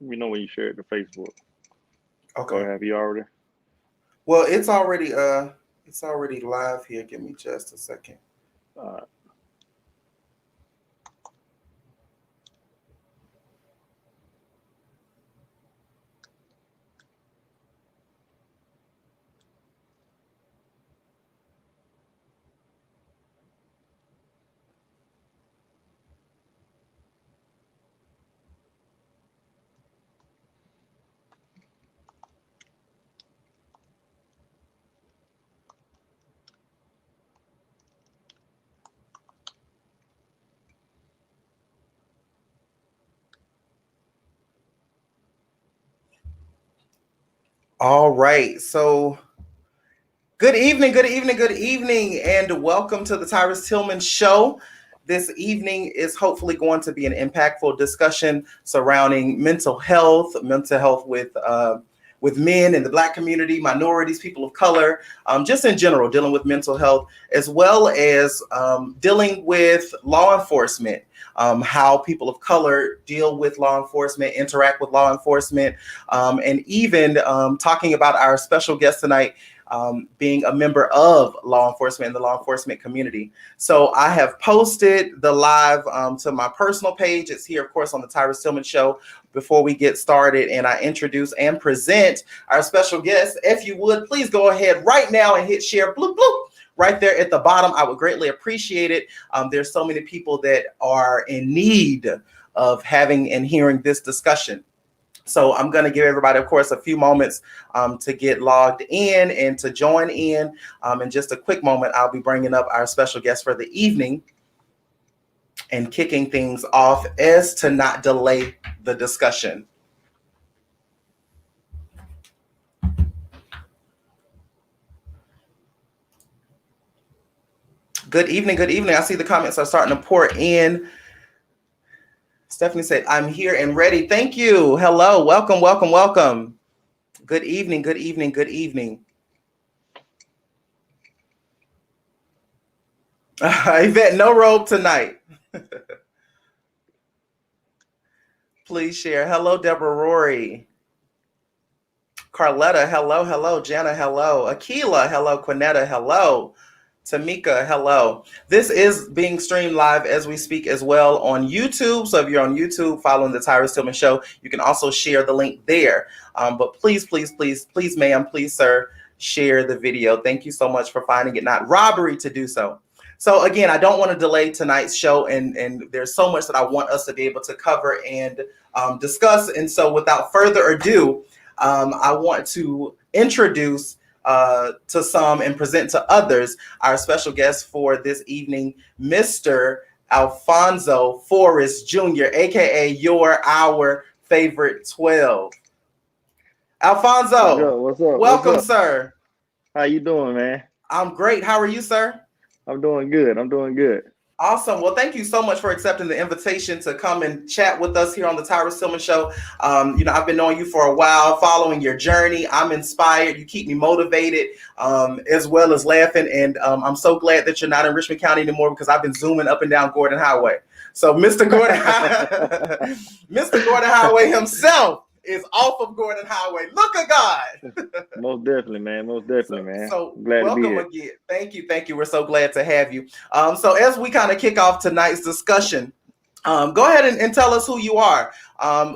me know when you share it to Facebook. Okay. Or have you already? Well, it's already live here. Give me just a second. Uh, All right. So good evening, good evening, good evening, and welcome to the Tyrus Tillman Show. This evening is hopefully going to be an impactful discussion surrounding mental health with men in the Black community, minorities, people of color, just in general, dealing with mental health, as well as dealing with law enforcement, how people of color deal with law enforcement, interact with law enforcement, and even talking about our special guest tonight, being a member of law enforcement in the law enforcement community. So I have posted the live to my personal page. It's here, of course, on the Tyrus Tillman Show. Before we get started and I introduce and present our special guest, if you would, please go ahead right now and hit share, bloop, bloop, right there at the bottom. I would greatly appreciate it. There's so many people that are in need of having and hearing this discussion. So I'm going to give everybody, of course, a few moments to get logged in and to join in. In just a quick moment, I'll be bringing up our special guest for the evening and kicking things off as to not delay the discussion. Good evening, good evening. I see the comments are starting to pour in. Stephanie said, I'm here and ready. Thank you. Hello, welcome, welcome, welcome. Good evening, good evening, good evening. Yvette, no robe tonight. Please share. Hello, Deborah Rory. Carletta, hello, hello. Jana, hello. Akila, hello. Quinetta, hello. Tamika, hello. This is being streamed live as we speak as well on YouTube. So if you're on YouTube following the Tyrus Tillman Show, you can also share the link there. But please, please, please, please, ma'am, please, sir, share the video. Thank you so much for finding it not robbery to do so. So again, I don't want to delay tonight's show, and there's so much that I want us to be able to cover and discuss. And so without further ado, I want to introduce to some and present to others our special guest for this evening, Mr. Alphonso Forrest Jr., aka our favorite 12. Alphonso, what's up? welcome, What's up? sir. How you doing, man? I'm great. How are you, sir? I'm doing good. I'm doing good. Awesome. Well, thank you so much for accepting the invitation to come and chat with us here on the Tyrus Tillman Show. I've been knowing you for a while, following your journey. I'm inspired. You keep me motivated, as well as laughing. And I'm so glad that you're not in Richmond County anymore, because I've been zooming up and down Gordon Highway. So Mr. Gordon, Mr. Gordon Highway himself is off of Gordon Highway. Look at God. Most definitely, man. Most definitely, man. So Glad to be welcome here. again. Thank you. Thank you. We're so glad to have you. So as we kind of kick off tonight's discussion, go ahead and tell us who you are.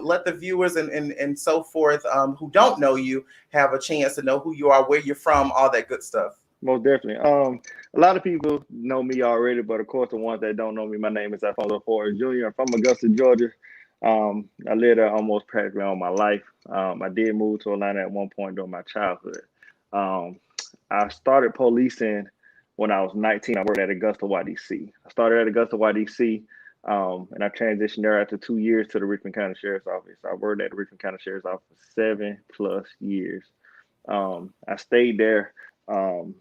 Let the viewers and so forth who don't know you have a chance to know who you are, where you're from, all that good stuff. Most definitely. A lot of people know me already, but of course, the ones that don't know me, my name is Alphonso Forrest Jr. I'm from Augusta, Georgia. I lived there almost practically all my life. I did move to Atlanta at one point during my childhood. I started policing when I was 19. I worked at Augusta YDC. I started at Augusta YDC, and I transitioned there after 2 years to the Richmond County Sheriff's Office. I worked at the Richmond County Sheriff's Office for 7+ years. I stayed there doing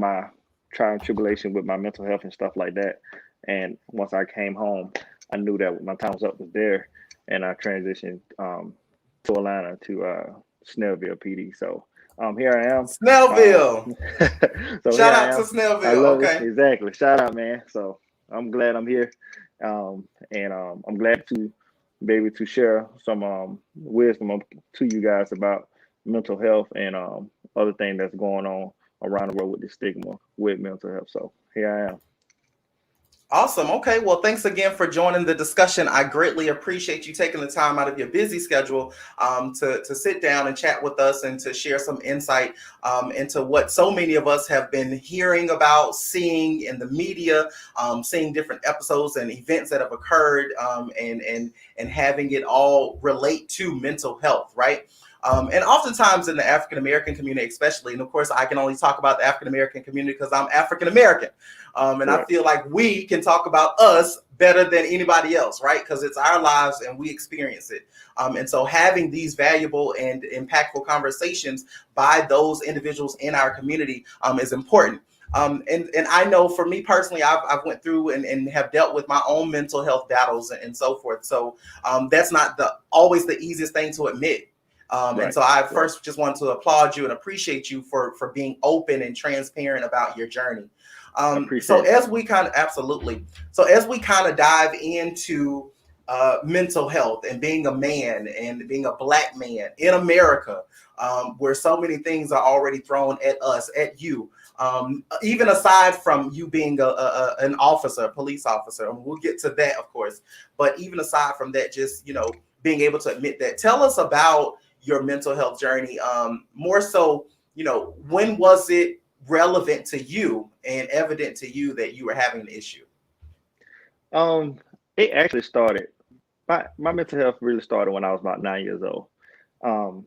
my trial and tribulation with my mental health and stuff like that. And once I came home, I knew that my time was up was there, and I transitioned to Atlanta to Snellville PD. So here I am. Snellville. So shout out to Snellville. I love okay. it. Exactly. Shout out, man. So I'm glad I'm here, and I'm glad to be able to share some wisdom to you guys about mental health and other things that's going on around the world with the stigma with mental health. So here I am. Awesome. Okay. Well, thanks again for joining the discussion. I greatly appreciate you taking the time out of your busy schedule to sit down and chat with us and to share some insight into what so many of us have been hearing about, seeing in the media, seeing different episodes and events that have occurred, and having it all relate to mental health, right? And oftentimes in the African American community, especially, and of course, I can only talk about the African American community because I'm African American. And I feel like we can talk about us better than anybody else, right? Because it's our lives and we experience it. And so having these valuable and impactful conversations by those individuals in our community is important. And I know for me personally, I've went through and have dealt with my own mental health battles and so forth. So that's not always the easiest thing to admit. And so I first just want to applaud you and appreciate you for being open and transparent about your journey. So as we kind of dive into mental health and being a man and being a Black man in America, where so many things are already thrown at us, at you, even aside from you being an officer, a police officer, and we'll get to that, of course. But even aside from that, just being able to admit that, tell us about your mental health journey. More so, when was it relevant to you and evident to you that you were having an issue? It actually started. My mental health really started when I was about 9 years old. Um,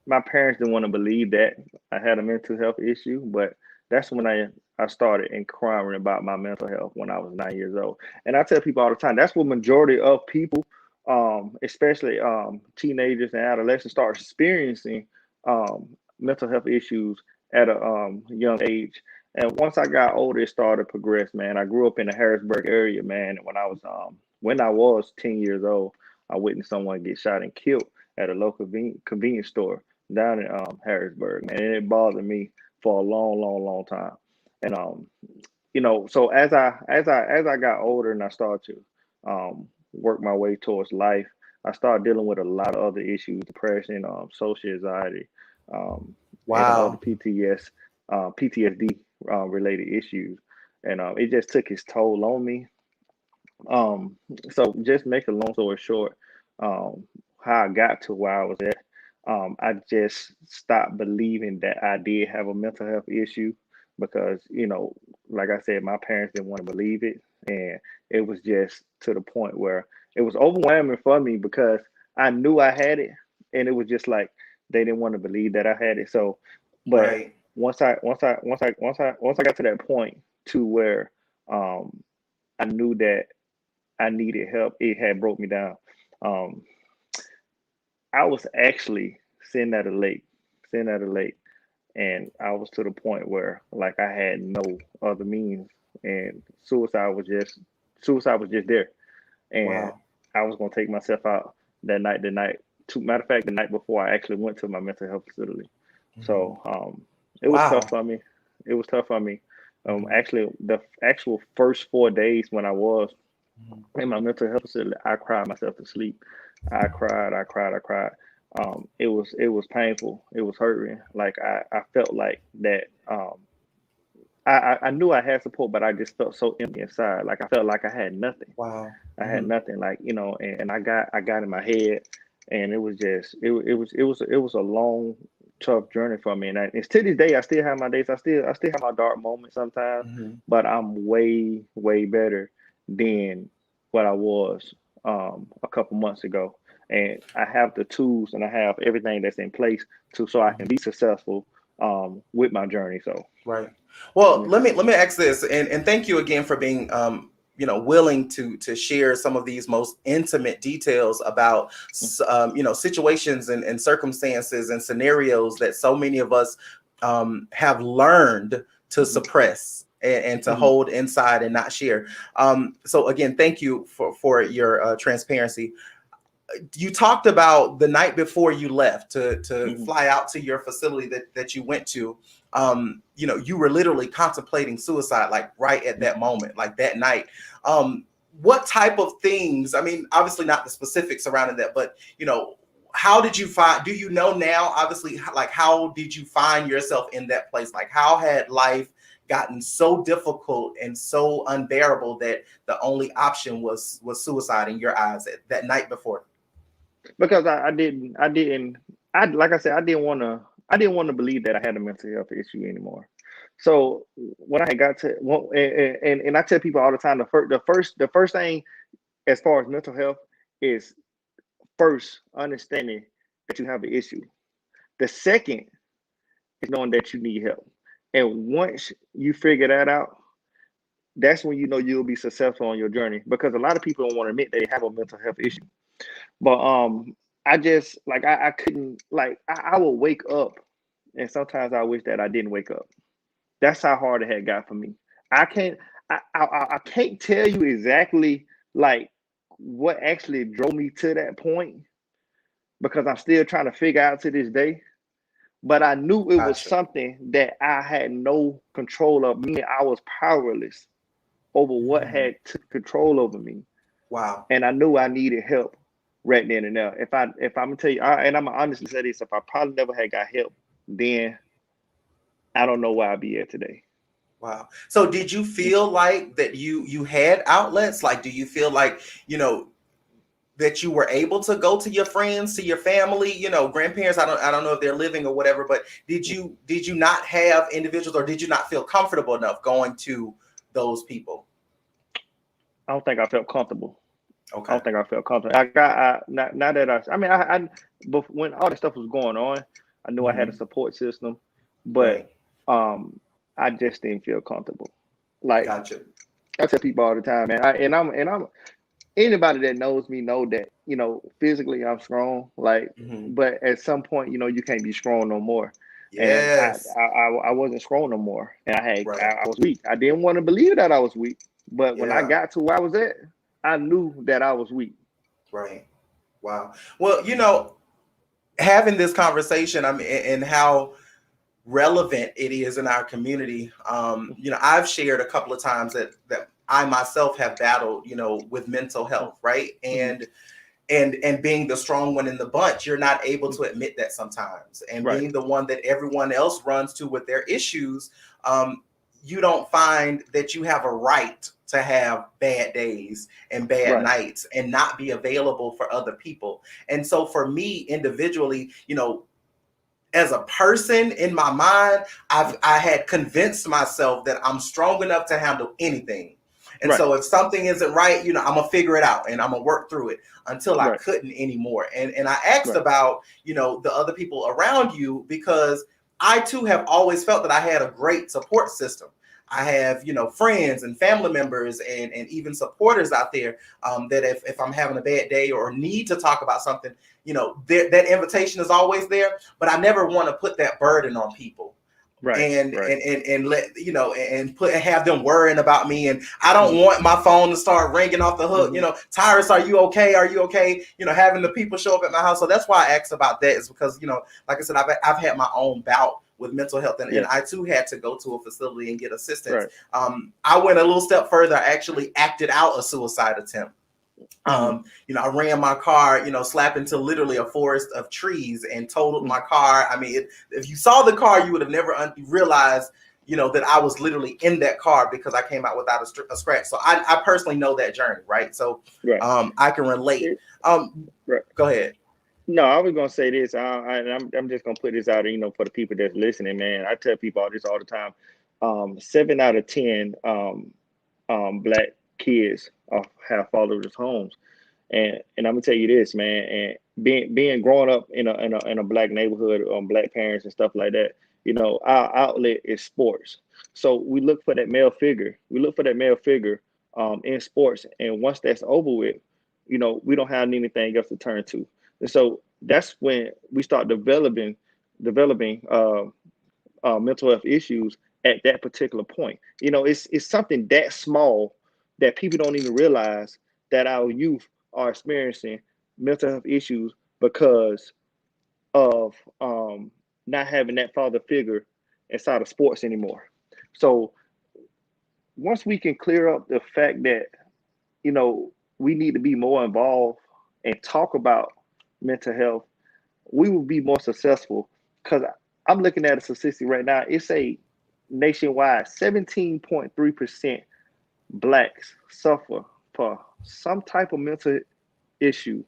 my parents didn't want to believe that I had a mental health issue, but that's when I started inquiring about my mental health when I was 9 years old. And I tell people all the time, that's what majority of people, especially teenagers and adolescents, start experiencing mental health issues at a young age. And once I got older, it started to progress, man. I grew up in the Harrisburg area, man. And when I was 10 years old, I witnessed someone get shot and killed at a local convenience store down in Harrisburg, man. And it bothered me for a long, long, long time. And so as I got older and I started to work my way towards life, I started dealing with a lot of other issues: depression, social anxiety, and other Wow. PTSD related issues, and it just took its toll on me. Um, so just make a long story short, how I got to where I was at, I just stopped believing that I did have a mental health issue because, like I said, my parents didn't want to believe it. And it was just to the point where it was overwhelming for me because I knew I had it. And it was just like they didn't want to believe that I had it. So, but Right. once I got to that point to where um, I knew that I needed help, it had broke me down. Um, I was actually sitting at a lake, and I was to the point where like I had no other means, and suicide was just there, and Wow. I was gonna take myself out that night. Matter of fact, the night before I actually went to my mental health facility. Mhm. So it was tough Wow. for me. It was tough for me. Mhm. Actually, the actual first 4 days when I was Mhm. in my mental health facility, I cried myself to sleep. I cried, I cried, I cried. It was painful. It was hurting. Like I felt like that. I knew I had support, but I just felt so empty inside. Like I felt like I had nothing. Wow. I had Mhm. nothing. Like and I got in my head, and it was just it was a long, tough journey for me. And to this day, I still have my days. I still have my dark moments sometimes, Mhm. but I'm way way better than what I was a couple months ago. And I have the tools and I have everything that's in place so I can Mhm. be successful with my journey. So Right. Well, yeah. let me ask this, and thank you again for being willing to share some of these most intimate details about situations and circumstances and scenarios that so many of us have learned to Mhm. suppress and to Mhm. hold inside and not share. So again, thank you for your transparency. You talked about the night before you left to Mhm. fly out to your facility that you went to. You were literally contemplating suicide, like right at that moment, like that night. um what type of things, I mean, obviously not the specifics surrounding that, but, you know, how did you find, do you know now, obviously, like, how did you find yourself in that place? Like, how had life gotten so difficult and so unbearable that the only option was suicide in your eyes that night before? Because I like I said, I didn't want to believe that I had a mental health issue anymore. So when I got to, well, and I tell people all the time, the first thing as far as mental health is first understanding that you have an issue. The second is knowing that you need help. And once you figure that out, that's when you know you'll be successful on your journey. Because a lot of people don't want to admit they have a mental health issue. But I just like I couldn't like I would wake up and sometimes I wish that I didn't wake up. That's how hard it had got for me. I can't I can't tell you exactly like what actually drove me to that point because I'm still trying to figure out to this day. But I knew it was Gotcha. something that I had no control of. Me, I was powerless over what Mm, had took control over me, wow. and I knew I needed help right then and there. If I'm gonna tell you, and I'm gonna honestly say this, if I probably never had got help, then I don't know where I'd be at today. Wow. So did you feel like that you had outlets? Like, do you feel like, you know, that you were able to go to your friends, to your family, you know, grandparents? I don't know if they're living or whatever, but did you not have individuals, or did you not feel comfortable enough going to those people? I don't think I felt comfortable. I Okay. don't think I felt comfortable. I got now that I mean but when all this stuff was going on, I knew I had a Hmm. support system, but Right. um, I just didn't feel comfortable. Like Gotcha. I tell people all the time, man. I'm anybody that knows me know that physically I'm strong. Like, Hmm. but at some point, you can't be strong no more. And Yes. I wasn't strong no more, and Right. I was weak. I didn't want to believe that I was weak, but when I Yeah. got to where I was at, I knew that I was weak. Right. Wow. Well, you know, having this conversation, I mean, and how relevant it is in our community. You know, I've shared a couple of times that I myself have battled, you know, with mental health, right? Mhm. And being the strong one in the bunch, you're not able to admit that sometimes. And Right, being the one that everyone else runs to with their issues, um, you don't find that you have a right to have bad days and bad right, nights and not be available for other people. And so for me individually, you know, as a person in my mind, I had convinced myself that I'm strong enough to handle anything. And right, so if something isn't right, you know, I'm gonna figure it out and I'm gonna work through it until I right, couldn't anymore. And I asked right, about, you know, the other people around you because I too have always felt that I had a great support system. I have, you know, friends and family members and even supporters out there, that if I'm having a bad day or need to talk about something, you know, that invitation is always there. But I never want to put that burden on people right, and right. let you know and put and have them worrying about me. And I don't Mhm, want my phone to start ringing off the hook, you mhm. know, Tyrus, are you okay, are you okay, you know, having the people show up at my house. So that's why I asked about that, is because, you know, like I said, I've had my own bout with mental health, and Yeah, I too had to go to a facility and get assistance. right. I went a little step further. I actually acted out a suicide attempt. Mhm, You know, I ran my car, you know, slap into literally a forest of trees and totaled mhm. my car. I mean, if you saw the car, you would have never realized, you know, that I was literally in that car because I came out without a scratch. So I personally know that journey, right? So Right. I can relate. It, Um, right. Go ahead. No, I was gonna say this. I'm just gonna put this out, for the people that's listening, man. I tell people all this all the time. 7 out of 10 black kids have fathers' homes, and I'm gonna tell you this, man. And being growing up in a black neighborhood, black parents and stuff like that, our outlet is sports. So we look for that male figure. We look for that male figure in sports, and once that's over with, we don't have anything else to turn to. And so that's when we start developing mental health issues at that particular point. It's something that small that people don't even realize that our youth are experiencing mental health issues because of not having that father figure inside of sports anymore. So once we can clear up the fact that we need to be more involved and talk about mental health. We will be more successful because I'm looking at a statistic right now. It's a nationwide 17.3% blacks suffer for some type of mental issue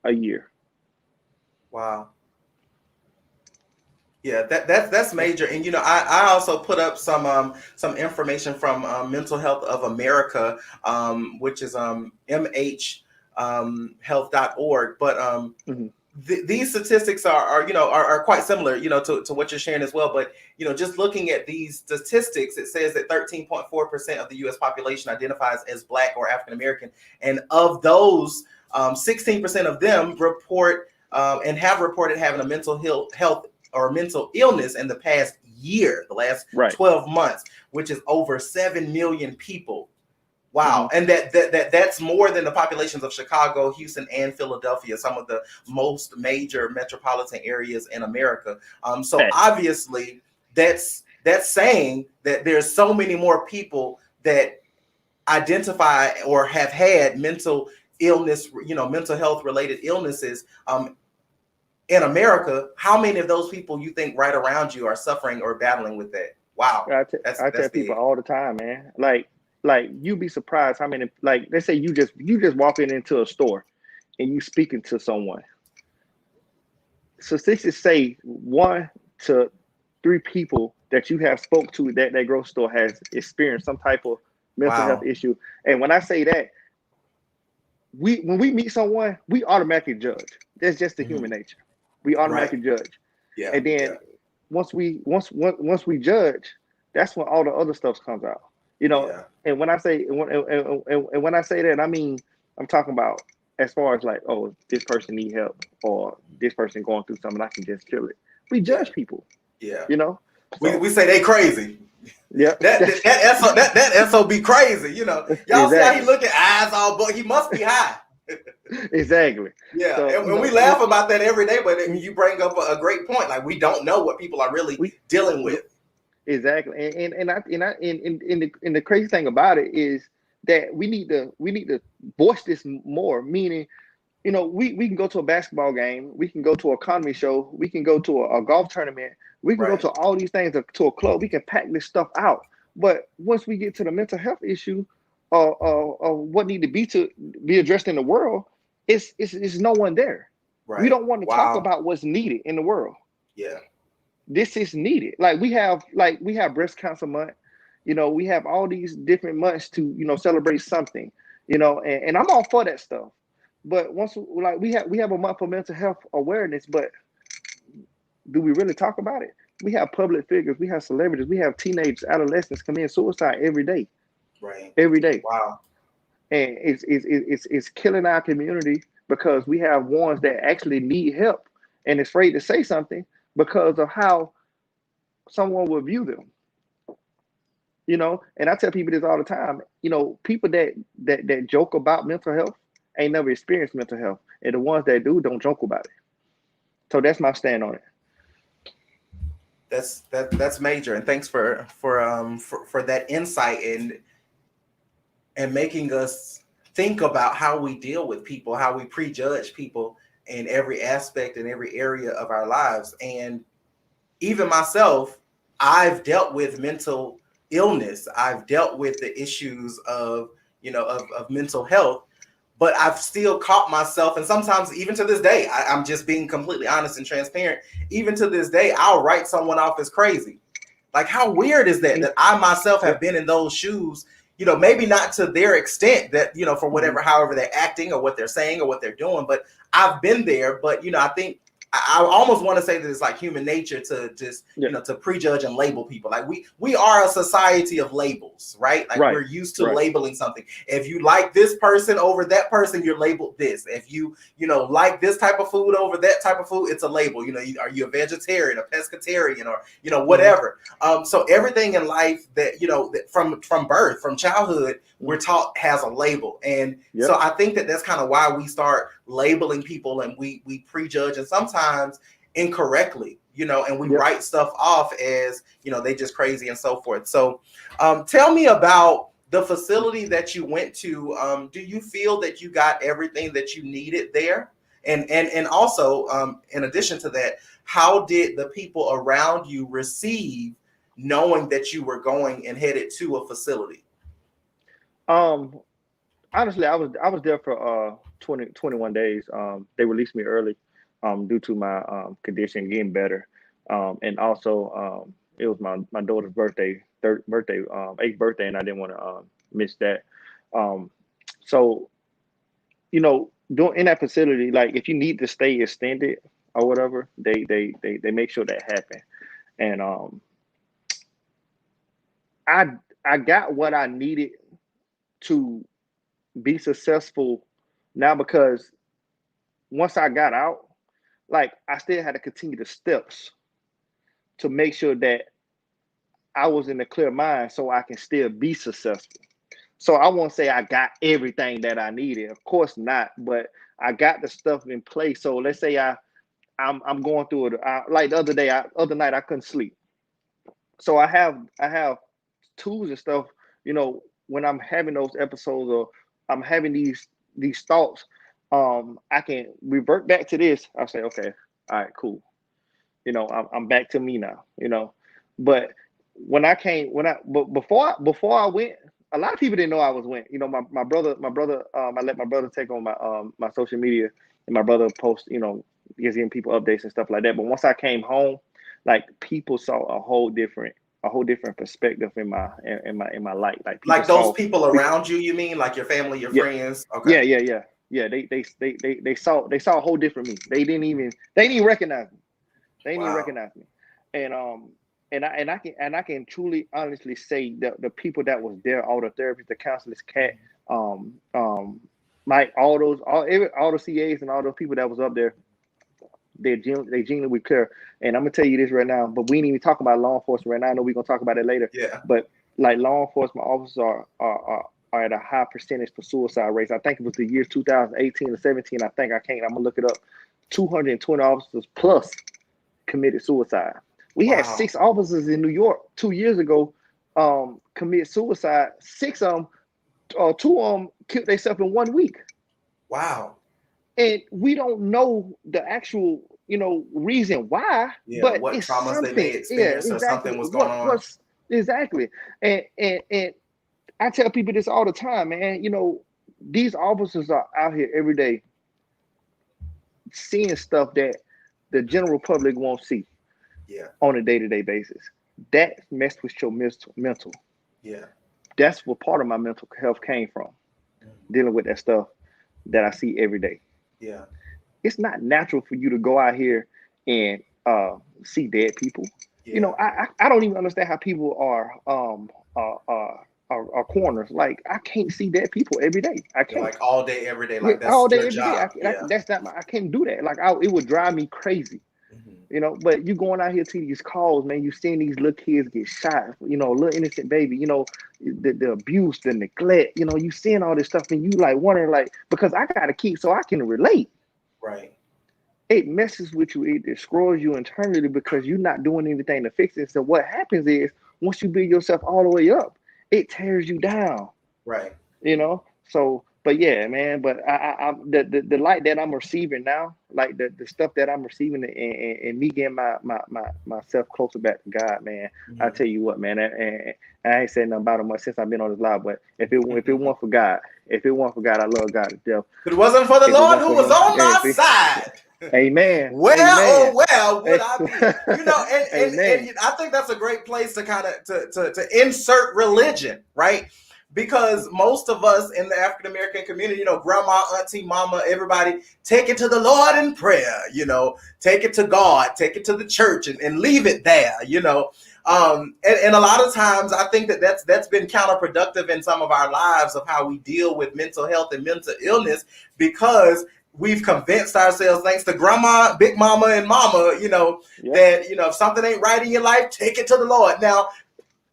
a year. Wow. Yeah, that's major. And I also put up some information from Mental Health of America, which is mh health.org. But Mm-hmm. these statistics are quite similar, to what you're sharing as well. But just looking at these statistics, it says that 13.4% of the U.S. population identifies as Black or African American, and of those, 16% of them report and have reported having a mental health or mental illness in the past year, the last Right. 12 months, which is over 7 million people. Wow. Mm-hmm. And that's more than the populations of Chicago, Houston, and Philadelphia, some of the most major metropolitan areas in America. So obviously that's saying that there's so many more people that identify or have had mental illness, mental health related illnesses in America. How many of those people you think right around you are suffering or battling with that? Wow. I tell people all the time, man. Like you'd be surprised how many. Like let's say you just walking into a store and you speaking to someone. Statistics say 1 to 3 people that you have spoke to that grocery store has experienced some type of mental health issue. And when I say that, when we meet someone, we automatically judge. That's just the human nature. We automatically judge. Yeah. And then once we judge, that's when all the other stuff comes out. Yeah. And when I say when I say that, I mean I'm talking about as far as like, oh, this person need help or this person going through something, I can just kill it. We judge people. Yeah. So, we say they crazy. Yeah. That SOB crazy. Y'all exactly. see how he looking, eyes all, but he must be high. Exactly. Yeah, so, and we laugh about that every day, but you bring up a great point. Like we don't know what people are really dealing with. Exactly, and the crazy thing about it is that we need to voice this more. Meaning, we can go to a basketball game, we can go to a comedy show, we can go to a golf tournament, we can go to all these things, to a club. We can pack this stuff out. But once we get to the mental health issue, what need to be addressed in the world, it's no one there. Right. We don't want to talk about what's needed in the world. Yeah. This is needed. Like we have breast cancer month, we have all these different months to, celebrate something, and I'm all for that stuff. But once we have a month for mental health awareness, but do we really talk about it? We have public figures, we have celebrities, we have teenagers, adolescents commit suicide every day. Right. Every day. Wow. And it's killing our community because we have ones that actually need help and is afraid to say something because of how someone will view them. And I tell people this all the time, people that joke about mental health ain't never experienced mental health. And the ones that do don't joke about it. So that's my stand on it. That's major. And thanks for that insight and making us think about how we deal with people, how we prejudge people in every aspect and every area of our lives. And even myself, I've dealt with mental illness. I've dealt with the issues of mental health, but I've still caught myself. And sometimes even to this day, I'm just being completely honest and transparent. Even to this day, I'll write someone off as crazy. Like, how weird is that I myself have been in those shoes, maybe not to their extent that, for whatever, however they're acting or what they're saying or what they're doing, but I've been there. But, I think I almost want to say that it's like human nature to just, to prejudge and label people. Like we are a society of labels, right? Like we're used to labeling something. If you like this person over that person, you're labeled this. If you, like this type of food over that type of food, it's a label. Are you a vegetarian, a pescatarian, or, whatever. So everything in life that, from birth, from childhood, we're taught has a label. And so I think that's kind of why we start labeling people and we prejudge and sometimes incorrectly, and we write stuff off as, they just crazy and so forth. So tell me about The facility that you went to, do you feel that you got everything that you needed there? And also, in addition to that, how did the people around you receive knowing that you were going and headed to a facility? Honestly, I was there for 21 days. They released me early, due to my condition getting better, and also it was my daughter's birthday, third birthday, eighth birthday, and I didn't want to miss that. Um, so doing in that facility, like if you need to stay extended or whatever, they make sure that happen. And I I got what I needed to be successful now, because once I got out, like I still had to continue the steps to make sure that I was in a clear mind so I can still be successful. So I won't say I got everything that I needed. Of course not, but I got the stuff in place. So let's say I'm going through it. Like the other night I couldn't sleep. So I have tools and stuff, when I'm having those episodes or I'm having these thoughts, I can revert back to this. I'll say, okay, all right, cool. I'm back to me now, But but before I went, a lot of people didn't know I was went. My brother, I let my brother take on my social media, and my brother post, gives giving people updates and stuff like that. But once I came home, like people saw a whole different perspective in my life. Like Like those people around you, you mean, like your family, your friends? Okay. Yeah. They saw a whole different me. They didn't even recognize me. They didn't even recognize me. And I can truly honestly say that the people that was there, all the therapists, the counselors, Mike, all the CAs and all those people that was up there, they genuinely care. And I'm gonna tell you this right now, but we ain't even talking about law enforcement right now. I know we're gonna talk about it later. Yeah. But like law enforcement officers are at a high percentage for suicide rates. I think it was the years 2018 or 17. I'm gonna look it up. 220 officers plus committed suicide. We had 6 officers in New York 2 years ago commit suicide. 6 of them, 2 of them killed themselves in 1 week. Wow. And we don't know the actual, reason why. Yeah, but what it's traumas something. they may experience, Yeah, exactly. or something was going on. Exactly. And I tell people this all the time, man. These officers are out here every day seeing stuff that the general public won't see. Yeah. On a day-to-day basis. That messed with your mental. Yeah. That's where part of my mental health came from. Dealing with that stuff that I see every day. Yeah. It's not natural for you to go out here and see dead people. Yeah. I don't even understand how people are corners. Like I can't see dead people every day. I can't. Like all day, every day. Like that's all day, your every job. day. That's not I can't do that. Like it would drive me crazy. But you going out here to these calls, man, you seeing these little kids get shot, little innocent baby, the abuse, the neglect, you seeing all this stuff, and you like wondering, like, because I gotta keep so I can relate. Right. It messes with you, it destroys you internally because you're not doing anything to fix it. So what happens is once you build yourself all the way up, it tears you down. Right. So, but yeah, man. But the light that I'm receiving now, like the stuff that I'm receiving, and me getting myself closer back to God, man. I tell you what, man. And I ain't saying nothing about it much since I've been on this live. But if it weren't for God, I love God to death. If it wasn't for the Lord who was on my side. Amen. Where Amen. would I be? And I think that's a great place to kind of to insert religion, right? Because most of us in the African American community, grandma, auntie, mama, everybody, take it to the Lord in prayer, take it to God, take it to the church and leave it there, and a lot of times I think that's been counterproductive in some of our lives of how we deal with mental health and mental illness, because we've convinced ourselves, thanks to grandma, big mama, and mama, that, if something ain't right in your life, take it to the Lord. Now,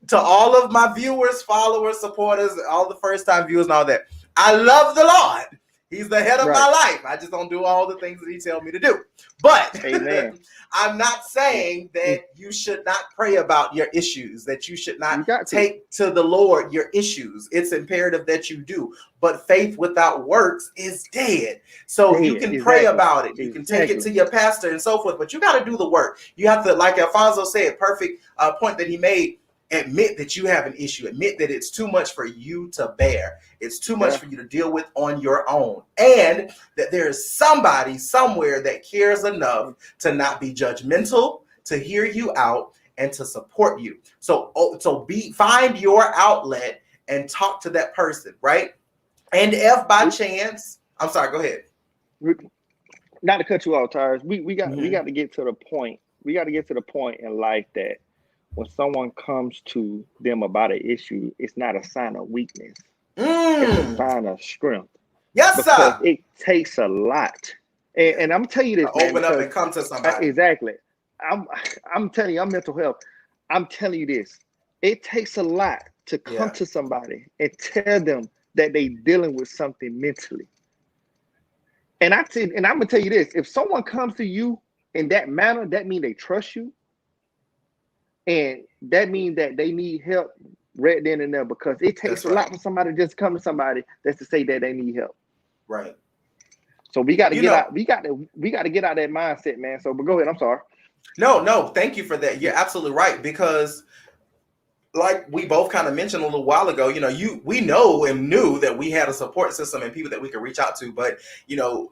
to all of my viewers, followers, supporters, all the first time viewers and all that, I love the Lord. He's the head of Right. my life. I just don't do all the things that he tells me to do. But Amen. I'm not saying that you should not pray about your issues, that you should not take to the Lord your issues. It's imperative that you do. But faith without works is dead. So you can pray about it. You can take it to your pastor and so forth, but you got to do the work. You have to, like Alphonso said, perfect point that he made, admit that you have an issue. Admit that it's too much for you to bear. It's too much for you to deal with on your own. And that there is somebody somewhere that cares enough to not be judgmental, to hear you out, and to support you. So find your outlet and talk to that person, right? And if by chance, I'm sorry, go ahead. Not to cut you off, Tyrus. We got to get to the point. We got to get to the point in life that when someone comes to them about an issue, it's not a sign of weakness. It's a sign of strength. Yes, because sir. It takes a lot. And I'm telling you this, man. Open up and come to somebody. Exactly. I'm telling you, I'm mental health. I'm telling you this. It takes a lot to come to somebody and tell them that they're dealing with something mentally. And I'm gonna tell you this: if someone comes to you in that manner, that means they trust you. And that means that they need help right then and there, because it takes a lot for somebody to just come to somebody that's to say that they need help. Right. So we got to get out. We got to get out of that mindset, man. So, but go ahead. I'm sorry. No. Thank you for that. You're absolutely right, because like we both kind of mentioned a little while ago, we know and knew that we had a support system and people that we could reach out to. But,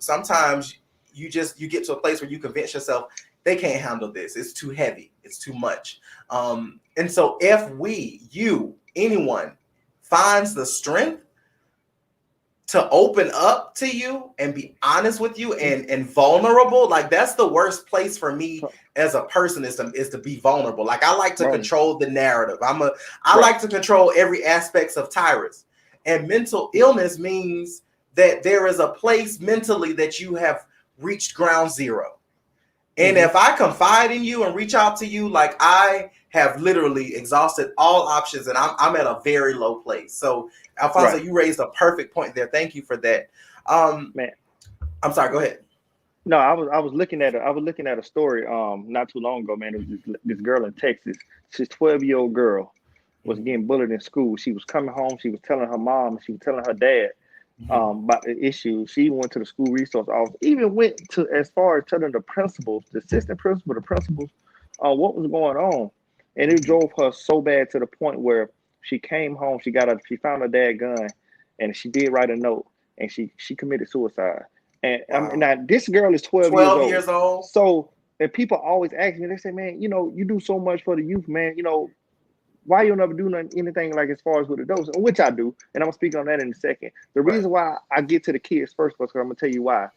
sometimes you get to a place where you convince yourself they can't handle this. It's too heavy. It's too much. And so if anyone finds the strength to open up to you and be honest with you and vulnerable, like that's the worst place for me as a person is to be vulnerable. Like I like to control the narrative. I like to control every aspect of Tyrus. And mental illness means that there is a place mentally that you have reached ground zero. And if I confide in you and reach out to you, like I have literally exhausted all options and I'm at a very low place. So Alphonso, you raised a perfect point there. Thank you for that. Man, I'm sorry, go ahead. No, I was looking at a story not too long ago, man. It was this girl in Texas. She's 12-year-old girl was getting bullied in school. She was coming home, she was telling her mom, she was telling her dad about the issue. She went to the school resource office, even went to as far as telling the principals, the assistant principal, the principals, what was going on. And it drove her so bad to the point where she came home, she found her dad gun, and she did write a note, and she committed suicide. And now this girl is 12 years old. So, and people always ask me, they say, man, you do so much for the youth, man. Why you never do anything like as far as with adults, which I do, and I'm gonna speak on that in a second. The reason why I get to the kids first, because I'm gonna tell you why.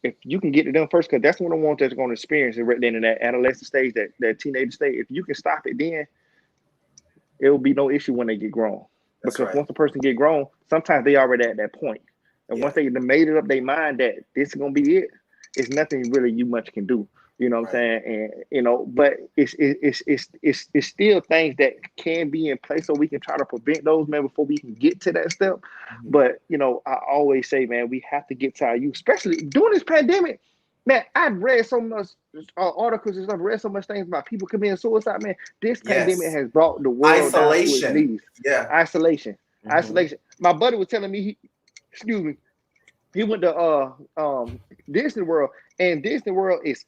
If you can get to them first, because that's one of the ones that's going to experience it right then in that adolescent stage, that teenage stage. If you can stop it, then it will be no issue when they get grown. Because once a person get grown, sometimes they already at that point, and once they made it up their mind that this is gonna be it, it's nothing really you much can do. You know what I'm saying? And but it's still things that can be in place so we can try to prevent those, man, before we can get to that step. But I always say, man, we have to get to our youth, especially during this pandemic. Man, I've read so much articles and stuff, read so much things about people committing suicide. Man, this pandemic has brought the world down to its knees. Isolation. My buddy was telling me, he went to Disney World, and Disney World is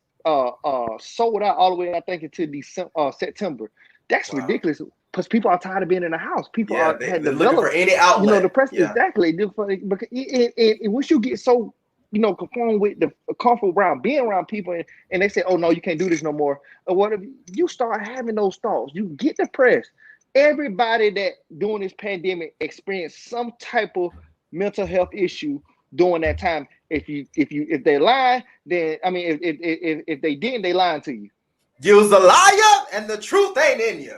sold out all the way, I think, until September. That's ridiculous, because people are tired of being in the house. People are looking for any outlet. The press exactly. Because once you get so conform with the comfort around being around people, and they say, "Oh no, you can't do this no more," or whatever, you start having those thoughts. You get depressed. Everybody that during this pandemic experienced some type of mental health issue during that time. If they lie, then if they didn't, they lying to you. You's a liar, and the truth ain't in you.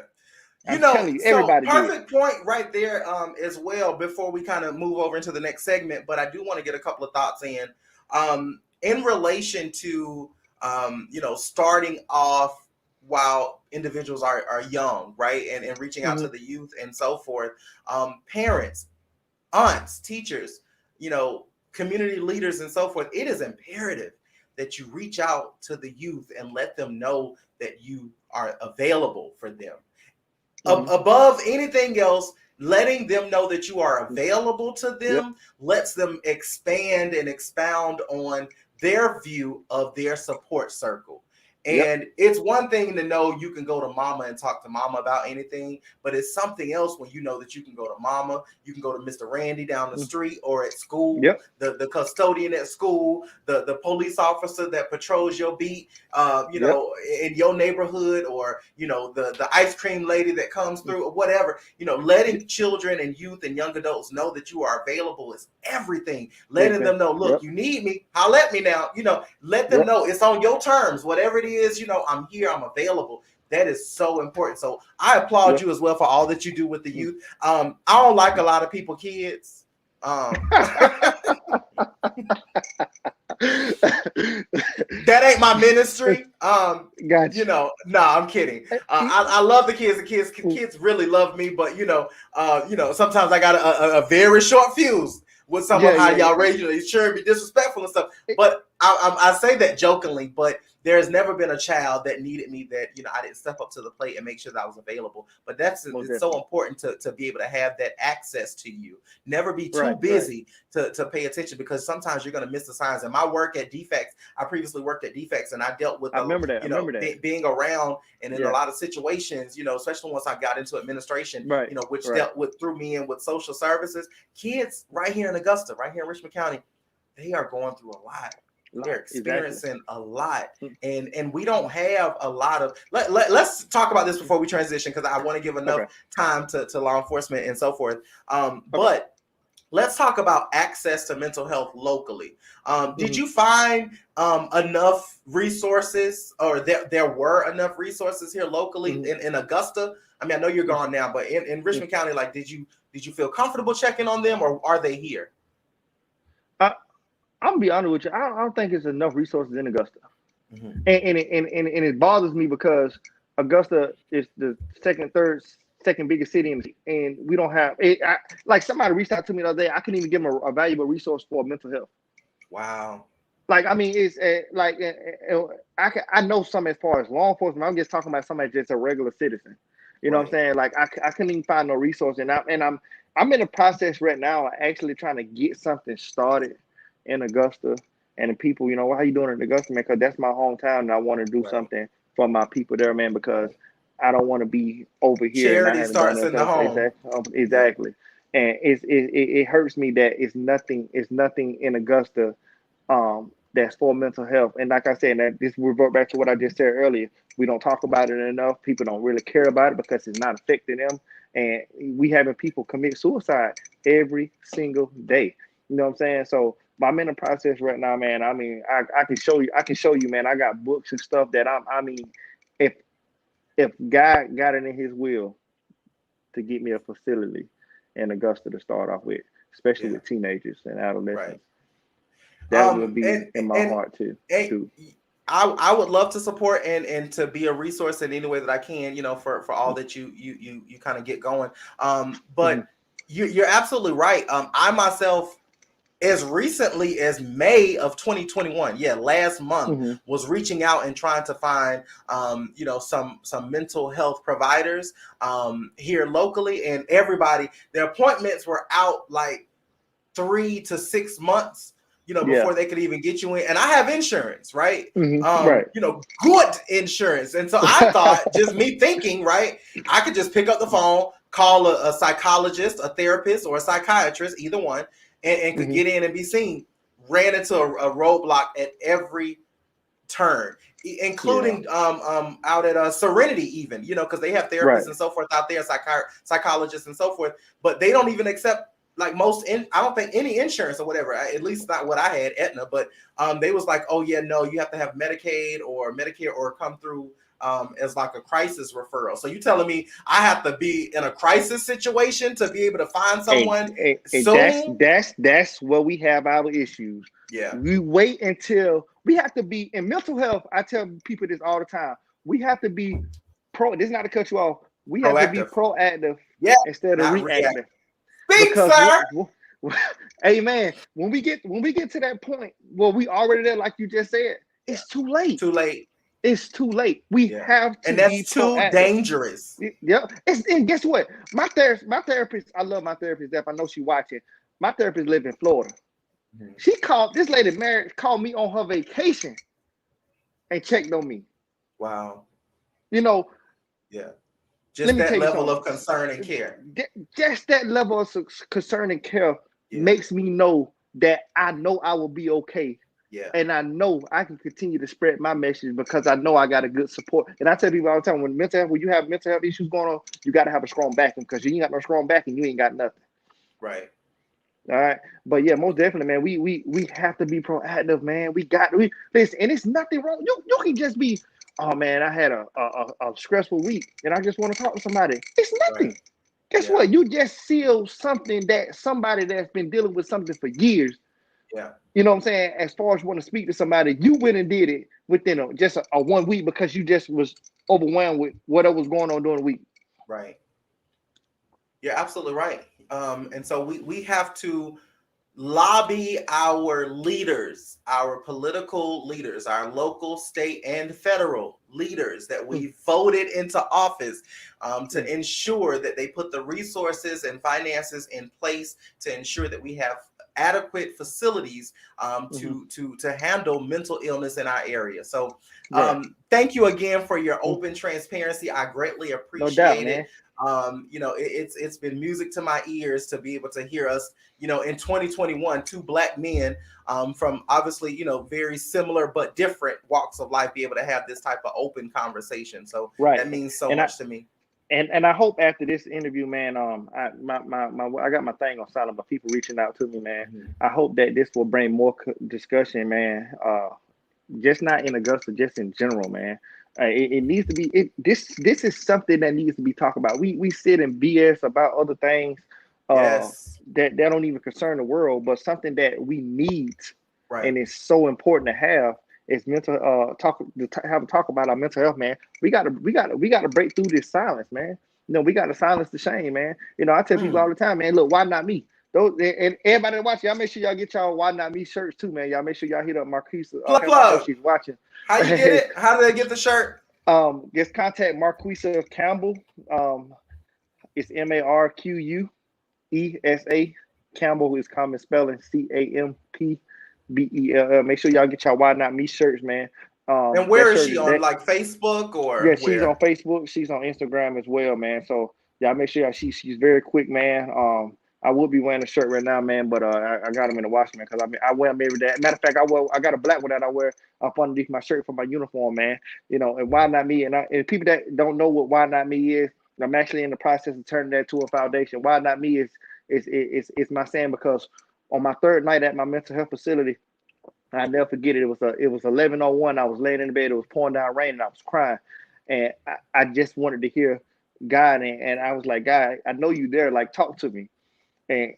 Everybody perfect point right there as well, before we kind of move over into the next segment. But I do want to get a couple of thoughts in relation to starting off while individuals are young, right, and reaching out to the youth and so forth. Parents, aunts, teachers, community leaders and so forth, it is imperative that you reach out to the youth and let them know that you are available for them. Above anything else, letting them know that you are available to them lets them expand and expound on their view of their support circle. And it's one thing to know you can go to mama and talk to mama about anything, but it's something else when you know that you can go to mama, you can go to Mr. Randy down the street or at school, the custodian at school, the police officer that patrols your beat, you know, in your neighborhood, or, you know, the ice cream lady that comes through or whatever. You know, letting children and youth and young adults know that you are available is everything. Letting them know, look, you need me, holla at me now, you know, let them know it's on your terms, whatever it is, you know, I'm here, I'm available. That is so important. So I applaud you as well for all that you do with the youth. I don't like a lot of people, kids. That ain't my ministry. Gotcha. You know, no, I'm kidding. I love the kids. Kids really love me, but you know, sometimes I got a very short fuse with some of how y'all raise you. Sure, be disrespectful and stuff. But I say that jokingly, but there's never been a child that needed me that, you know, I didn't step up to the plate and make sure that I was available. But it's so important to be able to have that access to you. Never be too busy to pay attention, because sometimes you're going to miss the signs. And my work at Defects, I previously worked at Defects, and I dealt with being around and in a lot of situations, you know, especially once I got into administration, you know, which dealt with through me and with social services. Kids right here in Augusta, right here in Richmond County, they are going through a lot. They're experiencing a lot, and we don't have a lot of. Let's talk about this before we transition, because I want to give enough time to law enforcement and so forth. But let's talk about access to mental health locally. Did you find enough resources, or there were enough resources here locally in Augusta? I mean, I know you're gone now, but in Richmond County, like, did you feel comfortable checking on them, or are they here? I'm gonna be honest with you. I don't think it's enough resources in Augusta, and it bothers me because Augusta is the second biggest city, and we don't have it. Like, somebody reached out to me the other day. I couldn't even give them a valuable resource for mental health. Wow. Like, I mean, it's I know some as far as law enforcement. I'm just talking about somebody just a regular citizen. You know what I'm saying? Like, I couldn't even find no resource, and I'm in a process right now, actually trying to get something started in Augusta. And the people, you know, how you doing in Augusta, man? Because that's my hometown, and I want to do something for my people there, man, because I don't want to be over here. Charity starts in the home. Exactly. And it hurts me that it's nothing in Augusta that's for mental health. And like I said, that this revert back to what I just said earlier. We don't talk about it enough. People don't really care about it because it's not affecting them. And we having people commit suicide every single day. You know what I'm saying? So I'm in the process right now, man. I mean, I can show you, man. I got books and stuff that I mean, if God got it in his will to get me a facility in Augusta to start off with, especially with teenagers and adolescents, that would be in my heart too. I would love to support and to be a resource in any way that I can, you know, for all that you kind of get going. But you're absolutely right. I myself, as recently as May of 2021, last month, was reaching out and trying to find, you know, some mental health providers here locally, and everybody, their appointments were out like 3 to 6 months, you know, before they could even get you in. And I have insurance, right? You know, good insurance. And so I thought, just me thinking, right, I could just pick up the phone, call a psychologist, a therapist, or a psychiatrist, either one, and could get in and be seen. Ran into a roadblock at every turn, including out at Serenity, even, you know, because they have therapists and so forth out there, psychologists and so forth, but they don't even accept, like, I don't think any insurance or whatever, at least not what I had, Aetna, but they was like, oh yeah, no, you have to have Medicaid or Medicare or come through as like a crisis referral. So you telling me I have to be in a crisis situation to be able to find someone soon? That's where we have our issues. We wait until we have to be in mental health. I tell people this all the time. We have to be this is not to cut you off. We have to be proactive instead of reactive. Speak, sir. Hey man, when we get to that point, well, we already there, like you just said. Yeah. It's too late. Too late. It's too late. We Yeah. have to And be that's too proactive. dangerous. Yep. And guess what? My therapist. I love my therapist. If I know she watching, my therapist live in Florida. Mm-hmm. She called this lady married. Called me on her vacation and checked on me. Wow. You know, Yeah. let Just me that tell you level something. of concern and care. Just that level of concern and care Yeah. makes me know that I know I will be okay. Yeah. And I know I can continue to spread my message because I know I got a good support. And I tell people all the time, when you have mental health issues going on, you got to have a strong backing, because you ain't got no strong backing, you ain't got nothing. Right. All right. But yeah, most definitely, man, we have to be proactive, man. We listen, and it's nothing wrong. You can just be, oh man, I had a stressful week and I just want to talk to somebody. It's Right. nothing. Guess Yeah. what? You just seal something that somebody that's been dealing with something for years. Yeah. You know what I'm saying? As far as want to speak to somebody, you went and did it within just a 1 week because you just was overwhelmed with whatever was going on during the week. Right. You're absolutely right. And so we have to lobby our leaders, our political leaders, our local, state, and federal leaders that we voted into office, to ensure that they put the resources and finances in place to ensure that we have adequate facilities to handle mental illness in our area. So Right. thank you again for your open transparency. I greatly No doubt, appreciate it. man. It's been music to my ears to be able to hear us, in 2021, two Black men from obviously, very similar but different walks of life be able to have this type of open conversation. So Right. that means so And much to me. and I hope after this interview, man, I got my thing on silent, but people reaching out to me, man. Mm-hmm. I hope that this will bring more discussion, man. Just not in Augusta, just in general, man. It needs to be. This is something that needs to be talked about. We sit and BS about other things Yes. that don't even concern the world, but something that we need, Right. and it's so important to have, is mental have a talk about our mental health, man. We gotta break through this silence, man. We gotta silence the shame, man. I tell people all the time, man, look, why not me? Those and everybody that watch, y'all make sure y'all get y'all why not me shirts too, man. Y'all make sure y'all hit up Marquise. I know Plug. she's watching. How you get it? How do they get the shirt? Just contact Marquisa Campbell. It's Marquesa. Campbell is common spelling, Campbell. Make sure y'all get y'all why not me shirts, man. And That where is shirt she is on, that. like Facebook Yeah, or she's on where? Facebook. She's on Instagram as well, man. So y'all make sure she's very quick, man. I would be wearing a shirt right now, man, but I got them in the wash, man, because I wear them every day. Matter of fact, I got a black one that I wear up underneath my shirt for my uniform, man. And why not me? And people that don't know what why not me is, I'm actually in the process of turning that to a foundation. Why not me is my saying, because on my third night at my mental health facility, I never forget it. It was 11:01. I was laying in the bed. It was pouring down rain, and I was crying, and I just wanted to hear God, and I was like, God, I know you there. Like, talk to me. And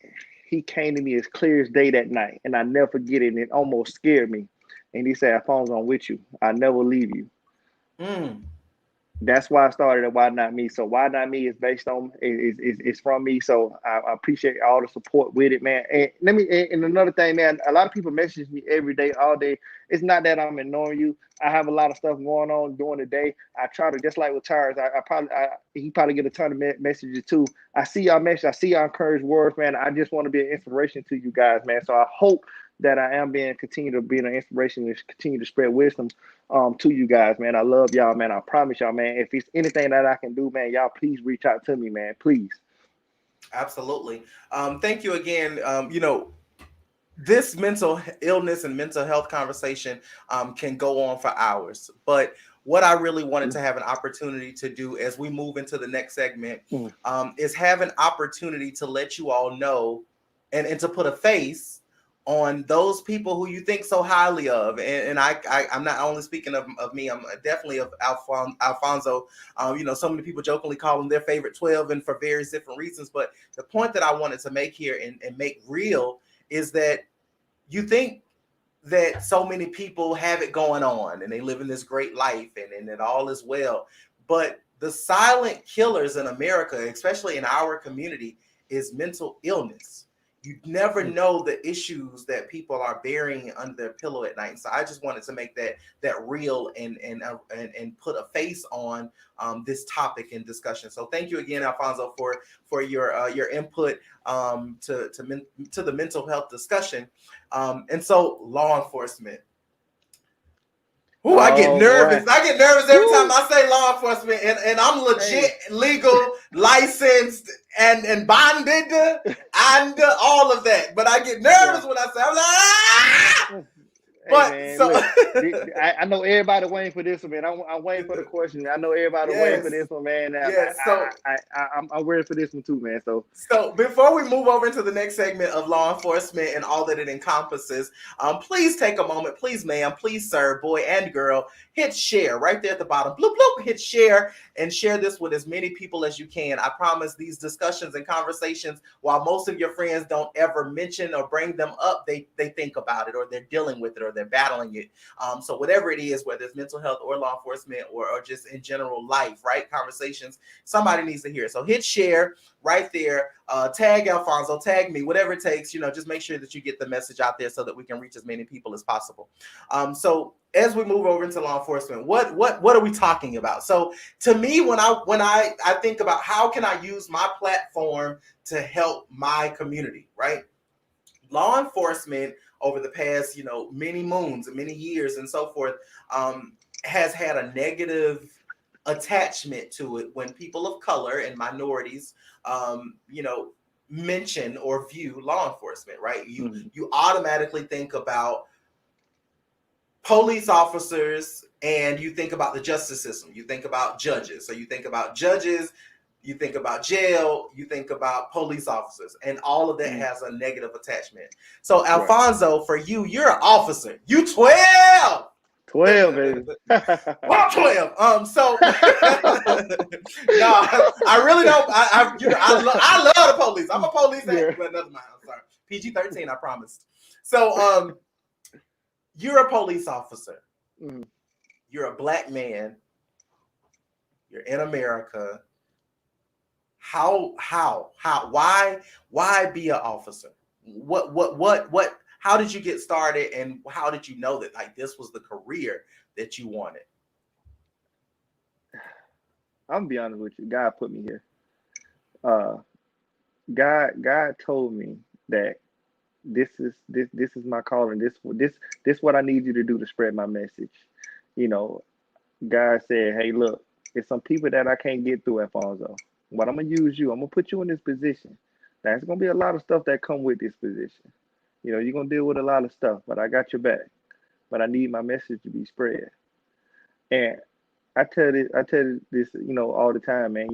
he came to me as clear as day that night, and I never forget it. And it almost scared me. And he said, "Alphonso, I'm with you. I never leave you." Mm. That's why I started at Why Not Me. So Why Not Me is based on is from me. So I appreciate all the support with it, man. And and another thing, man, a lot of people message me every day, all day. It's not that I'm ignoring you. I have a lot of stuff going on during the day. I try to, just like with Tyrus, he probably get a ton of messages too. I see y'all message, I see y'all encouraged words, man. I just want to be an inspiration to you guys, man. So I hope that I am continue to be an inspiration and continue to spread wisdom to you guys, man. I love y'all, man. I promise y'all, man. If it's anything that I can do, man, y'all please reach out to me, man. Please. Absolutely. Thank you again. This mental illness and mental health conversation can go on for hours, but what I really wanted to have an opportunity to do as we move into the next segment is have an opportunity to let you all know and to put a face on those people who you think so highly of. And I'm not only speaking of me, I'm definitely of Alphonso. So many people jokingly call him their favorite 12 and for various different reasons. But the point that I wanted to make here and make real is that you think that so many people have it going on and they live in this great life and it all is well. But the silent killers in America, especially in our community, is mental illness. you never know the issues that people are burying under their pillow at night. So I just wanted to make that real and put a face on this topic and discussion. So thank you again, Alphonso, for your input to the mental health discussion. And so law enforcement. Ooh, I get nervous. Boy. I get nervous every time I say law enforcement, and I'm legit, legal, licensed, and bonded, and all of that. But I get nervous when I say, I'm like, ah! Hey, But man, so look, I know everybody waiting for this one, man. I'm waiting for the question. I know everybody waiting for yes, this one, man. yes. So I'm ready for this one too, man. So before we move over into the next segment of law enforcement and all that it encompasses, please take a moment, please, ma'am, please, sir, boy and girl, hit share right there at the bottom. Bloop, bloop, hit share and share this with as many people as you can. I promise these discussions and conversations, while most of your friends don't ever mention or bring them up, they think about it, or they're dealing with it, or they're battling it. So whatever it is, whether it's mental health or law enforcement or just in general life, right? Conversations, somebody needs to hear it. So hit share right there. Tag Alphonso, tag me, whatever it takes. Just make sure that you get the message out there so that we can reach as many people as possible. So as we move over into law enforcement, what are we talking about? So to me, when I think about how can I use my platform to help my community, right? Law enforcement over the past, many moons and many years and so forth, has had a negative attachment to it when people of color and minorities, mention or view law enforcement, right? You automatically think about police officers and you think about the justice system. You think about judges. So you think about judges, you think about jail, you think about police officers, and all of that has a negative attachment. So Alphonso, for you, you're an officer. You 12. 12, baby. Well, 12. So no, I really don't. I love the police. I'm a police actor, but another mind. I'm sorry. PG-13, I promised. So you're a police officer. You're a black man. You're in America. Why be an officer? What how did you get started, and how did you know that like this was the career that you wanted? I'm gonna be honest with you. God put me here. God told me that this is my calling. This what I need you to do to spread my message. God said, "Hey, look, there's some people that I can't get through, Alfonso. But I'm gonna use you. I'm gonna put you in this position. There's gonna be a lot of stuff that come with this position. You're gonna deal with a lot of stuff, but I got your back. But I need my message to be spread." And I tell this, all the time, man.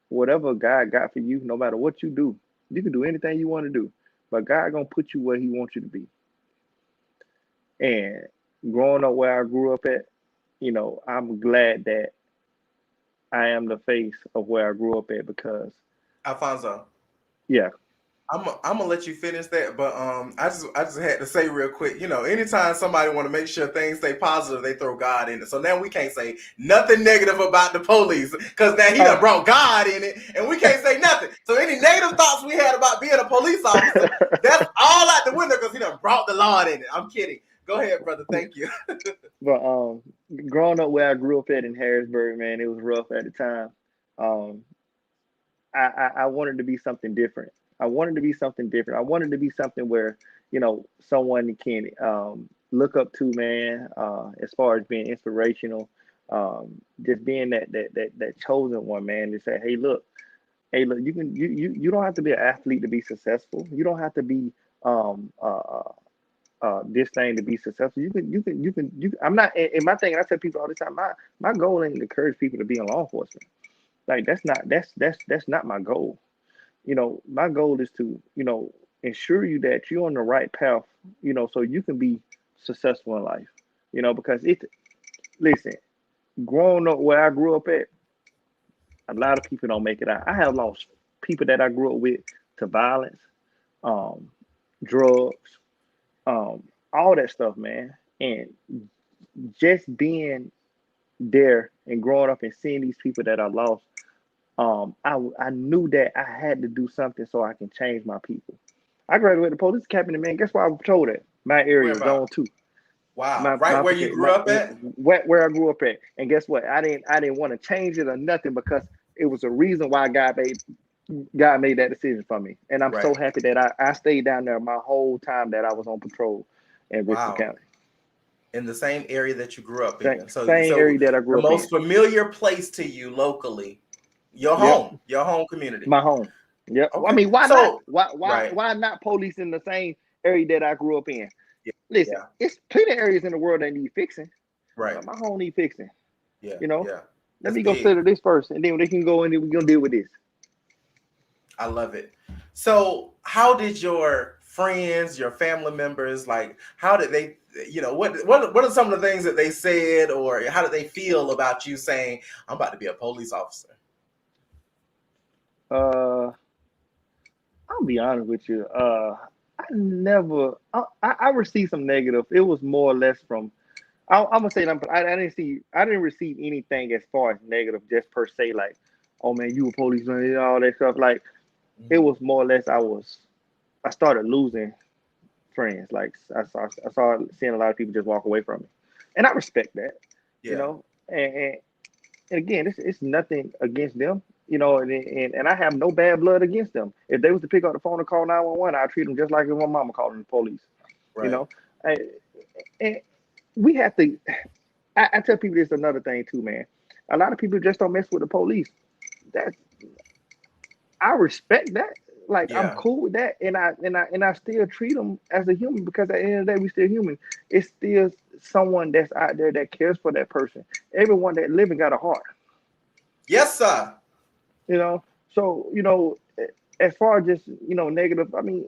Whatever God got for you, no matter what you do, you can do anything you want to do. But God gonna put you where He wants you to be. And growing up where I grew up at, I'm glad that I am the face of where I grew up at because Alphonso. Yeah. I'm gonna let you finish that, but I just had to say real quick, anytime somebody want to make sure things stay positive, they throw God in it. So now we can't say nothing negative about the police because now he done brought God in it, and we can't say nothing. So any negative thoughts we had about being a police officer, that's all out the window because he done brought the Lord in it. I'm kidding. Go ahead, brother. Thank you. But growing up where I grew up at in Harrisburg, man, it was rough at the time. I wanted to be something different. I wanted to be something different. I wanted to be something where, someone can look up to, man, as far as being inspirational, just being that chosen one, man, to say, hey, look, you don't have to be an athlete to be successful. You don't have to be this thing to be successful. I'm not, and my thing, and I tell people all the time, my goal ain't to encourage people to be in law enforcement. Like that's not my goal. My goal is to, ensure you that you're on the right path, so you can be successful in life, because listen, growing up where I grew up at, a lot of people don't make it out. I have lost people that I grew up with to violence, drugs, all that stuff, man. And just being there and growing up and seeing these people that I lost, I knew that I had to do something so I can change my people. I graduated police academy, man. Guess where I was told at? My Where area, about? zone 2. Wow. Right where you grew up at? Where I grew up at. And guess what? I didn't want to change it or nothing because it was a reason why God made that decision for me. And I'm so Right. happy that I stayed down there my whole time that I was on patrol in Richmond Wow. County. In the same area that you grew up in. So Same area that I the grew up in. most familiar place to you locally, your Yep. home community. My home. Yep. I Okay. mean, why not? So right. Why not police in the same area that I grew up in? Yeah. Listen, Yeah. it's plenty of areas in the world that need fixing. Right. But my home need fixing. Yeah. You know, Yeah. let That's me go big. settle this first, and then they can go and we're gonna deal with this. I love it. So how did your friends, your family members, like how did they, what are some of the things that they said, or how did they feel about you saying, I'm about to be a police officer? I'll be honest with you. I never. I received some negative. It was more or less from. I'm gonna say that I didn't see. I didn't receive anything as far as negative, just per se. Like, oh man, you a policeman, and all that stuff. Like, it Mm-hmm. was more or less. I started losing friends. Like, I saw seeing a lot of people just walk away from me, and I respect that. You Yeah. know, and again, it's nothing against them, and I have no bad blood against them. If they was to pick up the phone and call 911, I treat them just like if my mama calling the police. You Right. know, and, and we have to. I tell people this another thing too, man. A lot of people just don't mess with the police. That I respect that. Like I'm Yeah. cool with that, and I still treat them as a human because at the end of the day, we still human. It's still someone that's out there that cares for that person. Everyone that living got a heart. Yes, sir. You know, so as far as just negative, I mean,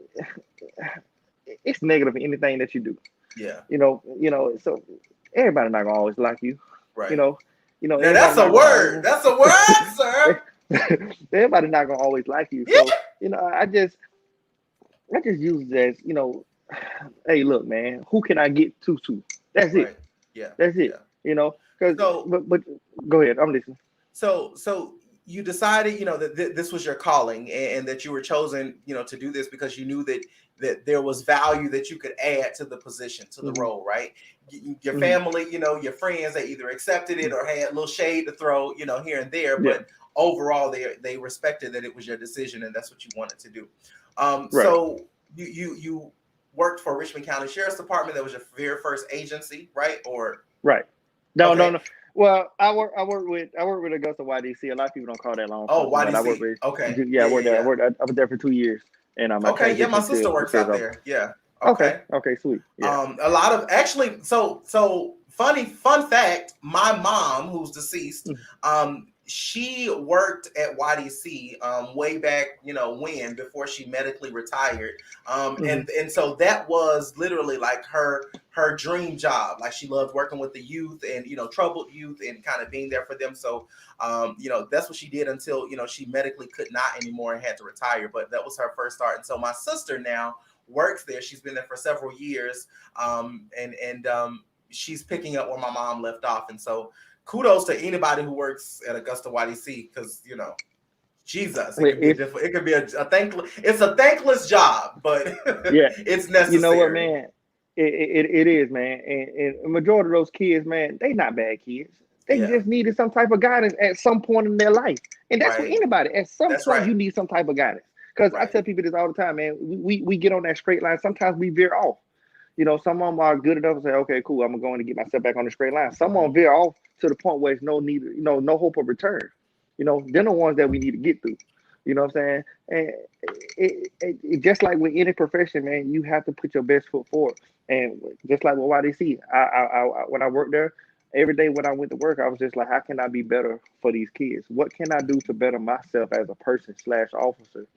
it's negative in anything that you do. Yeah. So everybody not gonna always like you. You Right. know, Now everybody that's a not gonna word. always. That's a word, sir. Everybody not gonna always like you. Yeah. So I just use it as hey, look, man, who can I get to? That's it. Right. Yeah. That's it. Yeah. Because So but go ahead. I'm listening. so you decided, that this was your calling, and that you were chosen, to do this because you knew that there was value that you could add to the position, to the Hmm. role, right? Your Hmm. family, your friends, they either accepted it or had a little shade to throw, here and there, Yeah. but overall they respected that it was your decision and that's what you wanted to do. Right. So you worked for Richmond County Sheriff's Department. That was your very first agency, right? Or Right. No, no, okay. no. Well, I work with Augusta YDC. A lot of people don't call that law Oh, enforcement, but I work YDC. with Okay. yeah, I Yeah, worked yeah, there. yeah. I was there for 2 years, and I Okay, yeah, my transitioned sister to the works sheriff's out office. there. Yeah. Okay. Okay. Okay. Sweet. Yeah. A lot of actually, so fun fact, my mom, who's deceased, Mhm. she worked at YDC way back, when, before she medically retired. Mhm. And so that was literally like her dream job. Like she loved working with the youth and troubled youth and kind of being there for them. So that's what she did until she medically could not anymore and had to retire. But that was her first start. And so my sister now works there. She's been there for several years, and she's picking up where my mom left off. And so, kudos to anybody who works at Augusta YDC, because Jesus, it Wait, could be it could be a thankless. It's a thankless job, but yeah. it's You know what, necessary. man? It is, man. And a majority of those kids, man, they not bad kids. They Yeah, just needed some type of guidance at some point in their life, and that's with right. anybody. At some That's point, right. you need some type of guidance. Because I Right. tell people this all the time, man. We get on that straight line. Sometimes we veer off. Some of them are good enough to say, okay, cool, I'm going to get myself back on the straight line. Some of them Mhm. veer off to the point where it's no need, no hope of return. They're the ones that we need to get through. You know what I'm saying? And just like with any profession, man, you have to put your best foot forward. And just like with YDC, when I worked there, every day when I went to work, I was just like, how can I be better for these kids? What can I do to better myself as a person slash officer,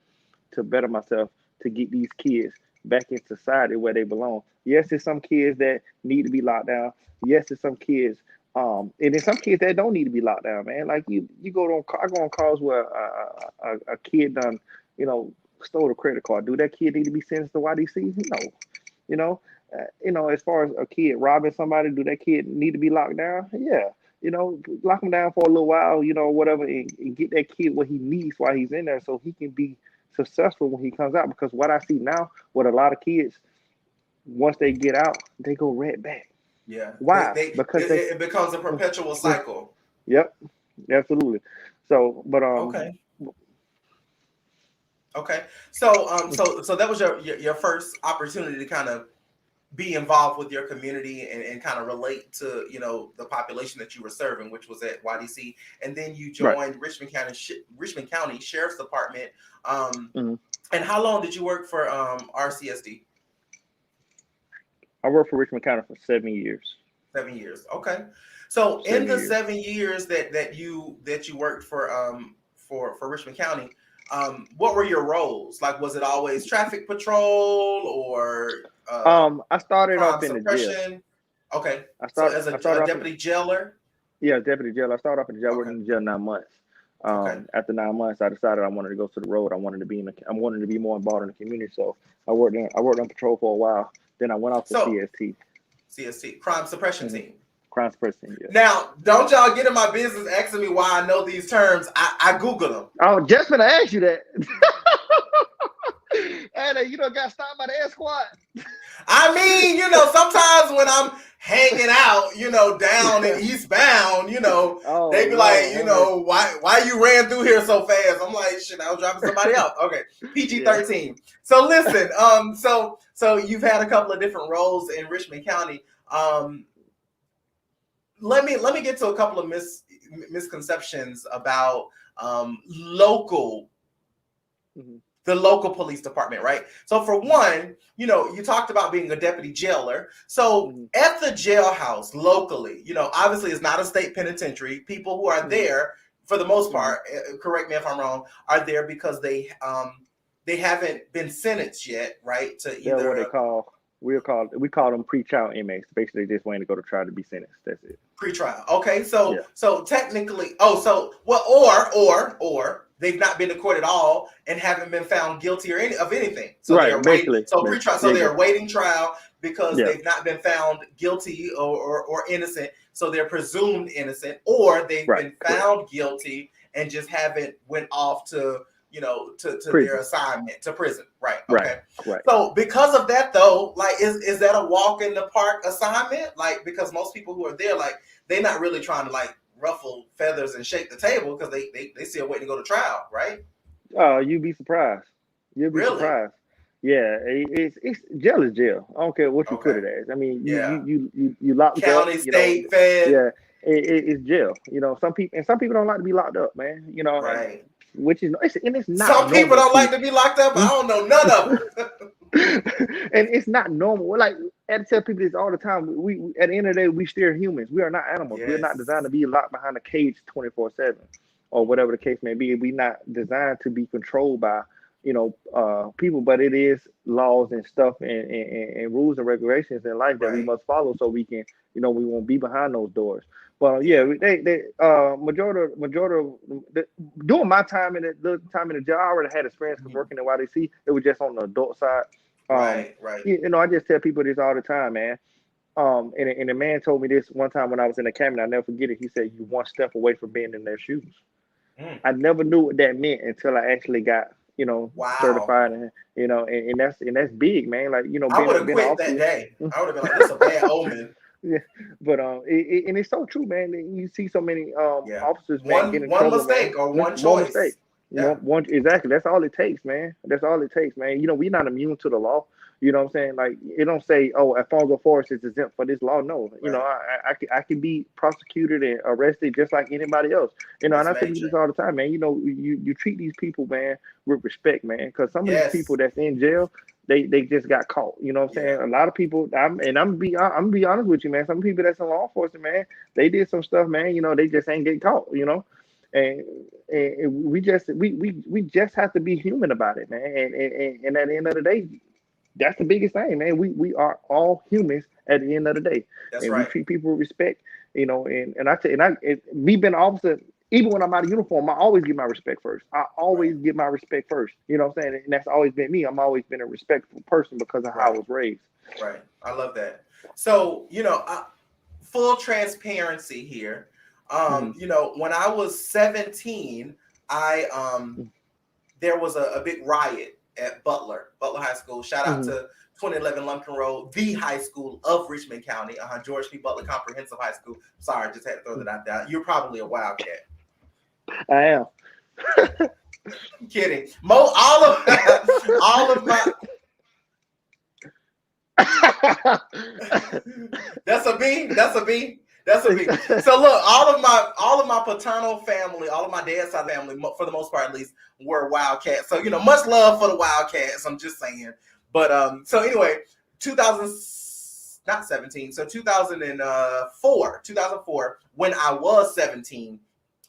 to better myself, to get these kids back in society where they belong? Yes, there's some kids that need to be locked down. Yes, there's some kids, and there's some kids that don't need to be locked down, man. Like you I go on calls where a kid done, stole a credit card. Do that kid need to be sentenced to YDC? No. You know, as far as a kid robbing somebody, do that kid need to be locked down? Yeah. Lock him down for a little while, whatever, and get that kid what he needs while he's in there, so he can be successful when he comes out. Because what I see now with a lot of kids, once they get out, they go right back. Yeah. Why? Because it becomes a perpetual cycle. Yep, absolutely. So, but Okay. So that was your first opportunity to kind of be involved with your community and kind of relate to, you know, the population that you were serving, which was at YDC, and then you joined Richmond County Sheriff's Department. And how long did you work for RCSD? I worked for Richmond County for 7 years. 7 years. Okay. So in the 7 years that you worked for Richmond County, what were your roles? Like, was it always traffic patrol or I started off in suppression? the jail. Okay. I started as a deputy jailer? Yeah, deputy jailer. I started off in the jail, working in the jail 9 months. After 9 months, I decided I wanted to go to the road. I wanted to be more involved in the community. So I worked on patrol for a while. Then I went off to CST. CST, crime suppression team. Crime suppression team. Yeah. Now, don't y'all get in my business asking me why I know these terms. I Googled them. I was just gonna ask you that. And you don't got stopped by the S squad. I mean, you know, sometimes when I'm hanging out, you know, down in Eastbound, you know, they be like, you know, why you ran through here so fast? I'm like, shit, I was dropping somebody else. Okay, PG-13. Yeah. So listen, so you've had a couple of different roles in Richmond County. Let me get to a couple of misconceptions about local. The local police department, right? So for one, you know, you talked about being a deputy jailer. So at the jailhouse locally, you know, obviously it's not a state penitentiary. People who are there, for the most part, correct me if I'm wrong, are there because they haven't been sentenced yet, right? To either we call them pre-trial inmates. Basically, just waiting to go to trial to be sentenced. That's it. Pre-trial. Okay, so technically, or they've not been to court at all and haven't been found guilty of anything. So they're waiting. So pre-trial. So they're awaiting trial because they've not been found guilty or innocent. So they're presumed innocent, or they've been found guilty and just haven't went off to, you know, to their assignment, to prison. Right. Okay. Right. So because of that, though, like, is that a walk in the park assignment? Like, because most people who are there, like, they're not really trying to, like, ruffle feathers and shake the table because they still waiting to go to trial, right? You'd be surprised. You'd be surprised. Yeah, it's jail is jail. I don't care what you put it as. I mean, you locked county, up, state, fed. Yeah, it's jail. You know, some people don't like to be locked up, man. You know, right? Which is it's not. Some people don't like to be locked up. I don't know none of them. And it's not normal. Like I tell people this all the time. We at the end of the day, we still humans. We are not animals. We're not designed to be locked behind a cage 24/7 or whatever the case may be. We're not designed to be controlled by, you know, people, but it is laws and stuff and rules and regulations in life that we must follow so we can, you know, we won't be behind those doors. But they majority of during my time in the jail, I already had experience working at YDC. It was just on the adult side. Right. You know, I just tell people this all the time, man. And a man told me this one time when I was in the cabinet. I'll never forget it. He said, "You one step away from being in their shoes." I never knew what that meant until I actually got, you know, certified, and you know, and that's big, man. Like, you know, I would have quit that day. I would have been like, "That's a bad omen." Yeah, but and it's so true, man. You see so many officers, man, getting one mistake or one choice. One mistake. One exactly. That's all it takes, man. That's all it takes, man. You know, we're not immune to the law. You know what I'm saying? Like, it don't say, "Oh, Alphonso Forrest is exempt for this law." No, you know, I can be prosecuted and arrested just like anybody else. You know, and I tell you this all the time, man. You know, you treat these people, man, with respect, man, because some of these people that's in jail, they just got caught. You know what I'm saying? A lot of people, I'm gonna be honest with you, man. Some people that's in law enforcement, man, they did some stuff, man. You know, they just ain't get caught. You know. And we just have to be human about it, man. And at the end of the day, that's the biggest thing, man. We are all humans at the end of the day. That's right. We treat people with respect, you know. Me being an officer, even when I'm out of uniform, I always give my respect first. I always give my respect first. You know what I'm saying? And that's always been me. I'm always been a respectful person because of how I was raised. Right. I love that. So, you know, full transparency here. You know, when I was 17, I there was a big riot at Butler High School. Shout out to 2011 Lumpkin Road, the high school of Richmond County, George P. Butler Comprehensive High School. Sorry, just had to throw that out there. You're probably a Wildcat. I am. I'm kidding. All of my. That's a B. So look, all of my paternal family, all of my dad's side family, for the most part at least, were Wildcats. So much love for the Wildcats. I'm just saying. But so anyway, 2017. So 2004, when I was 17.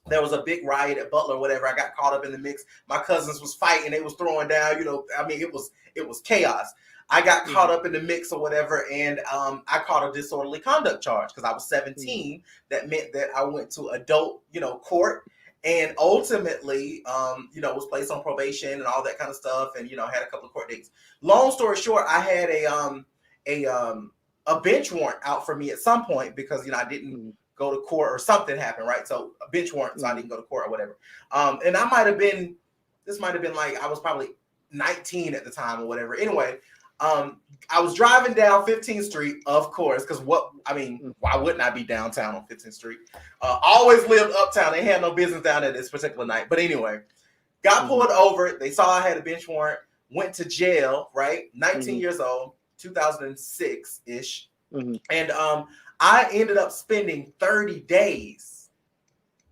There was a big riot at Butler, whatever. I got caught up in the mix. My cousins was fighting. They was throwing down. It was chaos. I got caught up in the mix or whatever, and I caught a disorderly conduct charge because I was 17. That meant that I went to adult, court, and ultimately, was placed on probation and all that kind of stuff, and had a couple of court dates. Long story short, I had a bench warrant out for me at some point because I didn't go to court or something happened, right? So a bench warrant, so I didn't go to court or whatever. And this might have been like I was probably 19 at the time or whatever. Anyway, I was driving down 15th Street, of course, because why wouldn't I be downtown on 15th Street? Always lived uptown. They had no business down there this particular night. But anyway, got pulled over. They saw I had a bench warrant, went to jail, right? 19 years old, 2006-ish. And I ended up spending 30 days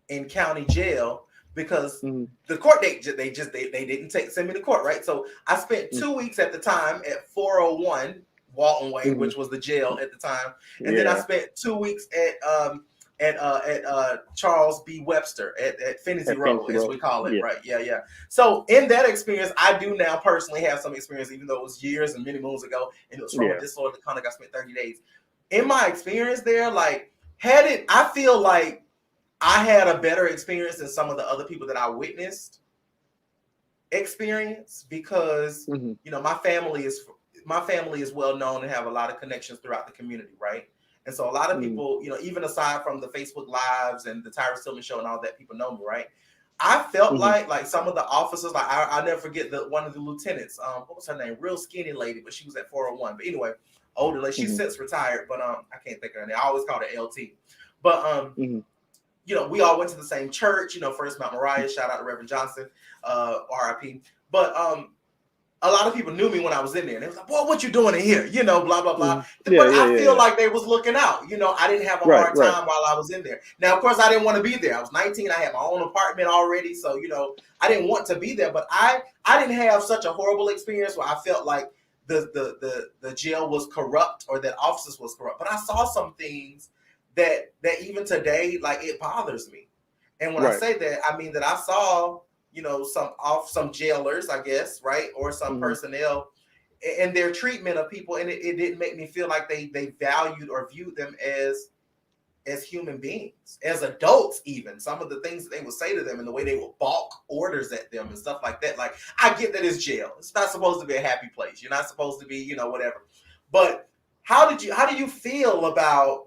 in county jail because the court date, they didn't send me to court, right? So I spent 2 weeks at the time at 401 Walton Way, which was the jail at the time, and then I spent 2 weeks at Charles B. Webster at Finney Road, as we call it, right? Yeah. So in that experience, I do now personally have some experience, even though it was years and many moons ago, and it was from a disorderly conduct. I spent 30 days. In my experience there, I feel like I had a better experience than some of the other people that I witnessed experience because my family is well known and have a lot of connections throughout the community, right? And so a lot of people, even aside from the Facebook Lives and the Tyrus Tillman Show and all that, people know me, right? I felt like some of the officers, I'll never forget one of the lieutenants. What was her name? Real skinny lady, but she was at 401. But anyway, older lady. She's since retired, but I can't think of her name. I always called her LT. But we all went to the same church. First Mount Moriah. Shout out to Reverend Johnson, R.I.P. But a lot of people knew me when I was in there. And they was like, "Boy, what you doing in here?" Blah blah blah. But I feel like they was looking out. I didn't have a hard time while I was in there. Now, of course, I didn't want to be there. I was 19. I had my own apartment already, so I didn't want to be there. But I didn't have such a horrible experience where I felt like the jail was corrupt or that officers was corrupt. But I saw some things that even today, it bothers me. And when I say that, I mean that I saw, some jailers, I guess, right, or some personnel, and their treatment of people, and it didn't make me feel like they valued or viewed them as human beings, as adults. Even some of the things that they would say to them and the way they would balk orders at them and stuff like that. Like, I get that it's jail. It's not supposed to be a happy place. You're not supposed to be, whatever. But how do you feel about,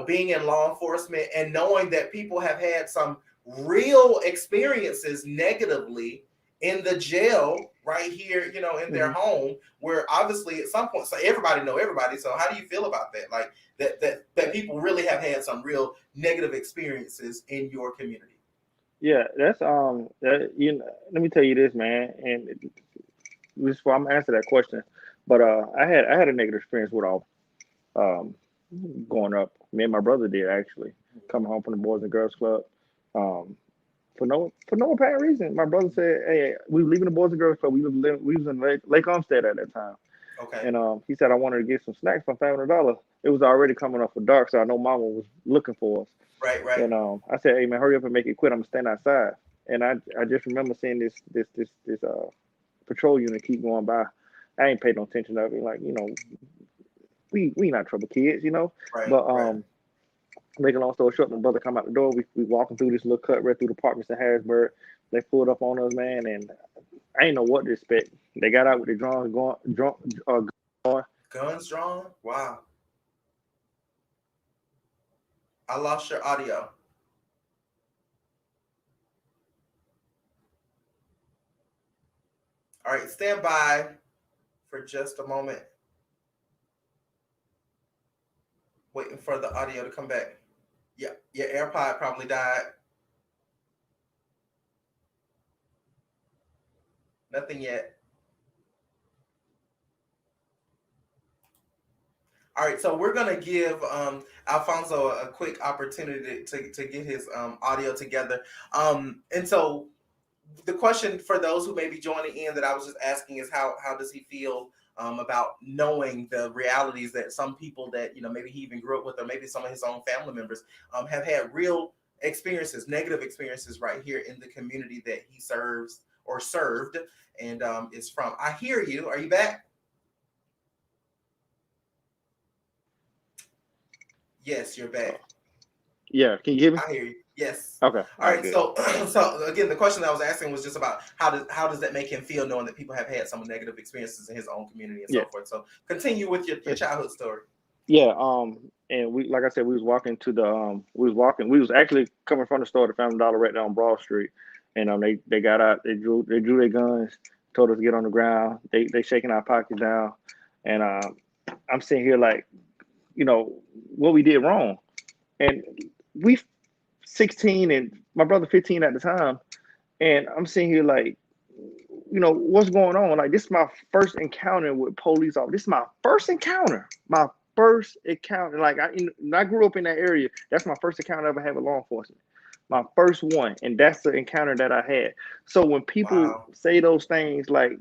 being in law enforcement and knowing that people have had some real experiences negatively in the jail right here, in their home, where obviously at some point, so everybody know everybody. So how do you feel about that? Like that people really have had some real negative experiences in your community? Yeah, that's let me tell you this, man, and I'm gonna answer that question. But I had a negative experience with all growing up. Me and my brother did, actually, coming home from the Boys and Girls Club. For no apparent reason. My brother said, "Hey, we were leaving the Boys and Girls Club. We was in Lake Olmsted at that time." Okay. And he said, "I wanted to get some snacks for $500." It was already coming up for dark, so I know Mama was looking for us. Right. And I said, "Hey man, hurry up and make it quick. I'm gonna stand outside." And I just remember seeing this patrol unit keep going by. I ain't paid no attention to it. Like, we not trouble kids, Right. But making a long story short, my brother come out the door. We walking through this little cut right through the apartments in Harrisburg. They pulled up on us, man, and I ain't know what to expect. They got out with their guns going. Guns drawn? Wow. I lost your audio. All right, stand by for just a moment. Waiting for the audio to come back. Yeah, your AirPod probably died. Nothing yet. All right, so we're gonna give Alphonso a quick opportunity to get his audio together. And so the question for those who may be joining in that I was just asking is how does he feel about knowing the realities that some people that maybe he even grew up with, or maybe some of his own family members have had real experiences, negative experiences right here in the community that he serves or served and is from. I hear you. Are you back? Yes, you're back. Yeah, can you hear me? I hear you. Yes. Okay. All right. Good. So again, the question that I was asking was just about how does that make him feel, knowing that people have had some negative experiences in his own community and so forth. So continue with your childhood story. Yeah. And we, like I said, we was walking to the we was actually coming from the store to Family Dollar right down Broad Street, and they got out, they drew their guns, told us to get on the ground. They shaking our pockets down, and I'm sitting here like, what we did wrong, and we 16 and my brother 15 at the time, and I'm sitting here like, what's going on? Like, this is my first encounter with police officers. This is my first encounter. My first encounter. Like, I grew up in that area. That's my first encounter I ever had with law enforcement. My first one. And that's the encounter that I had. So when people say those things like,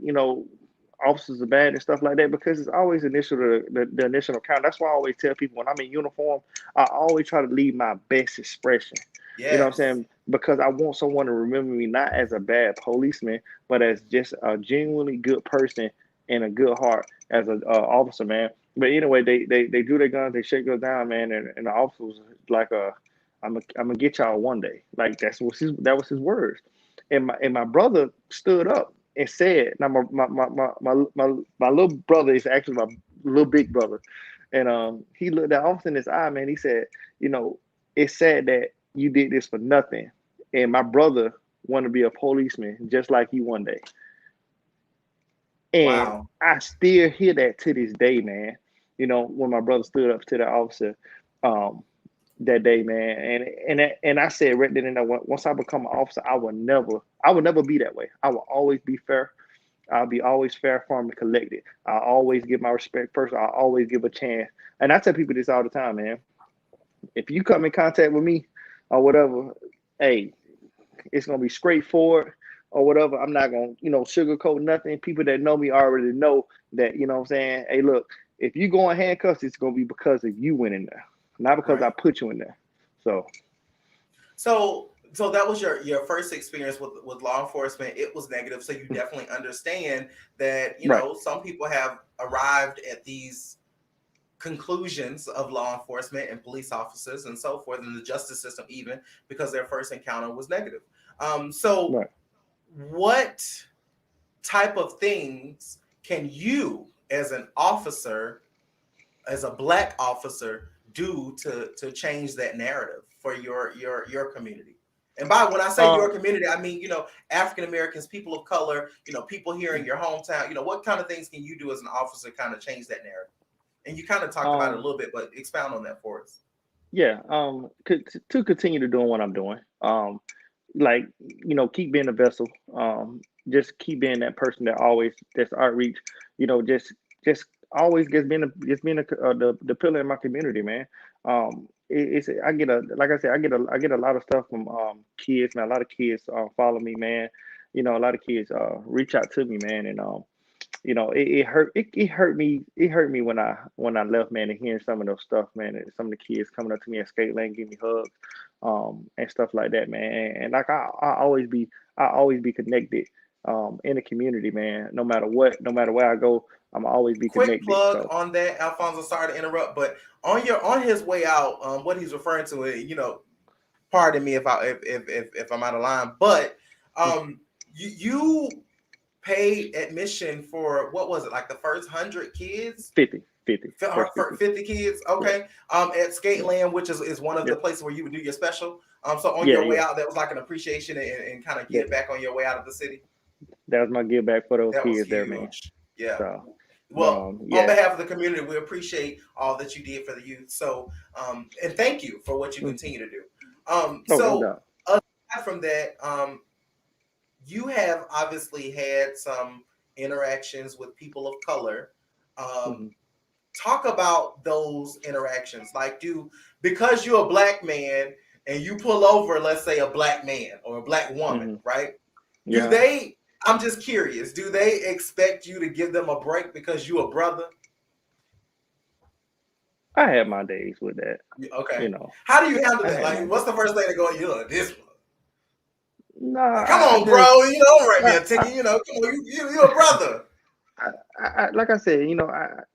officers are bad and stuff like that, because it's always the initial encounter. That's why I always tell people when I'm in uniform, I always try to leave my best expression. Yes. You know what I'm saying? Because I want someone to remember me not as a bad policeman, but as just a genuinely good person and a good heart as an officer, man. But anyway, they drew their guns, they shake us down, man, and the officer was like, I'm gonna get y'all one day. Like, that was his words. And my brother stood up and said, now my little brother is actually my little big brother, and he looked that officer in his eye, man. He said, it's sad that you did this for nothing, and my brother wanted to be a policeman just like you one day. And I still hear that to this day, man. When my brother stood up to the officer that day, man, and I said right then and there, once I become an officer, I will never be that way. I will always be fair. I'll be always fair, firm, and collected. I'll always give my respect first. I'll always give a chance. And I tell people this all the time, man. If you come in contact with me or whatever, hey, it's gonna be straightforward or whatever. I'm not gonna, sugarcoat nothing. People that know me already know that, what I'm saying? Hey, look, if you go in handcuffs, it's gonna be because of you went in there, not because I put you in there. So that was your first experience with law enforcement. It was negative. So you definitely understand that, some people have arrived at these conclusions of law enforcement and police officers and so forth, and the justice system even, because their first encounter was negative. What type of things can you, as an officer, as a Black officer, do to change that narrative for your community? And when I say your community, I mean, African Americans, people of color, people here in your hometown. What kind of things can you do as an officer to kind of change that narrative? And you kind of talked about it a little bit, but expound on that for us. Yeah, to continue to doing what I'm doing. Keep being a vessel. Just keep being that person that's outreach. Just always being the pillar in my community, man. I get a lot of stuff from kids, man. A lot of kids follow me, man. A lot of kids reach out to me, man, and it hurt me when I left, man, and hearing some of those stuff, man, and some of the kids coming up to me at skate lane, give me hugs, and stuff like that, man. And like I always be connected, in the community, man. No matter where I go, I'm always be connected. Quick plug on that, Alphonso. Sorry to interrupt, but on his way out, what he's referring to, pardon me if I'm out of line, but you paid admission for, what was it, like the first 100 kids? 50 kids, okay. At Skateland, which is one of the places where you would do your special. So on your way out, that was like an appreciation and kind of get back on your way out of the city. That was my give back for those That was kids there, man. huge. Yeah. So, Well, on yeah. behalf of the community, we appreciate all that you did for the youth. So, and thank you for what you continue to do. Oh, no So doubt. aside from that, you have obviously had some interactions with people of color. Mm-hmm. Talk about those interactions. Like, because you're a black man and you pull over, let's say, a black man or a black woman, Mm-hmm. right? Do Yeah. they? I'm just curious. Do they expect you to give them a break because you a brother? I had my days with that. Okay. You know, How do you handle I that? had my Like, what's days. the first thing to go? This one. No, Like, come I on, bro. just, Don't write me I, a I, ticket. Come on, you a brother. like I said,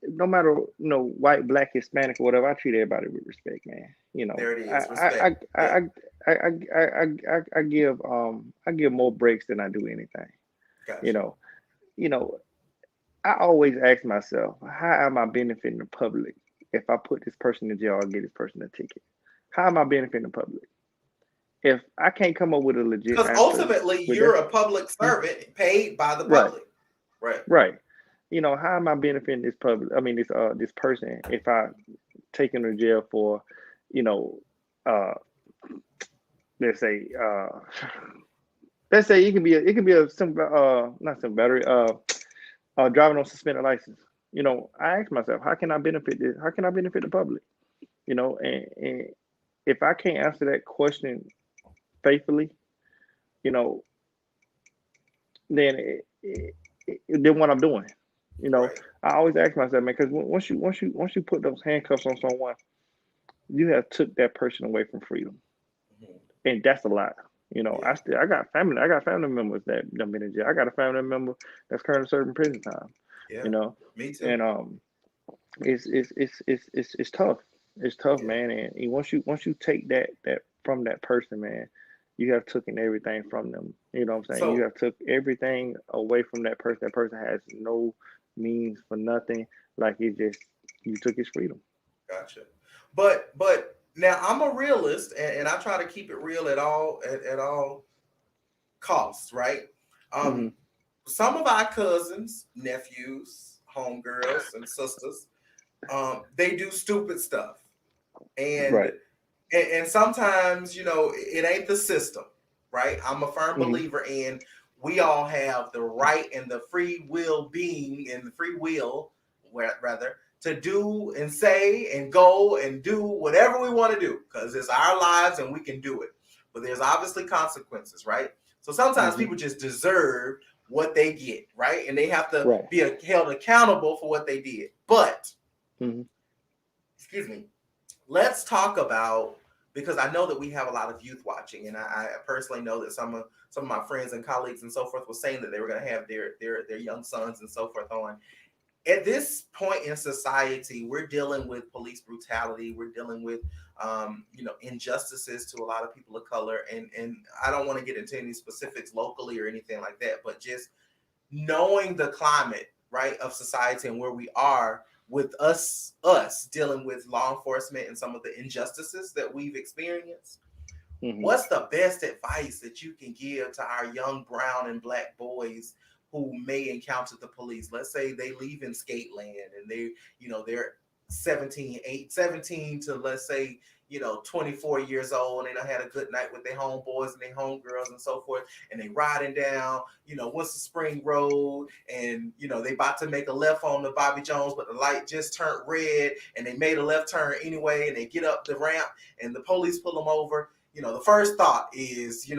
no matter white, black, Hispanic, or whatever, I treat everybody with respect, man. There it is. Respect. Yeah. I give more breaks than I do anything. You Gotcha. know, you know, I always ask myself, how am I benefiting the public if I put this person in jail or get this person a ticket? How am I benefiting the public? If I can't come up with a legit Because answer ultimately, with you're that, a public servant paid by the right, public. Right. right. How am I benefiting this public? I mean, this person if I take him to jail for, you know, uh, let's say, let's say it can be a simple, not simple battery, driving on suspended license. I ask myself, how can I benefit this? How can I benefit the public? And if I can't answer that question faithfully, you know, then then what I'm doing. You know, Right. I always ask myself, man, because once you put those handcuffs on someone, you have took that person away from freedom, Mhm. and that's a lot. Yeah. I got family members that done been in jail. I got a family member that's currently serving prison time. You Yeah. know, Me too. and it's tough. It's tough, Yeah. man. And once you take that from that person, man, you have taken everything from them. You know what I'm saying? You So have took everything away from that person. That person has no means for nothing. Like you took his freedom. gotcha. But now I'm a realist, and I try to keep it real at all costs, right? Hmm. Um, some of our cousins, nephews, homegirls, and sisters, they do stupid stuff, and Right. and sometimes it ain't the system, right? I'm a firm Hmm. believer in we all have the right and the free will being and the free will, rather, to do and say and go and do whatever we want to do because it's our lives and we can do it. But there's obviously consequences, right? So sometimes Hmm. people just deserve what they get, right? And they have to Right. be held accountable for what they did. But, Hmm. excuse me, let's talk about, because I know that we have a lot of youth watching, and I personally know that some of my friends and colleagues and so forth were saying that they were going to have their young sons and so forth on. At this point in society, we're dealing with police brutality. We're dealing with injustices to a lot of people of color, and I don't want to get into any specifics locally or anything like that, but just knowing the climate, right, of society and where we are with us dealing with law enforcement and some of the injustices that we've experienced. Hmm. What's the best advice that you can give to our young brown and black boys who may encounter the police? Let's say they leave in skate land and they're 17 to, let's say, 24 years old, and they done had a good night with their homeboys and their homegirls and so forth, and they riding down, Winston Spring Road, and they about to make a left on the Bobby Jones, but the light just turned red, and they made a left turn anyway, and they get up the ramp, and the police pull them over. The first thought is,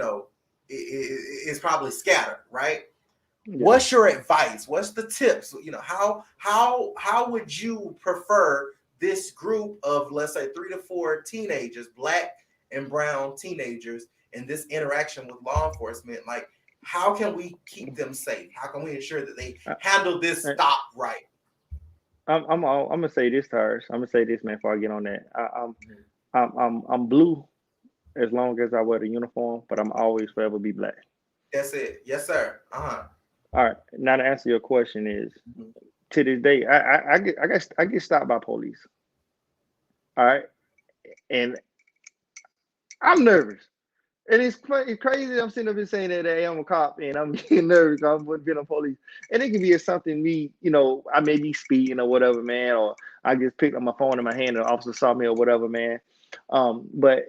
is probably scatter, right? Yeah. What's your advice? What's the tips? How would you prefer this group of, let's say, 3 to 4 teenagers, black and brown teenagers, in this interaction with law enforcement? Like, how can we keep them safe? How can we ensure that they I, handle this I, stop right? I'm gonna say this, Tyrus. I'm gonna say this, man. Before I get on that, I'm blue as long as I wear the uniform, but I'm always forever be black. That's it. Yes, sir. Uh-huh. All right. Now to answer your question is, Mm-hmm. to this day, I get stopped by police. All right, and I'm nervous. And it's crazy. I'm sitting up here saying that hey, I'm a cop and I'm getting nervous. I'm being a police, and it could be something me, I may be speeding or whatever, man, or I just picked up my phone in my hand and the officer saw me or whatever, man. But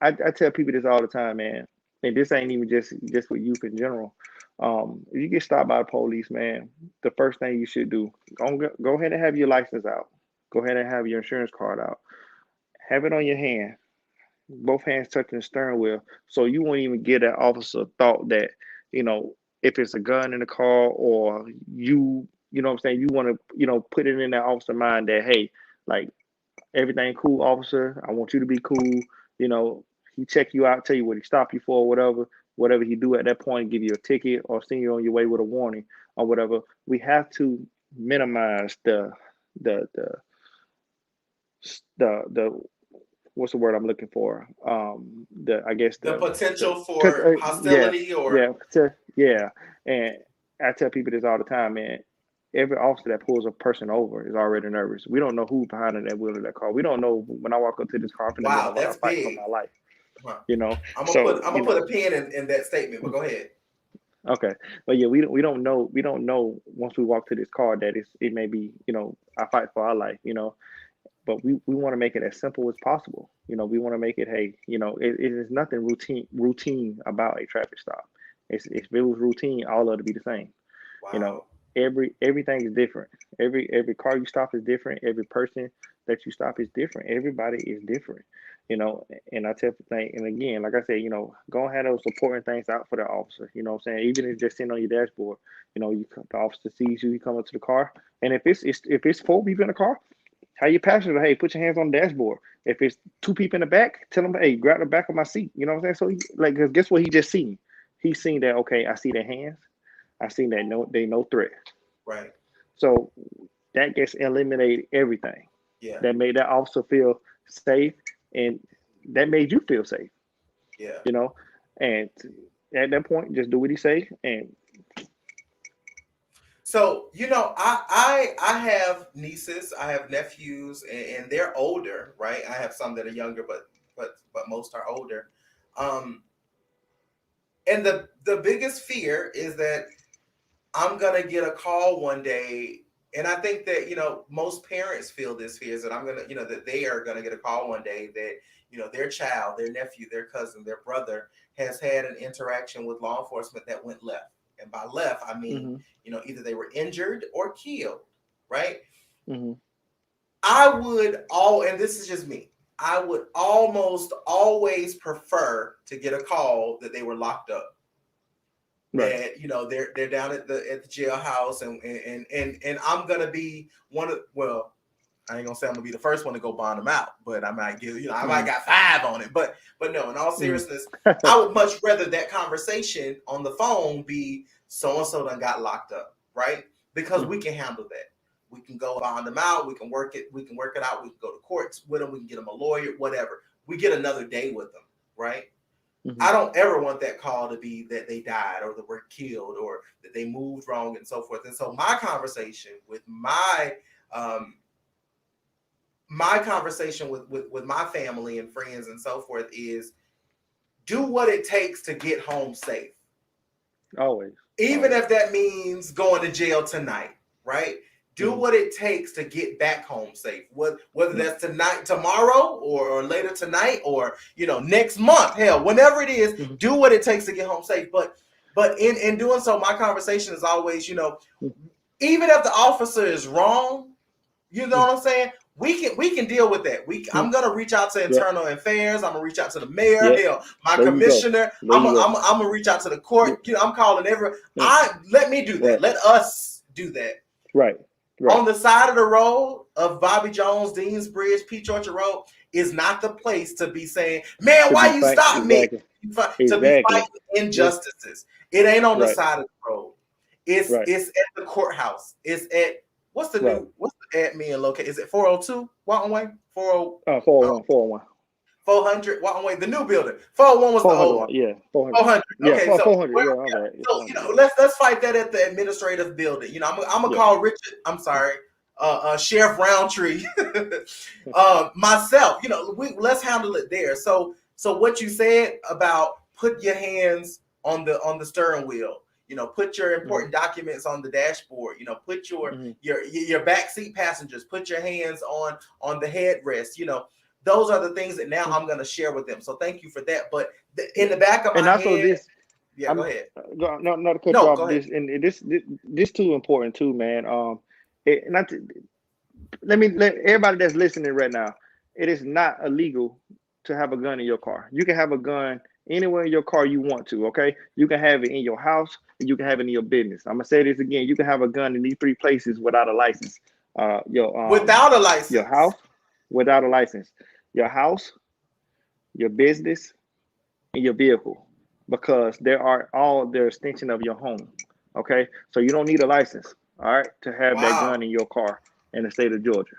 I tell people this all the time, man, and this ain't even just with youth in general. If you get stopped by the police, man, the first thing you should do, go ahead and have your license out. Go ahead and have your insurance card out. Have it on your hand, both hands touching the steering wheel, so you won't even get that officer thought that, if it's a gun in the car or what I'm saying, you want to, put it in that officer mind that, hey, like, everything cool, officer. I want you to be cool. You know, he check you out, tell you what he stopped you for, or whatever he do at that point, give you a ticket or send you on your way with a warning or whatever. We have to minimize the the what's the word I'm looking for? The potential cause, for hostility yeah. And I tell people this all the time, man. Every officer that pulls a person over is already nervous. We don't know who's behind that wheel of that car. We don't know when I walk up to this car, I'm gonna wow, get that's a fight for big. my life. Huh. I'm So gonna put a pin in that statement, but go ahead. okay, but yeah, we don't know once we walk to this car that it may be I fight for our life, but we want to make it as simple as possible. We want to make it, hey, it is nothing routine about a traffic stop. If it was routine, all of it be the same. You know, Wow. everything is different. Every car you stop is different. Every person that you stop is different. Everybody is different. And I tell people, and again, like I said, go and have those supporting things out for the officer. You know what I'm saying? Even if it's just sitting on your dashboard, the officer sees you, you come up to the car, and if it's 4 people in the car, tell your passenger, hey, put your hands on the dashboard. If it's 2 people in the back, tell them, hey, grab the back of my seat. You know what I'm saying? So cause guess what he just seen? He seen that, okay, I see their hands. I seen that they no threat. Right. So that gets eliminated everything. Yeah. That made that officer feel safe, and that made you feel safe. Yeah. You know, and at that point, just do what he say. And so I have nieces, I have nephews, and they're older, right? I have some that are younger, but most are older. And the biggest fear is that I'm gonna get a call one day, and I think that most parents feel this fear is that I'm gonna that they are gonna get a call one day that their child, their nephew, their cousin, their brother has had an interaction with law enforcement that went left. And by left, I mean either they were injured or killed, right? mm-hmm. And this is just me. I would almost always prefer to get a call that they were locked up. Right. That they're down at the jailhouse, and I'm gonna be I ain't gonna say I'm gonna be the first one to go bond them out, but I might give I might got 5 on it, but no, in all seriousness, I would much rather that conversation on the phone be so and so done got locked up, right? Because we can handle that. We can go bond them out. We can work it out. We can go to courts with them. We can get them a lawyer, whatever. We get another day with them, right? I don't ever want that call to be that they died or that were killed or that they moved wrong and so forth. And so my conversation with my conversation with my family and friends and so forth is do what it takes to get home safe. Always. Even if that means going to jail tonight, right? Do what it takes to get back home safe. Whether that's tonight, tomorrow, or later tonight, or next month. Hell, whenever it is, do what it takes to get home safe. But in doing so, my conversation is always, even if the officer is wrong, you know what I'm saying? We can deal with that. I'm gonna reach out to internal affairs. I'm gonna reach out to the mayor. Hell, my commissioner. I'm gonna reach out to the court. I'm calling everyone. Let me do that. Right. Let us do that. Right. On the side of the road of Bobby Jones, Deansbridge, Peach Orchard Road is not the place to be saying, man, why you stop me? To be fighting injustices. It ain't on the side of the road. It's at the courthouse. It's at what's the admin location? Is it 402 Walton Way? 401. 400 Walton Way, the new building. 401 was the old one. Yeah, 400. Okay, yeah, 400. Yeah, all right. So let's fight that at the administrative building. I'm gonna call Richard. I'm sorry, Sheriff Roundtree, myself. Let's handle it there. So So what you said about put your hands on the steering wheel, put your important documents on the dashboard, put your backseat passengers, put your hands on the headrest, those are the things that now I'm going to share with them. So thank you for that. But in the back of my head, go ahead. Not to cut you off. This and this too important too, man. Let everybody that's listening right now. It is not illegal to have a gun in your car. You can have a gun anywhere in your car you want to. Okay, you can have it in your house and you can have it in your business. I'm gonna say this again. You can have a gun in these 3 places without a license. Without a license. Your house, without a license. Your house, your business, and your vehicle, because they're extension of your home. Okay, so you don't need a license, all right, to have that gun in your car in the state of Georgia.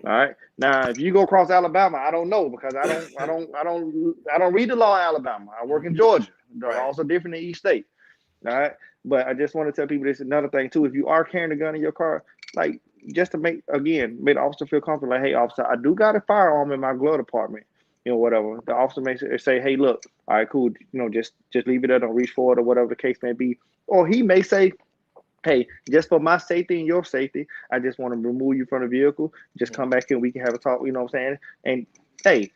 All right. Now, if you go across Alabama, I don't know, because I don't read the law in Alabama. I work in Georgia. The laws are different in each state. All right. But I just want to tell people this another thing too. If you are carrying a gun in your car, like, just to make the officer feel comfortable, like, hey, officer, I do got a firearm in my glove compartment. Whatever. The officer may say, hey, look, all right, cool. Just leave it there. Don't reach for it, or whatever the case may be. Or he may say, hey, just for my safety and your safety, I just want to remove you from the vehicle. Just come back and we can have a talk. You know what I'm saying? And hey,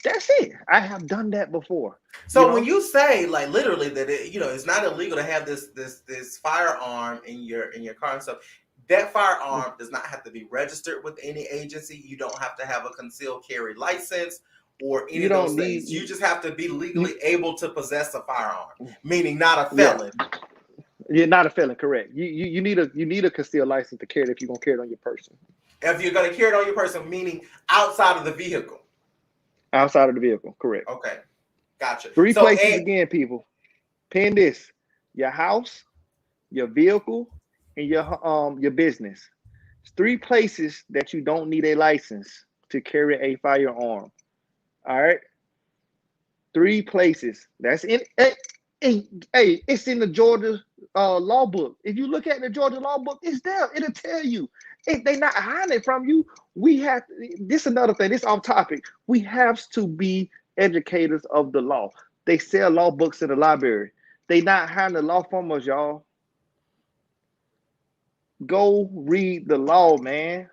that's it. I have done that before. So when you say, like, literally that it's not illegal to have this firearm in your car and stuff, that firearm does not have to be registered with any agency. You don't have to have a concealed carry license or any of those things. You just have to be legally able to possess a firearm, meaning not a felon. Yeah. You're not a felon, correct? You need a concealed license to carry it if you're gonna carry it on your person. If you're gonna carry it on your person, meaning outside of the vehicle. Outside of the vehicle, correct. Okay, gotcha. 3 places again, people. Pin this: your house, your vehicle, and your business. It's 3 places that you don't need a license to carry a firearm. All right, 3 places. That's in. Hey, it's in the Georgia law book. If you look at the Georgia law book, it's there. It'll tell you. They're not hiding it from you. This is another thing. This off topic. We have to be educators of the law. They sell law books in the library. They not hiding the law from us, y'all. Go read the law, man.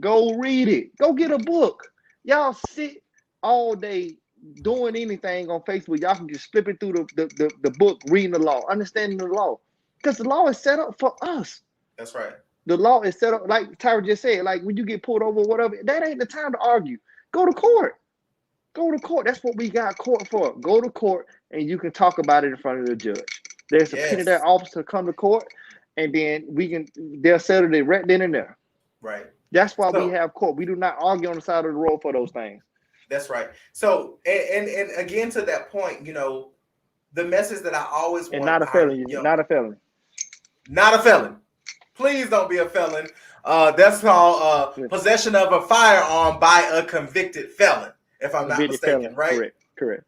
Go read it. Go get a book. Y'all sit all day doing anything on Facebook. Y'all can just flip it through the book, reading the law, understanding the law, because the law is set up for us. That's right. The law is set up, like Tyrus just said, like when you get pulled over or whatever, that ain't the time to argue. Go to court. Go to court. That's what we got court for. Go to court and you can talk about it in front of the judge. There's a subpoena that officer come to court, and then they'll settle it right then and there. Right. That's why we have court. We do not argue on the side of the road for those things. That's right. So, and again, to that point, the message that I always want. And not a felon. Not a felon. Not a felon. Please don't be a felon. That's called possession of a firearm by a convicted felon, if I'm not mistaken, felon. Right? Correct.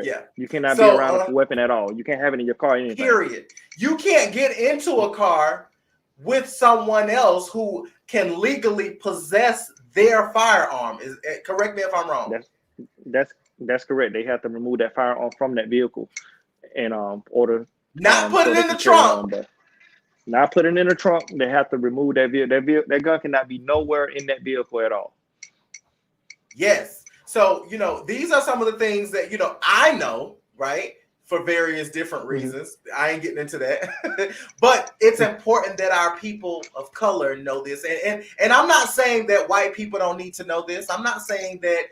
Yeah. You cannot be around a weapon at all. You can't have it in your car. Anything. Period. You can't get into a car with someone else who can legally possess their firearm. Correct me if I'm wrong. That's correct. They have to remove that firearm from that vehicle and order. Not put it in the trunk. Not put it in the trunk. They have to remove that vehicle. That gun cannot be nowhere in that vehicle at all. Yes. So, these are some of the things that, I know, right, for various different reasons. Mm-hmm. I ain't getting into that. But it's important that our people of color know this. And I'm not saying that white people don't need to know this. I'm not saying that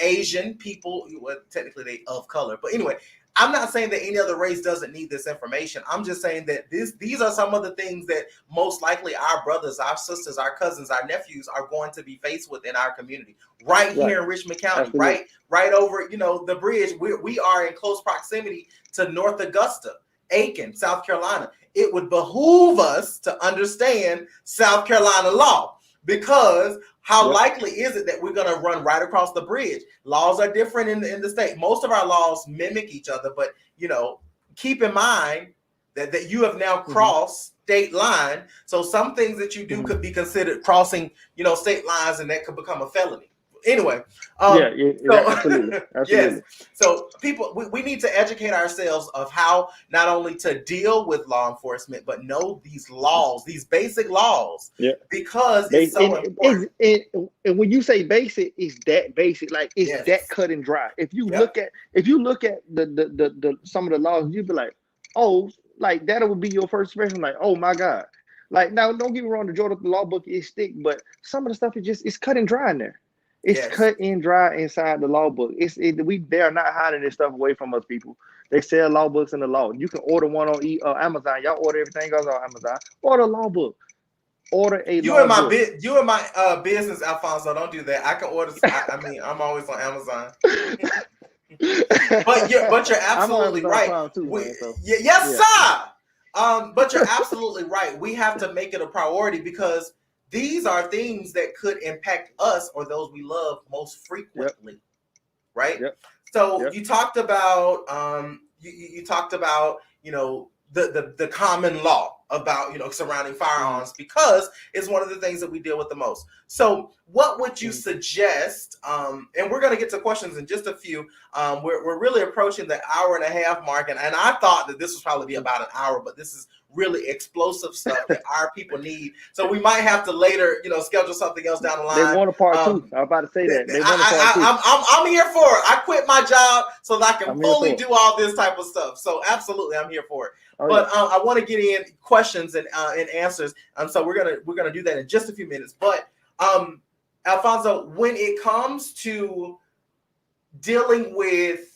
Asian people, well, technically they of color. But anyway, I'm not saying that any other race doesn't need this information. I'm just saying that these are some of the things that most likely our brothers, our sisters, our cousins, our nephews are going to be faced with in our community, right here in Richmond County, Absolutely. right over, the bridge. We are in close proximity to North Augusta, Aiken, South Carolina. It would behoove us to understand South Carolina law, because how likely is it that we're going to run right across the bridge? Laws are different in the state. Most of our laws mimic each other, but keep in mind that you have now crossed state line. So some things that you do could be considered crossing, state lines, and that could become a felony. Anyway, absolutely, yes. absolutely. So people, we need to educate ourselves of how not only to deal with law enforcement, but know these laws, these basic laws, Yeah. because it's so important. And when you say basic, it's that basic, like it's that Yes. cut and dry. If you Yep. look at the some of the laws, you'd be like, oh, like that would be your first impression, like, oh my God. Like now, don't get me wrong, the Georgia law book is thick, but some of the stuff is just it's cut and dry in there. It's Yes. cut and dry inside the law book. They are not hiding this stuff away from us people. They sell law books in the law. You can order one on Amazon. Y'all order everything else on Amazon. Order a law book. Order a You law in my book. you in my business, Alphonso. Don't do that. I can order. I mean, I'm always on Amazon. but you're I'm on absolutely Amazon right. Prime too, man. So Yes, yeah. sir. But you're absolutely right. We have to make it a priority because these are things that could impact us or those we love most frequently, right? Yep. So Yep. you talked about you talked about the common law about surrounding firearms because it's one of the things that we deal with the most. So what would you suggest? And we're going to get to questions in just a few. We're really approaching the hour and a half mark, and I thought that this was probably be about an hour, but this is really explosive stuff that our people need. So we might have to later, schedule something else down the line. They want a part two. I was about to say that. They want a part two. I'm here for it. I quit my job so that I can fully do all this type of stuff. So absolutely, I'm here for it. Oh, but I want to get in questions and answers. So we're gonna do that in just a few minutes. But Alphonso, when it comes to dealing with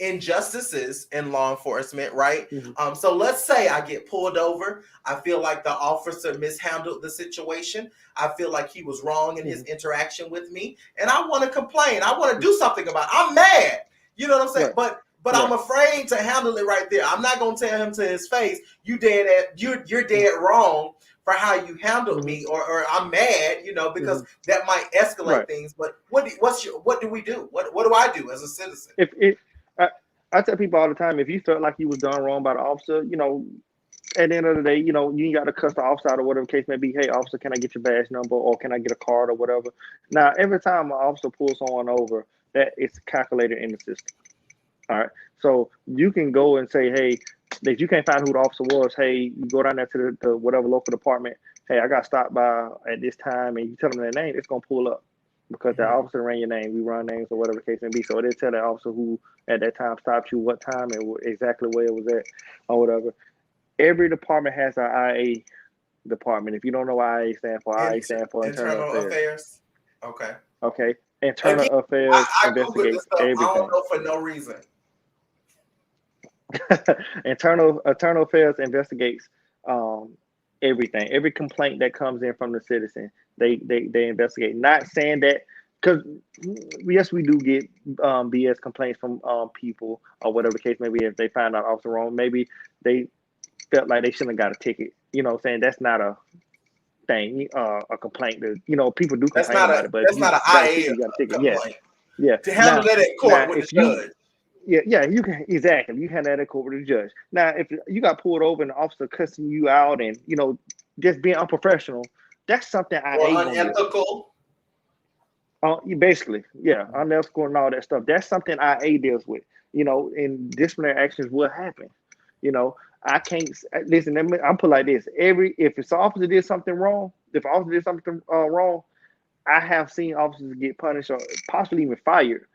injustices in law enforcement, right? So let's say I get pulled over. I feel like the officer mishandled the situation. I feel like he was wrong in his interaction with me, and I want to complain. I want to do something about it. I'm mad. You know what I'm saying? Right. But I'm afraid to handle it right there. I'm not gonna tell him to his face, you're dead wrong for how you handled me, or I'm mad, because that might escalate things. But what do we do? What do I do as a citizen? I tell people all the time, if you felt like you was done wrong by the officer, at the end of the day, you ain't got to cuss the officer out or whatever the case may be. Hey, officer, can I get your badge number or can I get a card or whatever? Now, every time an officer pulls someone over, that is calculated in the system. All right. So you can go and say, hey, if you can't find who the officer was, hey, you go down there to the whatever local department. Hey, I got stopped by at this time, and you tell them their name, it's gonna pull up because the officer ran your name. We run names or whatever the case may be. So they tell that officer who at that time stopped you, what time and exactly where it was at, or whatever. Every department has an IA department. If you don't know what IA stands for, IA stands for Internal Affairs. Okay. Okay. Internal Affairs investigates everything. I don't know for no reason. Internal Affairs investigates everything. Every complaint that comes in from the citizen, they investigate. Not saying that, because yes, we do get BS complaints from people or whatever the case may be. If they find out officer wrong, maybe they felt like they shouldn't have got a ticket. Saying that's not a thing, a complaint. That people do complain about it, but that's not an IA you got a ticket. complaint. Yeah. To handle that at court with the judge. Yeah, you can exactly. You handle that at court with the judge. Now, if you got pulled over and the officer cussing you out and just being unprofessional, that's something I hate. Unethical. Basically, yeah, unethical and all that stuff. That's something IA deals with. And disciplinary actions will happen. I can't listen. I'm put like this: if an officer did something wrong, I have seen officers get punished or possibly even fired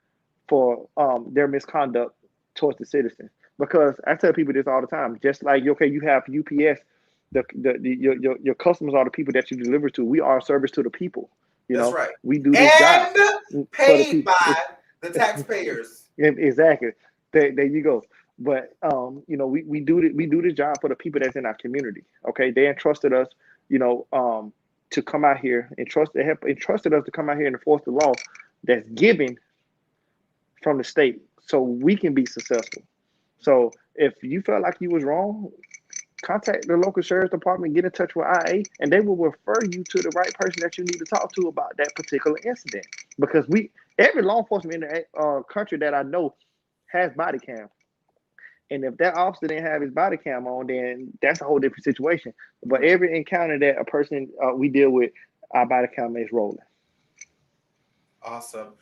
for their misconduct towards the citizen. Because I tell people this all the time. Just like you have UPS, your customers are the people that you deliver to. We are a service to the people. That's right. We do this job paid by the taxpayers. Exactly. There you go. But we do this job for the people that's in our community. Okay, they entrusted us, to come out here and entrusted us to come out here and enforce the law that's given from the state, so we can be successful. So if you felt like you was wrong, contact the local sheriff's department, get in touch with IA, and they will refer you to the right person that you need to talk to about that particular incident. Because every law enforcement in the country that I know has body cam. And if that officer didn't have his body cam on, then that's a whole different situation. But every encounter that a person we deal with, our body cam is rolling. Awesome.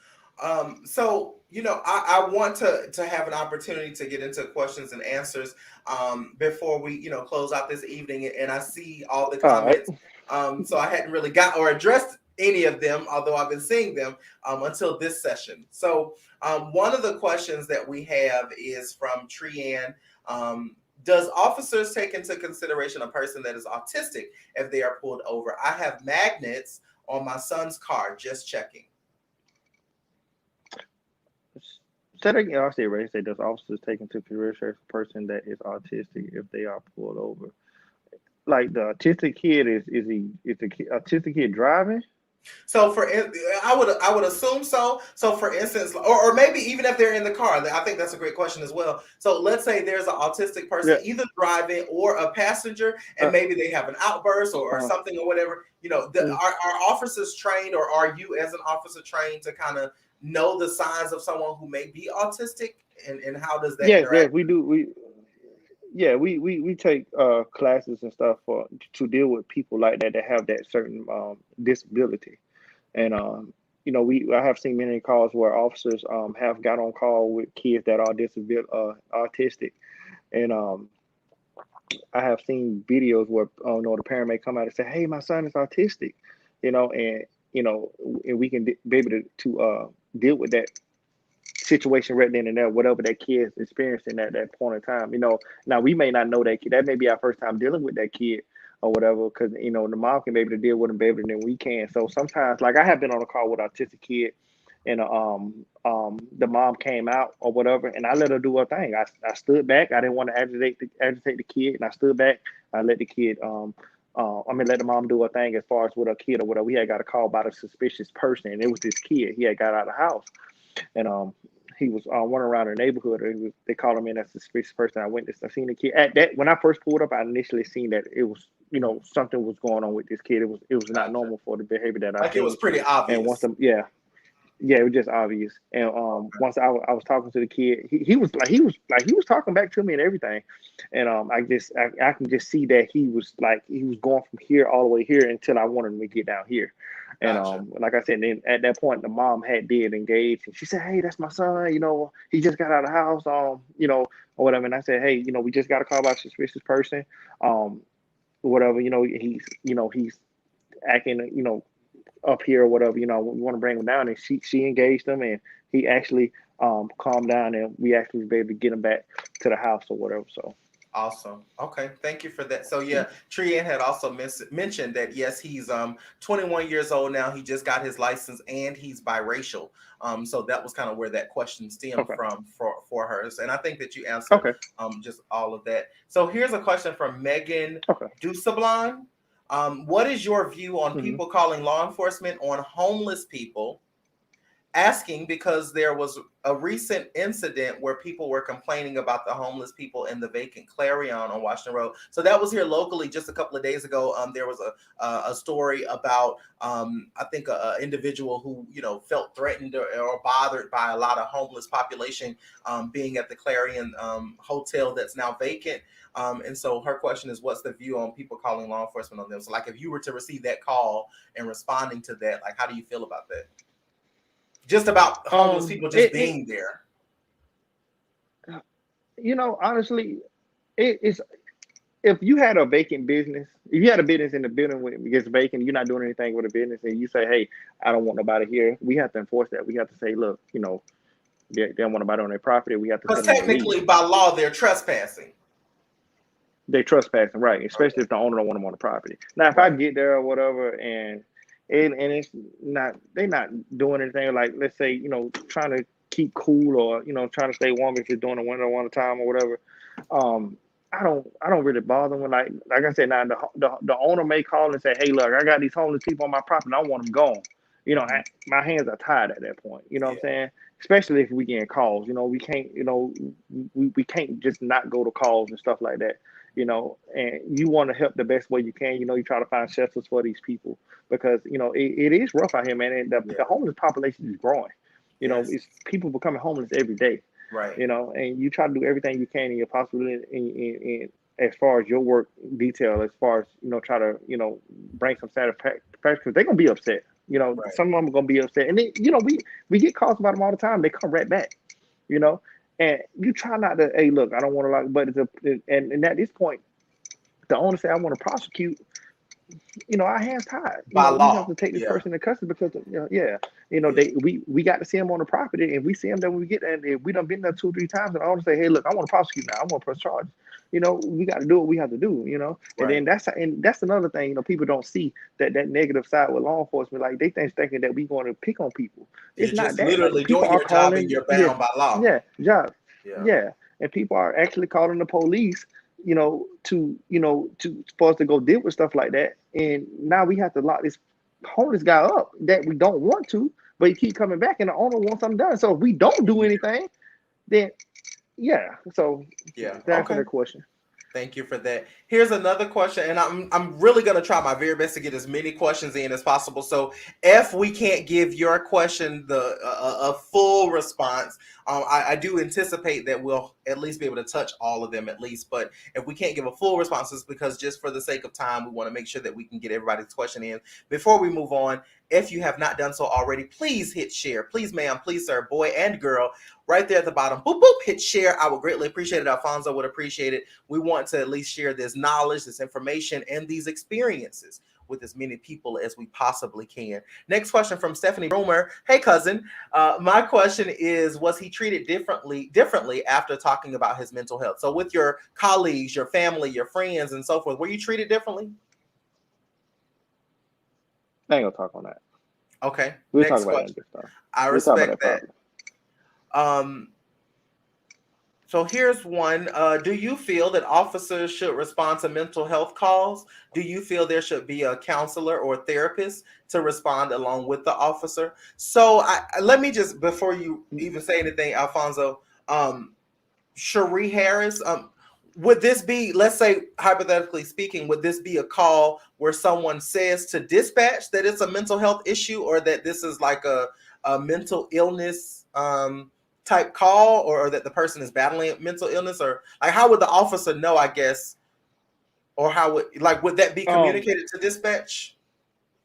So, I want to have an opportunity to get into questions and answers before we, close out this evening. And I see all the All right. comments. So I hadn't really got or addressed any of them, although I've been seeing them until this session. So one of the questions that we have is from Trianne. Does officers take into consideration a person that is autistic if they are pulled over? I have magnets on my son's car, just checking. Said again, I'll say right. Say does officers take into consideration a person that is autistic if they are pulled over? Like the autistic kid is the autistic kid driving? So I would assume so. So for instance, or maybe even if they're in the car, I think that's a great question as well. So let's say there's an autistic person Yeah. either driving or a passenger, and Uh, maybe they have an outburst or uh, something or whatever. mm. Are officers trained, or are you as an officer trained to kind of know the signs of someone who may be autistic, and how does that Yes, interact? yes, we do. We take classes and stuff for to deal with people like that that have that certain disability. And we I have seen many calls where officers have got on call with kids that are autistic, and I have seen videos where the parent may come out and say, "Hey, my son is autistic," and and we can be able to deal with that situation right then and there, whatever that kid is experiencing at that point in time. Now we may not know that kid. That may be our first time dealing with that kid or whatever, because the mom can be able to deal with him better than we can. So sometimes, like I have been on a call with an autistic kid, and the mom came out or whatever, and I let her do her thing. I stood back. I didn't want to agitate the kid, and I stood back. I let the kid let the mom do her thing as far as with her kid or whatever. We had got a call about a suspicious person, and it was this kid. He had got out of the house, and he was running around the neighborhood. They called him in as a suspicious person. I witnessed. I seen the kid at that when I first pulled up. I initially seen that it was something was going on with this kid. It was not Gotcha. normal for the behavior that I Like it was seen. pretty And once obvious. yeah, it was just obvious. And once I was talking to the kid, he was talking back to me and everything. And I can just see that he was going from here all the way here until I wanted him to get down here. And Gotcha. like I said, then at that point the mom did engage, and she said, "Hey, that's my son. He just got out of the house. Or whatever." And I said, "Hey, we just got a call about a suspicious person. Um, whatever. He's acting. Up here or whatever, we want to bring him down." And she engaged him, and he actually calmed down, and we actually was able to get him back to the house or whatever. So Awesome. Okay, thank you for that. So yeah, Trian had also mentioned that yes, he's 21 years old now. He just got his license and he's biracial. So that was kind of where that question stemmed okay, from for hers. And I think that you answered okay, just all of that. So here's a question from Megan okay. Dusablon. What is your view on Hmm. people calling law enforcement on homeless people? Asking because there was a recent incident where people were complaining about the homeless people in the vacant Clarion on Washington Road. So that was here locally just a couple of days ago. There was a story about I think a individual who felt threatened or bothered by a lot of homeless population being at the Clarion hotel that's now vacant. And so her question is, what's the view on people calling law enforcement on them? So like if you were to receive that call and responding to that, like how do you feel about that? Just about homeless people just It being there. honestly, it's if you had a vacant business, if you had a business in the building when it gets vacant, you're not doing anything with a business, and you say, "Hey, I don't want nobody here." We have to enforce that. We have to say, "Look, they don't want nobody on their property." We have to Because tell them to leave. technically, by law, they're trespassing. They trespassing, right? Okay. Especially if the owner don't want them on the property. Now, if I Right. get there or whatever, and it's not they not doing anything like, let's say, trying to keep cool, or trying to stay warm if it's during the winter time or whatever. Um, I don't really bother when, like I said, now the owner may call and say, "Hey, look, I got these homeless people on my property, and I want them gone." Mhm. My hands are tied at that point. You know what I'm Yeah. saying? Especially if we getting calls. We can't. We can't just not go to calls and stuff like that. And you want to help the best way you can. You try to find shelters for these people, because it is rough out here, man. And the Yeah. homeless population is growing. Yes. It's people becoming homeless every day. Right. And you try to do everything you can in your possibility in as far as your work detail, as far as try to bring some satisfaction. They're gonna be upset. You know, Right. some of them are gonna be upset, and then you know we get calls about them all the time. They come right back. You know, and you try not to. Hey, look, I don't want to like, but and at this point, the owner say I want to prosecute. You know, our hands tied. You By know, we have law. to take this Yeah. person into custody because, yeah, you know, Yeah. we got to see them on the property, and we see them that when we get there, and if we done been there 2 or 3 times, and I want to say, hey, look, I want to prosecute now. I want to press charges. You know, we got to do what we have to do. You know, and Right. then that's another thing. You know, people don't see that negative side with law enforcement. Like they thinking that we going to pick on people. You're It's not just that. Like literally people doing are your job and calling, you're bound by law. yeah, Yeah. yeah, and people are actually calling the police, to for us to go deal with stuff like that. And now we have to lock this homeless guy up that we don't want to, but he keep coming back, and the owner wants something done. So if we don't do Yeah. anything, then yeah. So Yeah. to answer Okay. that question. Thank you for that. Here's another question, and I'm really gonna try my very best to get as many questions in as possible. So if we can't give your question a full response, I do anticipate that we'll at least be able to touch all of them at least. But if we can't give a full response, it's because just for the sake of time, we want to make sure that we can get everybody's question in. Before we move on, if you have not done so already, please hit share. Please, ma'am, please, sir, boy and girl, right there at the bottom. Boop, boop, hit share. I would greatly appreciate it. Alphonso would appreciate it. We want to at least share this knowledge, this information, and these experiences with as many people as we possibly can. Next question from Stephanie Romer. Hey, cousin. My question is, was he treated differently after talking about his mental health? So with your colleagues, your family, your friends, and so forth, were you treated differently? I ain't gonna talk on that. Okay. We'll talk Next about question. that stuff. I We'll talk about respect that that. probably. So here's one. Do you feel that officers should respond to mental health calls? Do you feel there should be a counselor or therapist to respond along with the officer? So let me just, before you even say anything, Alphonso, Cherie Harris, would this be, let's say, hypothetically speaking, would this be a call where someone says to dispatch that it's a mental health issue, or that this is like a mental illness type call, or that the person is battling mental illness? Or like, how would the officer know, I guess, or how would that be communicated to dispatch?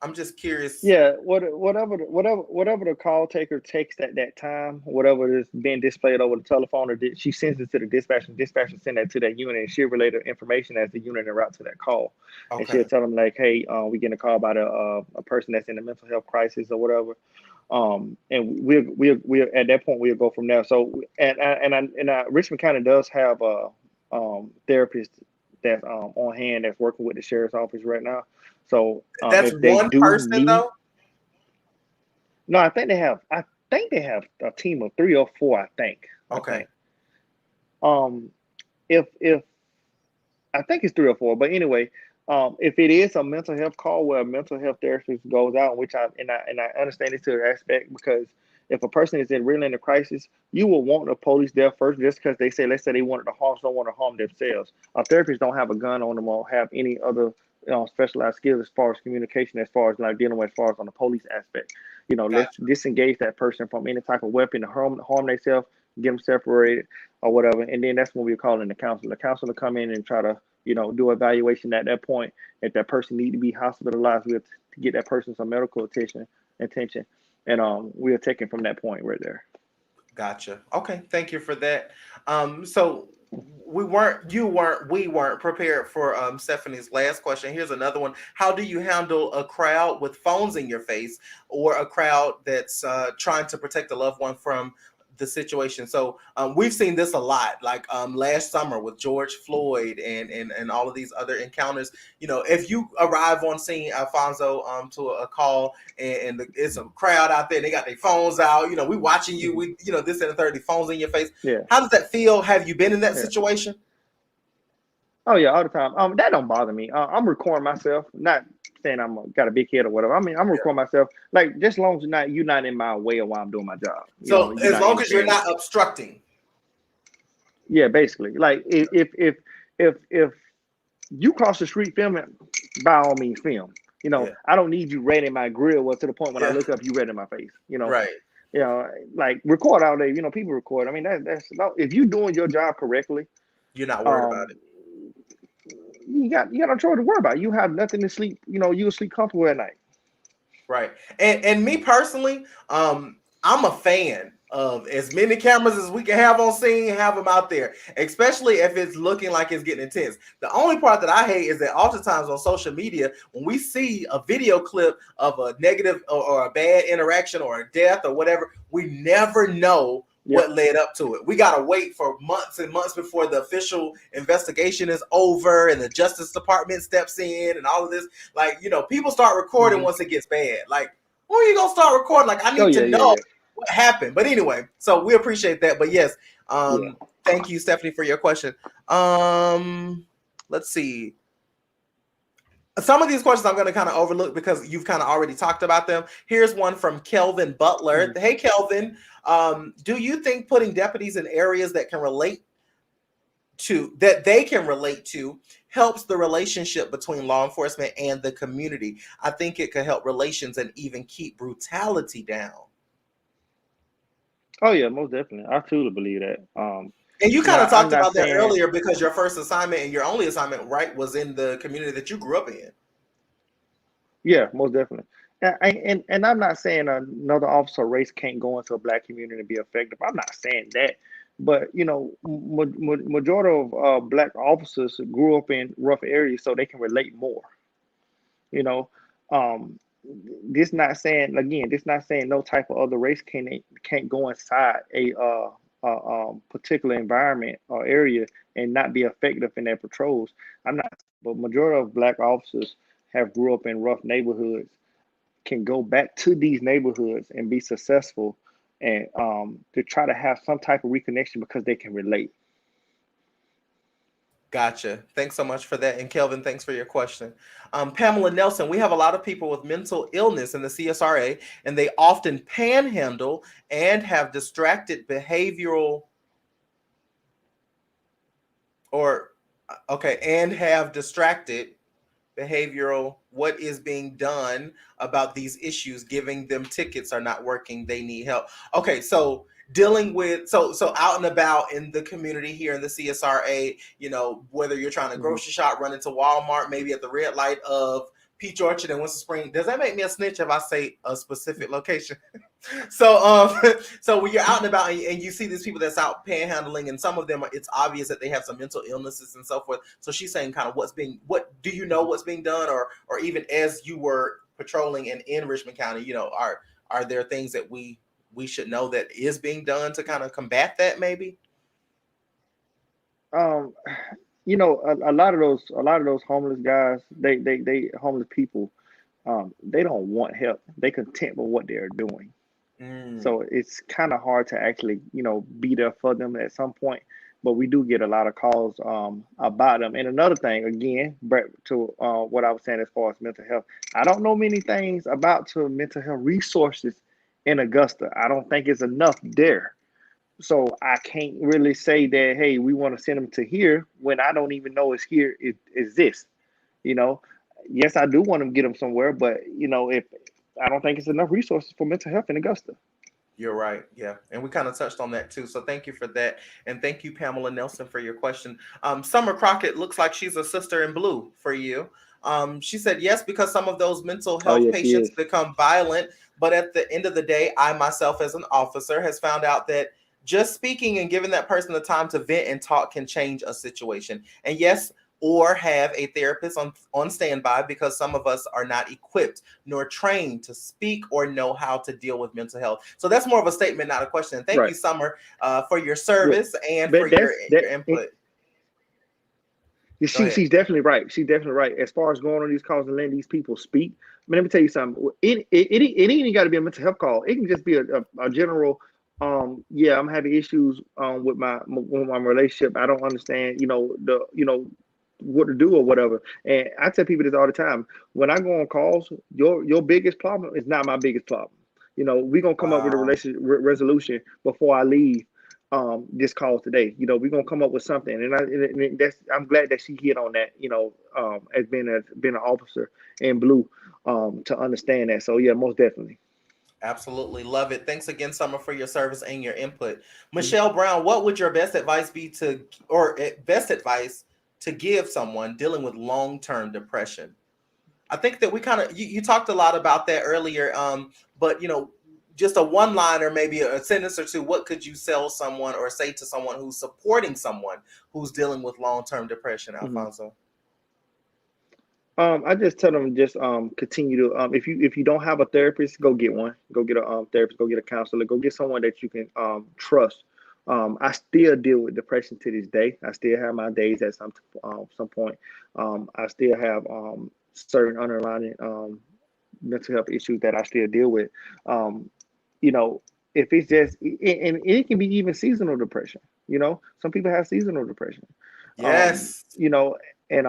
I'm just curious. Yeah, whatever the call taker takes at that time, whatever is being displayed over the telephone, or she sends it to the dispatcher. And dispatcher send that to that unit, and she'll relay the information as the unit en route to that call. And she'll Okay. tell them like, "Hey, we getting a call about a person that's in a mental health crisis or whatever." And we'll at that point we'll go from there. So Richmond County does have a therapist that's on hand that's working with the sheriff's office right now. So That's if they one do person need, though? no, I think they have a team of 3 or 4. I think. Okay. If I think it's 3 or 4, but anyway, if it is a mental health call where a mental health therapist goes out, which I understand it to an aspect, because if a person is really in a crisis, you will want the police there first, just because they say, let's say they wanted to harm, don't want to harm themselves. Therapists don't have a gun on them or have any other specialized skills as far as communication, as far as like dealing with, as far as on the police aspect. Let's Gotcha. disengage that person from any type of weapon to harm themselves, get them separated or whatever, and then that's when we call in the counselor. The counselor come in and try to do evaluation at that point. If that person need to be hospitalized, we have to get that person some medical attention, and we'll take it from that point right there. Gotcha. Okay, thank you for that. So we weren't prepared for Stephanie's last question. Here's another one. How do you handle a crowd with phones in your face, or a crowd that's trying to protect a loved one from the situation? So we've seen this a lot, like last summer with George Floyd and all of these other encounters. If you arrive on scene, Alphonso, to a call, and it's a crowd out there, they got their phones out, we watching you, we this and the third, the phones in your face. Yeah. How does that feel? Have you been in that Yeah. situation? Oh yeah, all the time. That don't bother me. I'm recording myself, not saying got a big head or whatever. I mean, I'm recording myself, like, just as long as you're not in my way while I'm doing my job. So you're as not long as you're interfering. not obstructing. Yeah, basically. Like, if you cross the street filming, by all means film. I don't need you right in my grill, or to the point when I look up, you right in my face. Right. Like, record all day. People record. I mean, that's if you're doing your job correctly, You're not worried about it. you got no trouble to worry about. You have nothing to sleep. You'll sleep comfortable at night. Right. And me personally, I'm a fan of as many cameras as we can have on scene, have them out there, especially if it's looking like it's getting intense. The only part that I hate is that oftentimes on social media, when we see a video clip of a negative or a bad interaction or a death or whatever, we never know what led up to it. We got to wait for months and months before the official investigation is over and the Justice Department steps in and all of this. Like, you know, people start recording once it gets bad. Like, when are you going to start recording? Like, I need to know what happened. But anyway, so we appreciate that. But yes, thank you, Stephanie, for your question. Let's see. Some of these questions I'm going to kind of overlook because you've kind of already talked about them. Here's one from Kelvin Butler. Hey, Kelvin, do you think putting deputies in areas that they can relate to helps the relationship between law enforcement and the community? I think it could help relations and even keep brutality down. Oh yeah, most definitely. I truly believe that. And you kind of talked about that earlier because your first assignment and your only assignment, right, was in the community that you grew up in. Yeah, most definitely. And I'm not saying another officer race can't go into a black community and be effective. I'm not saying that. But, you know, majority of black officers grew up in rough areas so they can relate more. You know, this not saying no type of other race can't go inside a particular environment or area and not be effective in their patrols. I'm not, but majority of black officers have grew up in rough neighborhoods, can go back to these neighborhoods and be successful, and to try to have some type of reconnection because they can relate. Gotcha. Thanks so much for that. And Kelvin, thanks for your question. Pamela Nelson, we have a lot of people with mental illness in the CSRA, and they often panhandle and have distracted behavioral behavioral. What is being done about these issues? Giving them tickets are not working. They need help. Okay, so dealing with so out and about in the community here in the CSRA, you know, whether you're trying to grocery shop, run into Walmart, maybe at the red light of Peach Orchard and Winston Spring. Does that make me a snitch if I say a specific location? So when you're out and about and you see these people that's out panhandling, and some of them, it's obvious that they have some mental illnesses and so forth. So she's saying kind of what do you know what's being done, or even as you were patrolling in Richmond County, you know, are there things that we should know that is being done to kind of combat that maybe? You know, a lot of those homeless guys, they homeless people, they don't want help. They content with what they're doing. So it's kind of hard to actually, you know, be there for them at some point. But we do get a lot of calls about them. And another thing, again, back to what I was saying as far as mental health, I don't know many things about mental health resources in Augusta. I don't think it's enough there. So I can't really say that, hey, we want to send them to here when I don't even know it's here, it exists. You know, yes, I do want to get them somewhere, but, you know, if I don't think it's enough resources for mental health in Augusta. You're right. Yeah. And we kind of touched on that too. So thank you for that. And thank you, Pamela Nelson, for your question. Summer Crockett looks like she's a sister in blue for you. She said, yes, because some of those mental health patients become violent. But at the end of the day, I myself as an officer has found out that just speaking and giving that person the time to vent and talk can change a situation. And yes, or have a therapist on standby, because some of us are not equipped nor trained to speak or know how to deal with mental health. So that's more of a statement, not a question. And thank you, Summer, for your service and for your input. She's definitely right. She's definitely right. As far as going on these calls and letting these people speak, I mean, let me tell you something. It ain't even got to be a mental health call. It can just be a general. Yeah, I'm having issues with my relationship. I don't understand, what to do or whatever. And I tell people this all the time. When I go on calls, your biggest problem is not my biggest problem. You know, we're gonna come up with a relationship resolution before I leave this call today. You know, we're gonna come up with something. And I'm glad that she hit on that, as being an officer in blue, to understand that. So yeah, most definitely. Absolutely. Love it. Thanks again, Summer, for your service and your input. Michelle Brown, what would your best advice be to give someone dealing with long-term depression? I think that we kind of you talked a lot about that earlier. But just a one-liner, maybe a sentence or two. What could you sell someone or say to someone who's supporting someone who's dealing with long-term depression, Mhm. Alphonso? I just tell them just continue to if you don't have a therapist, go get one. Go get a therapist. Go get a counselor. Go get someone that you can trust. I still deal with depression to this day. I still have my days at some point. I still have certain underlying mental health issues that I still deal with. You know, if it's just and it can be even seasonal depression. Some people have seasonal depression. Yes. You know, and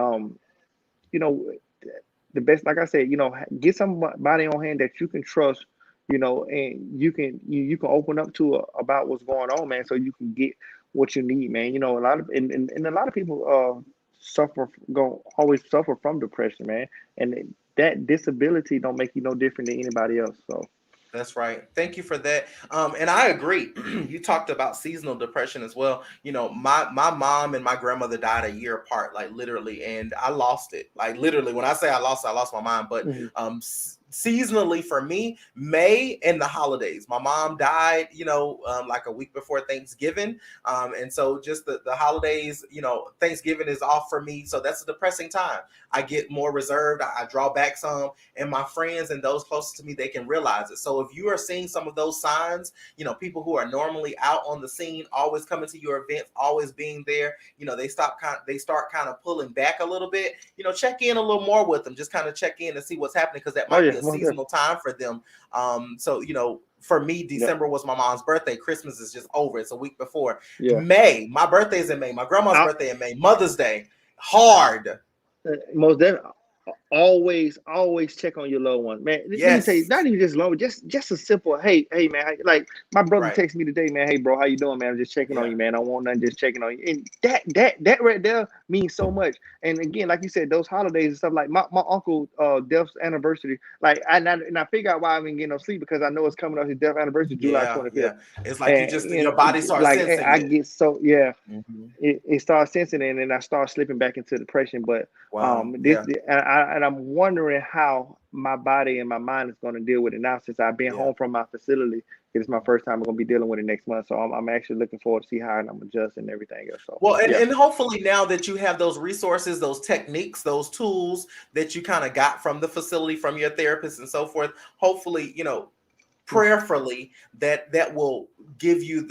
you know, the best, like I said, get somebody on hand that you can trust, and you can open up to about what's going on, man, so you can get what you need, man. A lot of and a lot of people go always suffer from depression, man, and that disability don't make you no different than anybody else. So That's right. Thank you for that. And I agree. You talked about seasonal depression as well. My mom and my grandmother died a year apart, like literally, and I lost it. Like literally, when I say I lost my mind. But mhm. seasonally for me, May and the holidays. My mom died, like a week before Thanksgiving, and so just the holidays. Thanksgiving is off for me, so that's a depressing time. I get more reserved. I draw back some, and my friends and those closest to me, they can realize it. So if you are seeing some of those signs, people who are normally out on the scene, always coming to your events, always being there, they start kind of pulling back a little bit. Check in a little more with them. Just kind of check in and see what's happening, because that Oh might be yeah, a most definitely. seasonal time for them. So for me, Yeah, December was my mom's birthday. Christmas is just over. It's a week before. yeah. May, my birthday's in May. My grandma's I, birthday in May. Mother's Day, hard. most definitely. Always check on your loved ones, man. Let me tell you, Yes, not even just loved, just a simple, hey man, like my brother right. texted me today, man. Hey bro, how you doing, man? I'm just checking on Yeah. you, man. I want nothing, just checking on you. And that right there means so much. And again, like you said, those holidays and stuff, like my uncle death's anniversary, like and I figure out why I've been getting no sleep, because I know it's coming up, his death anniversary July Yeah, 25th. yeah. It's like you And just your body starts like sensing I it. get so, yeah, Mhm. it starts sensing it, and then I start slipping back into depression. But Wow. this Yeah, and I'm wondering how my body and my mind is going to deal with it now, since I've been yeah. home from my facility. It's my first time I'm going to be dealing with it next month, so I'm actually looking forward to see how I'm adjusting and everything else. So Well, and, yeah. and hopefully now that you have those resources, those techniques, those tools that you kind of got from the facility, from your therapist and so forth, hopefully, prayerfully that will give you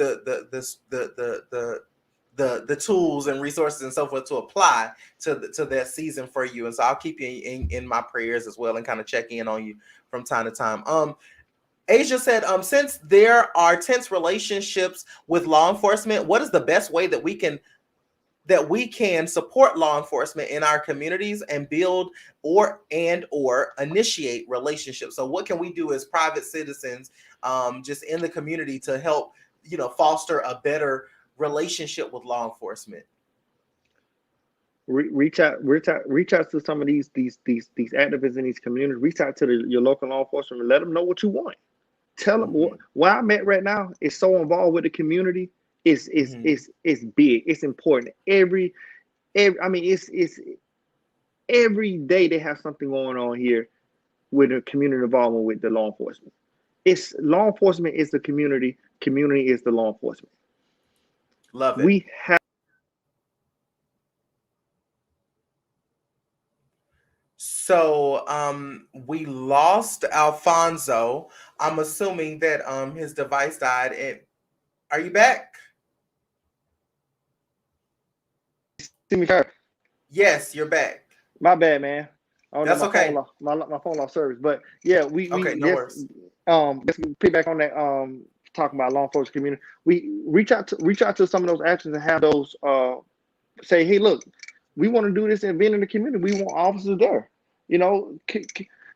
the tools and resources and so forth to apply to that season for you. And so I'll keep you in my prayers as well, and kind of check in on you from time to time. Asia said, since there are tense relationships with law enforcement, what is the best way that we can support law enforcement in our communities and build or initiate relationships? So what can we do as private citizens, just in the community, to help foster a better relationship with law enforcement? Reach out to some of these activists in these communities. Reach out to your local law enforcement and let them know what you want. Tell them Mm-hmm. where I'm at right now is so involved with the community. Mm-hmm. It's big. It's important. I mean, it's every day they have something going on here with the community involvement with the law enforcement. It's law enforcement is the community. Community is the law enforcement. Love it. We have. So we lost Alfonso. I'm assuming that his device died. Are you back? Yes, you're back. My bad, man. I don't know, That's my phone okay. lost my phone lost service. But yeah, we Okay, no worries. just piggyback on that, talking about law enforcement community. We reach out to some of those actions and have those say, hey, look, we want to do this event in the community. We want officers there.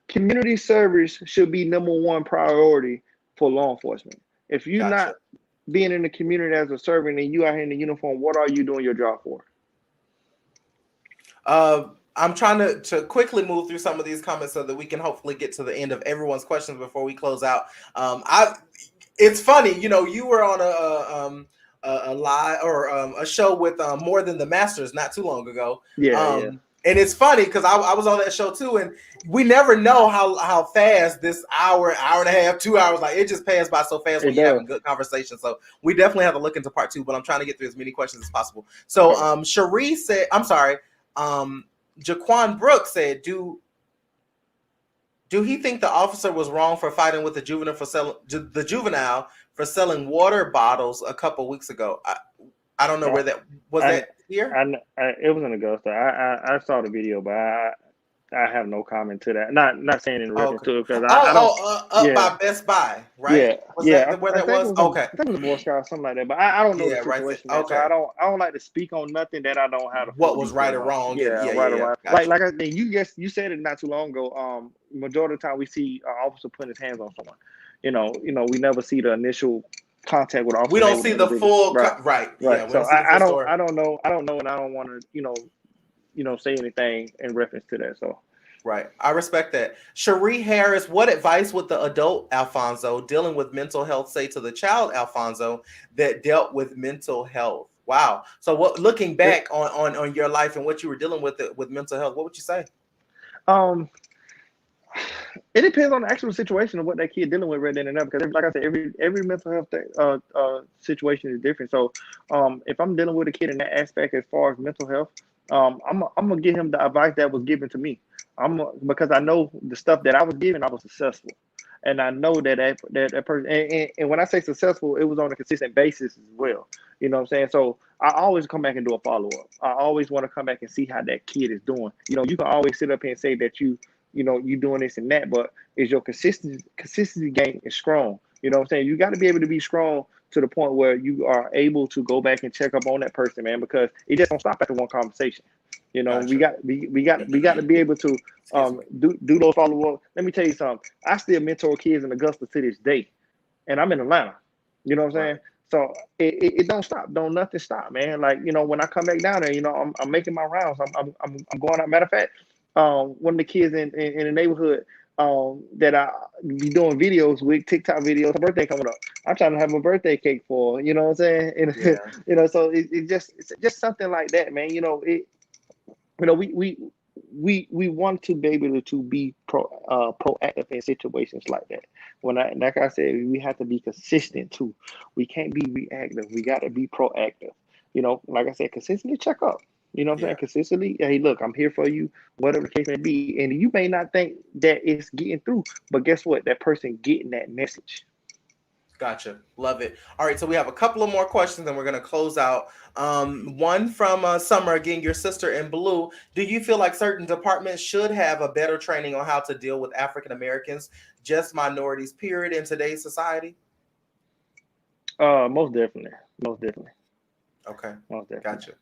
Community service should be number one priority for law enforcement. If you're Gotcha. not being in the community as a servant and you out here in the uniform, what are you doing your job for? I'm trying to quickly move through some of these comments so that we can hopefully get to the end of everyone's questions before we close out. It's funny, you were on a live or a show with More Than the Masters not too long ago. Yeah, yeah. And it's funny because I was on that show too, and we never know how fast this hour and a half, 2 hours, like it just passed by so fast when you're having good conversation. So we definitely have to look into part 2, but I'm trying to get through as many questions as possible. So Cherie said, I'm sorry, Jaquan Brooks said, do he think the officer was wrong for fighting with the juvenile for selling water bottles a couple weeks ago? I don't know where that was. That here? It was in Augusta. I saw the video, but I have no comment to that. Not saying in reference to it because I don't. By Best Buy, right? That where that was? Okay. I think it was a Boy Scout or something like that. But I don't know the situation. Right. Okay. So I don't like to speak on nothing that I don't have. What was right or wrong? Yeah, right or wrong. Gotcha. Like I said, you said it not too long ago. Majority of the time we see an officer putting his hands on someone. You know, we never see the initial contact with officer. We don't see the full right. Yeah, so I don't know, and I don't want to say anything in reference to that. So right, I respect that. Cherie Harris, what advice would the adult Alphonso dealing with mental health say to the child Alphonso that dealt with mental health? Wow. So what, looking back on your life and what you were dealing with mental health, what would you say? It depends on the actual situation of what that kid dealing with right then and there. Because, like I said, every mental health situation is different. So, if I'm dealing with a kid in that aspect as far as mental health, I'm gonna give him the advice that was given to me. Because I know the stuff that I was given, I was successful, and I know that person. And when I say successful, it was on a consistent basis as well. You know what I'm saying? So I always come back and do a follow up. I always want to come back and see how that kid is doing. You know, you can always sit up here and say that you doing this and that, but is your consistency game is strong. You know what I'm saying? You got to be able to be strong to the point where you are able to go back and check up on that person, man, because it just don't stop after one conversation. You know, gotcha. we got to be able to do those follow up. Let me tell you something. I still mentor kids in Augusta to this day, and I'm in Atlanta. You know what I'm saying? So it don't stop. Don't nothing stop, man. Like, when I come back down there, I'm making my rounds. I'm going out. Matter of fact, one of the kids in the neighborhood that I be doing videos with, TikTok videos, her birthday coming up. I'm trying to have a birthday cake for her, you know what I'm saying? And, so it's just something like that, man. We want to be able to be proactive in situations like that. Like I said, we have to be consistent too. We can't be reactive. We got to be proactive. Like I said, consistently check up. You know what I'm saying? Consistently, hey, look, I'm here for you, whatever the case may be. And you may not think that it's getting through, but guess what? That person getting that message. Gotcha. Love it. All right, so we have a couple of more questions and we're going to close out. One from Summer, again, your sister in blue. Do you feel like certain departments should have a better training on how to deal with African Americans, just minorities, period, in today's society? Most definitely. Okay. Most definitely. Gotcha.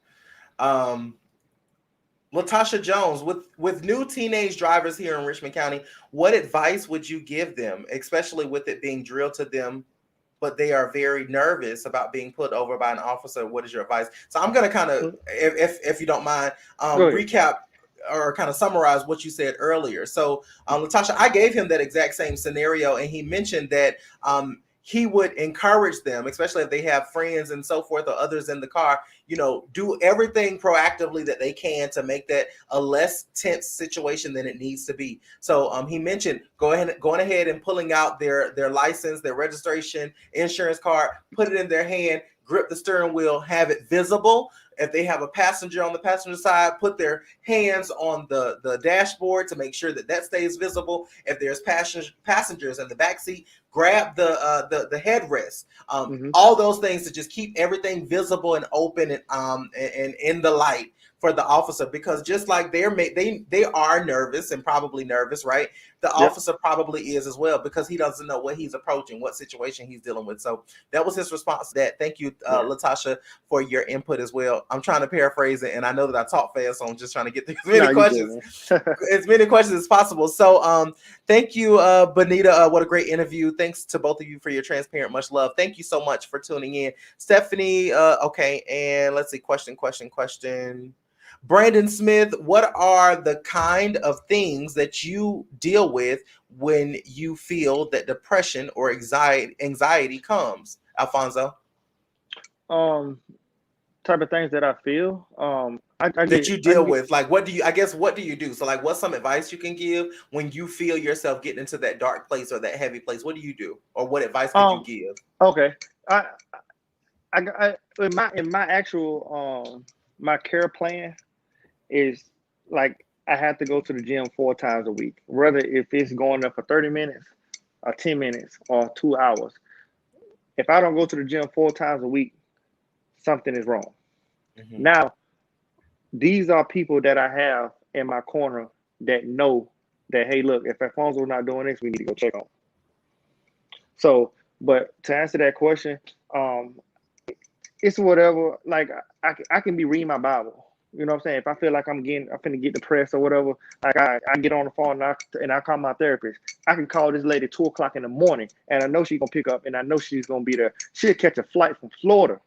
Latasha Jones, with new teenage drivers here in Richmond County, what advice would you give them, especially with it being drilled to them, but they are very nervous about being put over by an officer? What is your advice? So I'm going to kind of, if you don't mind, recap or kind of summarize what you said earlier. So Latasha, I gave him that exact same scenario, and he mentioned that he would encourage them, especially if they have friends and so forth or others in the car, do everything proactively that they can to make that a less tense situation than it needs to be. So he mentioned going ahead and pulling out their license, their registration, insurance card, put it in their hand, grip the steering wheel, have it visible. If they have a passenger on the passenger side, put their hands on the dashboard to make sure that stays visible. If there's passengers in the back seat, grab the headrest. All those things to just keep everything visible and open and in the light for the officer, because just like they are nervous and probably nervous, right? The officer probably is as well, because he doesn't know what he's approaching, what situation he's dealing with. So that was his response to that. Thank you, Latasha, for your input as well. I'm trying to paraphrase it, and I know that I talk fast, so I'm just trying to get through as many questions, as many questions as possible. So thank you, Bonita. What a great interview. Thanks to both of you for your transparent. Much love. Thank you so much for tuning in. Stephanie, okay, and let's see, question. Brandon Smith, what are the kind of things that you deal with when you feel that depression or anxiety comes, Alphonso? Type of things that I feel. I that get you it. I deal get, with? Like, what do you do? So like, what's some advice you can give when you feel yourself getting into that dark place or that heavy place? What do you do? Or what advice could you give? okay. I, in my actual my care plan is like I have to go to the gym 4 times a week, whether if it's going there for 30 minutes or 10 minutes or 2 hours. If I don't go to the gym 4 times a week, something is wrong. Mm-hmm. Now, these are people that I have in my corner that know that, hey, look, if Alfonso's not doing this, we need to go check on him. So, but to answer that question, um, it's whatever. Like I can be reading my Bible. You know what I'm saying? If I feel like I'm finna get depressed or whatever, like I get on the phone and I call my therapist. I can call this lady 2 o'clock in the morning, and I know she's gonna pick up, and I know she's gonna be there. She'll catch a flight from Florida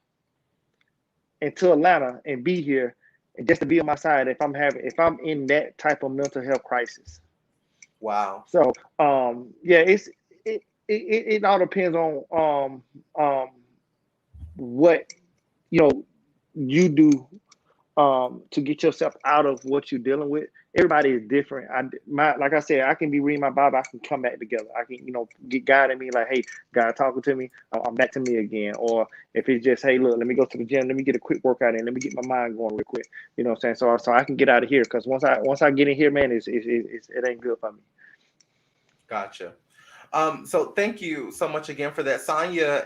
into Atlanta and be here, and just to be on my side if I'm in that type of mental health crisis. Wow. So yeah, it all depends on what you know you do to get yourself out of what you're dealing with. Everybody is different. Like I said, I can be reading my Bible. I can come back together. I can, get God in me. Like, hey, God talking to me. I'm back to me again. Or if it's just, hey, look, let me go to the gym. Let me get a quick workout in. Let me get my mind going real quick. You know what I'm saying? So I can get out of here because once I get in here, man, it ain't good for me. Gotcha. So thank you so much again for that. Sonia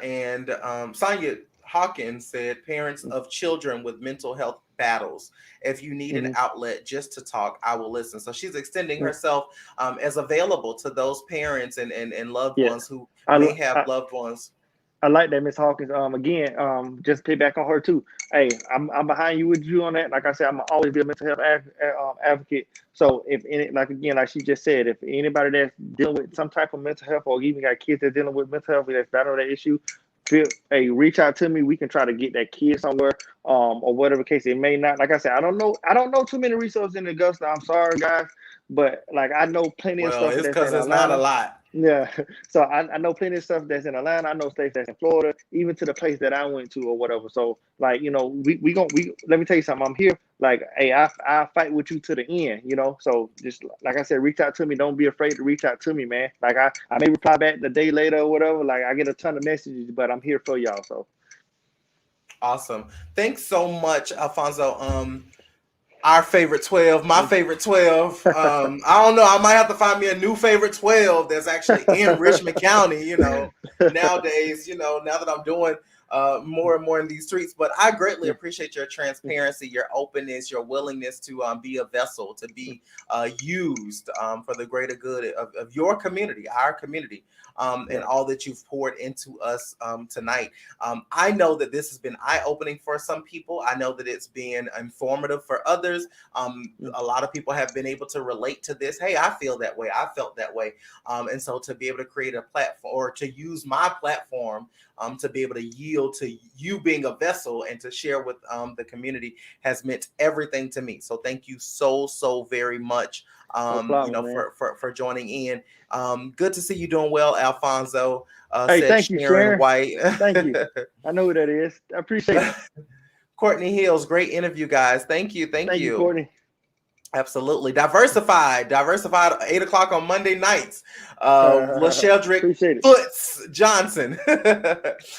Hawkins said, parents of children with mental health battles, if you need an outlet just to talk, I will listen. So she's extending herself as available to those parents and loved ones who may have loved ones. I like that, Miss Hawkins. Again, just pay back on her too. Hey, I'm behind you with you on that. Like I said, I'm always be a mental health advocate. So if any, like she just said, if anybody that's dealing with some type of mental health, or even got kids that dealing with mental health that's battling that issue, reach out to me. We can try to get that kid somewhere, or whatever case it may not. Like I said, I don't know too many resources in Augusta. I'm sorry, guys, but like I know plenty of Well, stuff it's that's because in it's not a Atlanta. lot. Yeah, so I know plenty of stuff that's in Atlanta. I know states that's in Florida, even to the place that I went to or whatever. So like, we let me tell you something. I'm here. Like, hey, I fight with you to the end. So just like I said, reach out to me. Don't be afraid to reach out to me, man. Like I may reply back the day later or whatever. Like I get a ton of messages, but I'm here for y'all. So awesome. Thanks so much, Alphonso. Our favorite 12, my favorite 12. I don't know. I might have to find me a new favorite 12 that's actually in Richmond County, nowadays, now that I'm doing more and more in these streets. But I greatly appreciate your transparency, your openness, your willingness to be a vessel, to be used for the greater good of your community, our community, and all that you've poured into us tonight. I know that this has been eye-opening for some people. I know that it's been informative for others. A lot of people have been able to relate to this. Hey, I feel that way. I felt that way. And so to be able to create a platform, or to use my platform to be able to yield to you being a vessel and to share with the community has meant everything to me. So thank you so very much, no problem, for joining in. Good to see you doing well, Alphonso. Hey, said thank you, Sharon. White. Thank you. I know who that is. I appreciate it. Courtney Hills, great interview, guys. Thank you. Thank you, Courtney. Absolutely. Diversified 8 o'clock on Monday nights. LaSheldrick Foots Johnson.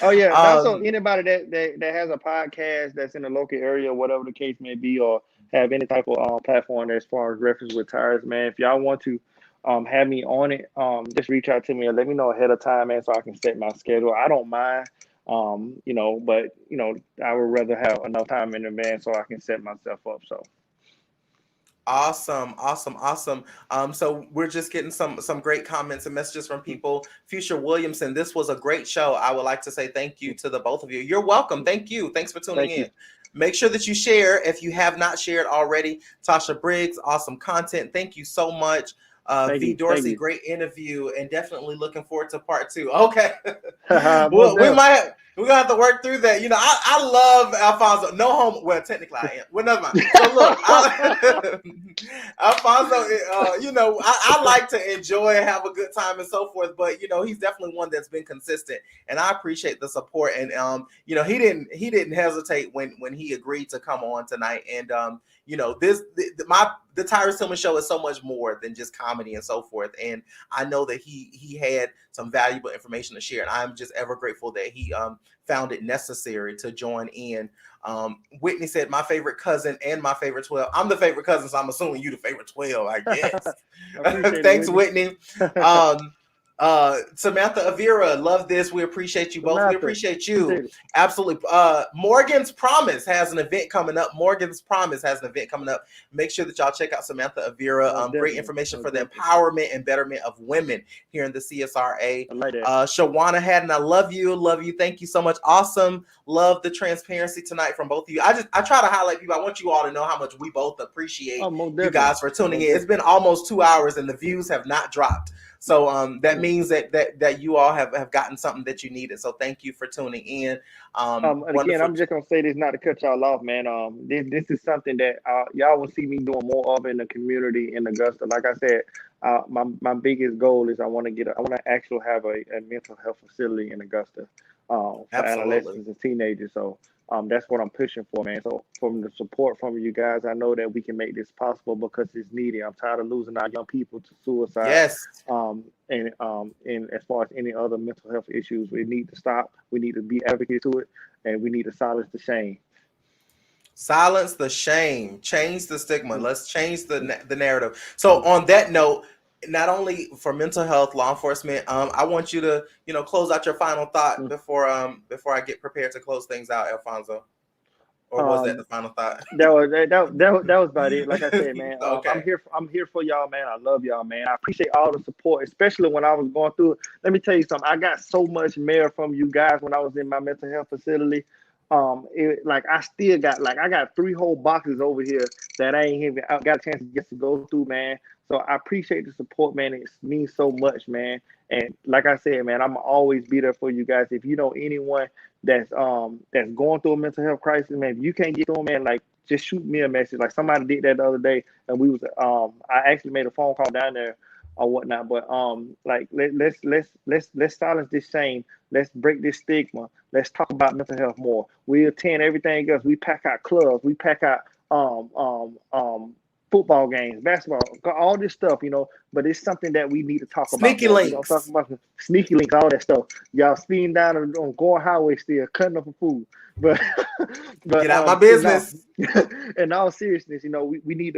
Oh yeah. Also, anybody that has a podcast that's in the local area, whatever the case may be, or have any type of platform as far as reference with Tyrus, man, if y'all want to have me on it, just reach out to me and let me know ahead of time, man, so I can set my schedule. I don't mind. But I would rather have enough time in advance so I can set myself up. So awesome. So we're just getting some great comments and messages from people. Future Williamson, this was a great show. I would like to say thank you to the both of you. You're welcome. Thank you. Thanks for tuning in. Make sure that you share if you have not shared already. Tasha Briggs, awesome content. Thank you so much. V. Dorsey, great interview, and definitely looking forward to part 2. Okay. Well, We're gonna have to work through that. You know, I love Alphonso. No home. Well, technically I am. Well, never mind. So look, Alphonso. You know, I like to enjoy, have a good time, and so forth. But you know, he's definitely one that's been consistent, and I appreciate the support. And you know, he didn't hesitate when he agreed to come on tonight. And you know, the Tyrus Tillman show is so much more than just comedy and so forth. And I know that he had some valuable information to share, and I'm just ever grateful that he found it necessary to join in. Whitney said, my favorite cousin and my favorite 12. I'm the favorite cousin, so I'm assuming you the favorite 12, I guess. Thanks, Whitney. Samantha Avira, love this. We appreciate you both. Samantha, we appreciate you. Absolutely. Morgan's Promise has an event coming up. Make sure that y'all check out Samantha Avira. Great information for the empowerment and betterment of women here in the CSRA. I like that. Shawana Haddon, I love you. Thank you so much. Awesome. Love the transparency tonight from both of you. I try to highlight people. I want you all to know how much we both appreciate you guys for tuning in. It's been almost 2 hours and the views have not dropped. So that means that you all have gotten something that you needed. So thank you for tuning in. And again, I'm just gonna say this not to cut y'all off, man. This is something that y'all will see me doing more of in the community in Augusta. Like I said, my biggest goal is I want to actually have a mental health facility in Augusta for adolescents and teenagers. So that's what I'm pushing for, man. So from the support from you guys, I know that we can make this possible because it's needed. I'm tired of losing our young people to suicide. Yes. And as far as any other mental health issues, we need to stop. We need to be advocates to it, and we need to silence the shame. Silence the shame. Change the stigma. Let's change the narrative. So on that note, not only for mental health, law enforcement, I want you to, you know, close out your final thought before I get prepared to close things out, Alphonso. Or was that the final thought? That was about it. Like I said, man, okay. I'm here for y'all, man. I love y'all, man. I appreciate all the support, especially when I was going through it. Let me tell you something. I got so much mail from you guys when I was in my mental health facility. I still got I got 3 whole boxes over here that I ain't even got a chance to get to go through, man. So I appreciate the support, man. It means so much, man. And like I said, man, I'm always be there for you guys. If you know anyone that's going through a mental health crisis, man, if you can't get to them, man, like just shoot me a message. Like somebody did that the other day, and we was I actually made a phone call down there or whatnot. But let's silence this shame. Let's break this stigma. Let's talk about mental health more. We attend everything else. We pack out clubs. We pack out football games, basketball, all this stuff, you know. But it's something that we need to talk about. Sneaky links. Talk about sneaky links, all that stuff. Y'all speeding down on Gore Highway still, cutting up for food. But get out my business. In all seriousness, you know, we need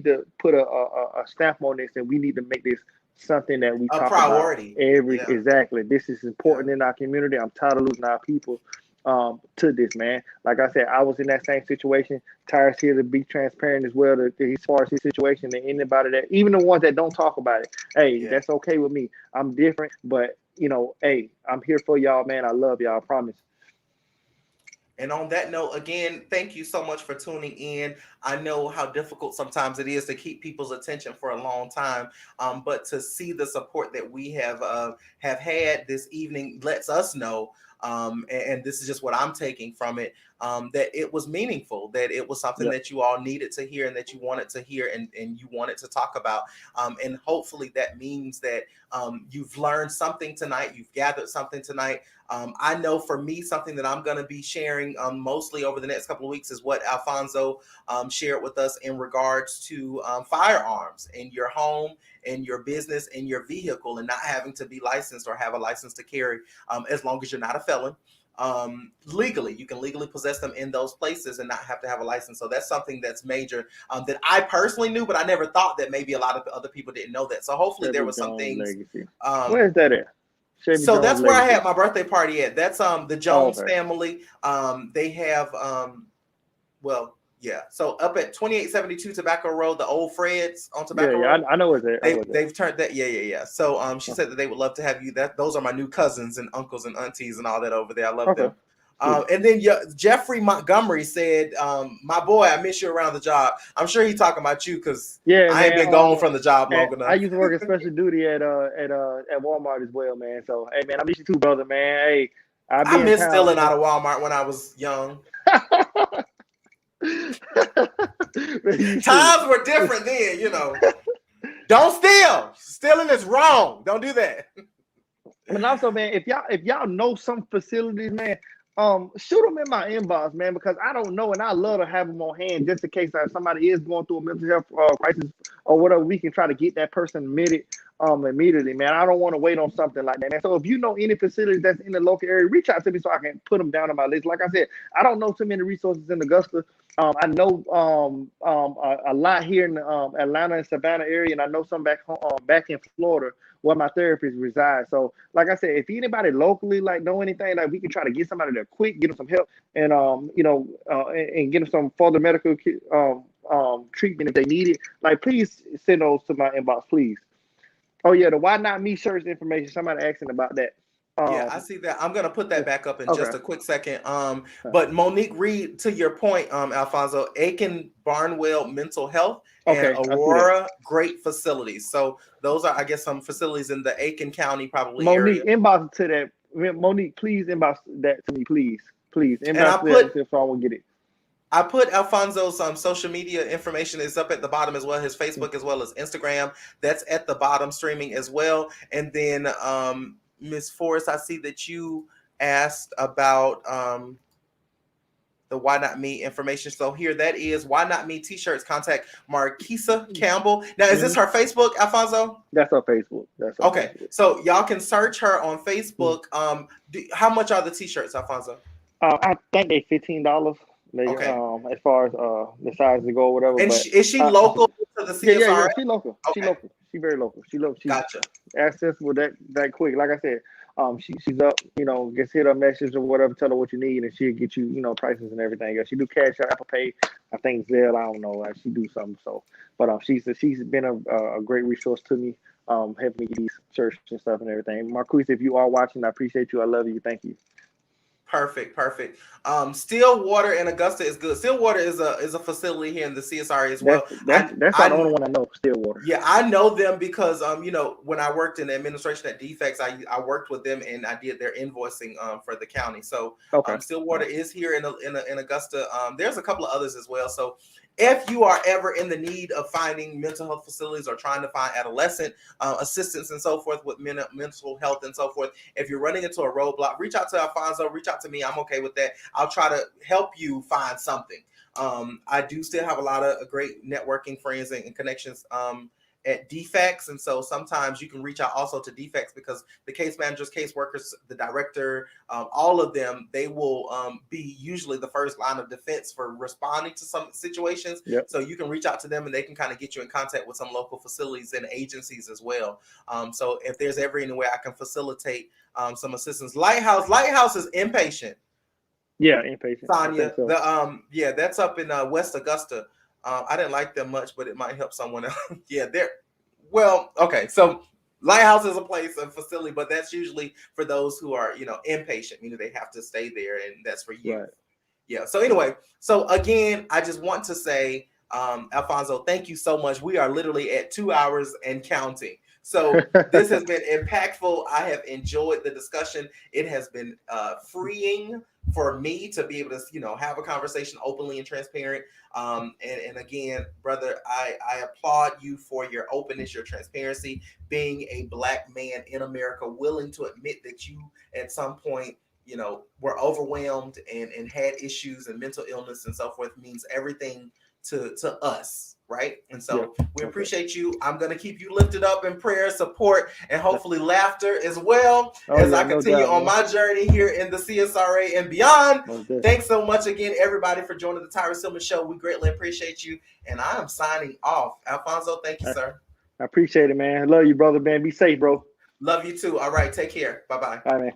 to put a stamp on this, and we need to make this something that we talk priority. About exactly. This is important in our community. I'm tired of losing our people to this, man. Like I said, I was in that same situation. Tyrus here to be transparent as well as far as his situation, and anybody that, even the ones that don't talk about it, hey, that's okay with me. I'm different, but you know, hey, I'm here for y'all, man. I love y'all, I promise. And on that note, again, thank you so much for tuning in. I know how difficult sometimes it is to keep people's attention for a long time, but to see the support that we have had this evening lets us know, and this is just what I'm taking from it, that it was meaningful, that it was something that you all needed to hear and that you wanted to hear and you wanted to talk about. And hopefully that means that you've learned something tonight, you've gathered something tonight. I know for me, something that I'm going to be sharing mostly over the next couple of weeks is what Alphonso shared with us in regards to firearms in your home, in your business, in your vehicle, and not having to be licensed or have a license to carry as long as you're not a felon. Legally, you can legally possess them in those places and not have to have a license. So that's something that's major that I personally knew, but I never thought that maybe a lot of other people didn't know that. So hopefully there was some things. Where is that at? So that's where I had my birthday party at. That's the Jones family. They have so up at 2872 Tobacco Road, the old Fred's on Tobacco Road. I know it's there. They've turned that. So she said that they would love to have you. Those are my new cousins and uncles and aunties and all that over there. I love them. And then Jeffrey Montgomery said, my boy, I miss you around the job. I'm sure he's talking about you because I ain't been gone from the job long enough. I used to work at special duty at Walmart as well, man. So, hey, man, I miss you too, brother, man. Hey, I miss stealing out of Walmart when I was young. Times were different then, you know. Don't steal. Stealing is wrong. Don't do that. And also, man, if y'all know some facilities, man, shoot them in my inbox, man, because I don't know, and I love to have them on hand just in case somebody is going through a mental health crisis or whatever. We can try to get that person admitted immediately, man. I don't want to wait on something like that, man. So if you know any facilities that's in the local area, reach out to me so I can put them down on my list. Like I said, I don't know too many resources in Augusta. I know a lot here in Atlanta and Savannah area, and I know some back in Florida where my therapist resides. So, like I said, if anybody locally know anything, we can try to get somebody there quick, get them some help, and and get them some further medical treatment if they need it. Please send those to my inbox, please. Oh yeah, the Why Not Me shirts information. Somebody asking about that. Yeah, I see that. I'm gonna put that back up in just a quick second. But Monique Reed, to your point, Alphonso, Aiken Barnwell Mental Health and Aurora, great facilities. So those are, I guess, some facilities in the Aiken County probably Monique, area. Inbox to that. Monique, please inbox that to me, please. Inbox that so I will get it. I put Alphonso's social media information is up at the bottom as well, his Facebook as well as Instagram. That's at the bottom streaming as well. And then Ms. Forrest, I see that you asked about the Why Not Me information. So here that is Why Not Me t-shirts. Contact Marquisa Campbell. Now, is this her Facebook, Alphonso? That's her Facebook. Facebook. So y'all can search her on Facebook. How much are the t-shirts, Alphonso? I think they $15. As far as the size to go or whatever. And is she local to the CSR? Yeah, she local. Okay. She local. She very local. She's gotcha. Accessible that quick. Like I said, she's up, just hit her message or whatever, tell her what you need, and she'll get you, prices and everything else. She do Cash App, Apple Pay, I think Zelle, I don't know. She do something. So, but she's been a great resource to me, helping me get these shirts and stuff and everything. Marquise, if you are watching, I appreciate you. I love you. Thank you. Perfect. Stillwater in Augusta is good. Stillwater is a facility here in the CSRA as well. That's the only one I know, Stillwater. Yeah, I know them because when I worked in administration at Defects, I worked with them and I did their invoicing for the county. So Stillwater is here in Augusta. There's a couple of others as well. So if you are ever in the need of finding mental health facilities or trying to find adolescent assistance and so forth with mental health and so forth, if you're running into a roadblock, reach out to Alphonso, reach out to me. I'm okay with that. I'll try to help you find something. I do still have a lot of great networking friends and connections at Defects, and so sometimes you can reach out also to Defects because the case managers, case workers, the director, all of them, they will be usually the first line of defense for responding to some situations. Yep. So you can reach out to them and they can kind of get you in contact with some local facilities and agencies as well. So if there's ever any way I can facilitate some assistance. Lighthouse is inpatient. Yeah, inpatient. Sonia, that's up in West Augusta. I didn't like them much, but it might help someone else. So Lighthouse is a place, a facility, but that's usually for those who are, inpatient, meaning they have to stay there, and that's for you. Right. Yeah. So anyway, again, I just want to say, Alphonso, thank you so much. We are literally at 2 hours and counting. So this has been impactful. I have enjoyed the discussion. It has been freeing for me to be able to, have a conversation openly and transparent. And again, brother, I applaud you for your openness, your transparency, being a Black man in America, willing to admit that you at some point, were overwhelmed and had issues and mental illness and so forth means everything to us, right? And so we appreciate you. I'm going to keep you lifted up in prayer, support, and hopefully laughter as well as I continue on my journey here in the CSRA and beyond. Thanks so much again, everybody, for joining the Tyrus Tillman Show. We greatly appreciate you, and I am signing off. Alphonso, thank you, sir. I appreciate it, man. Love you, brother, man. Be safe, bro. Love you too. All right, take care. Bye-bye. All right, man.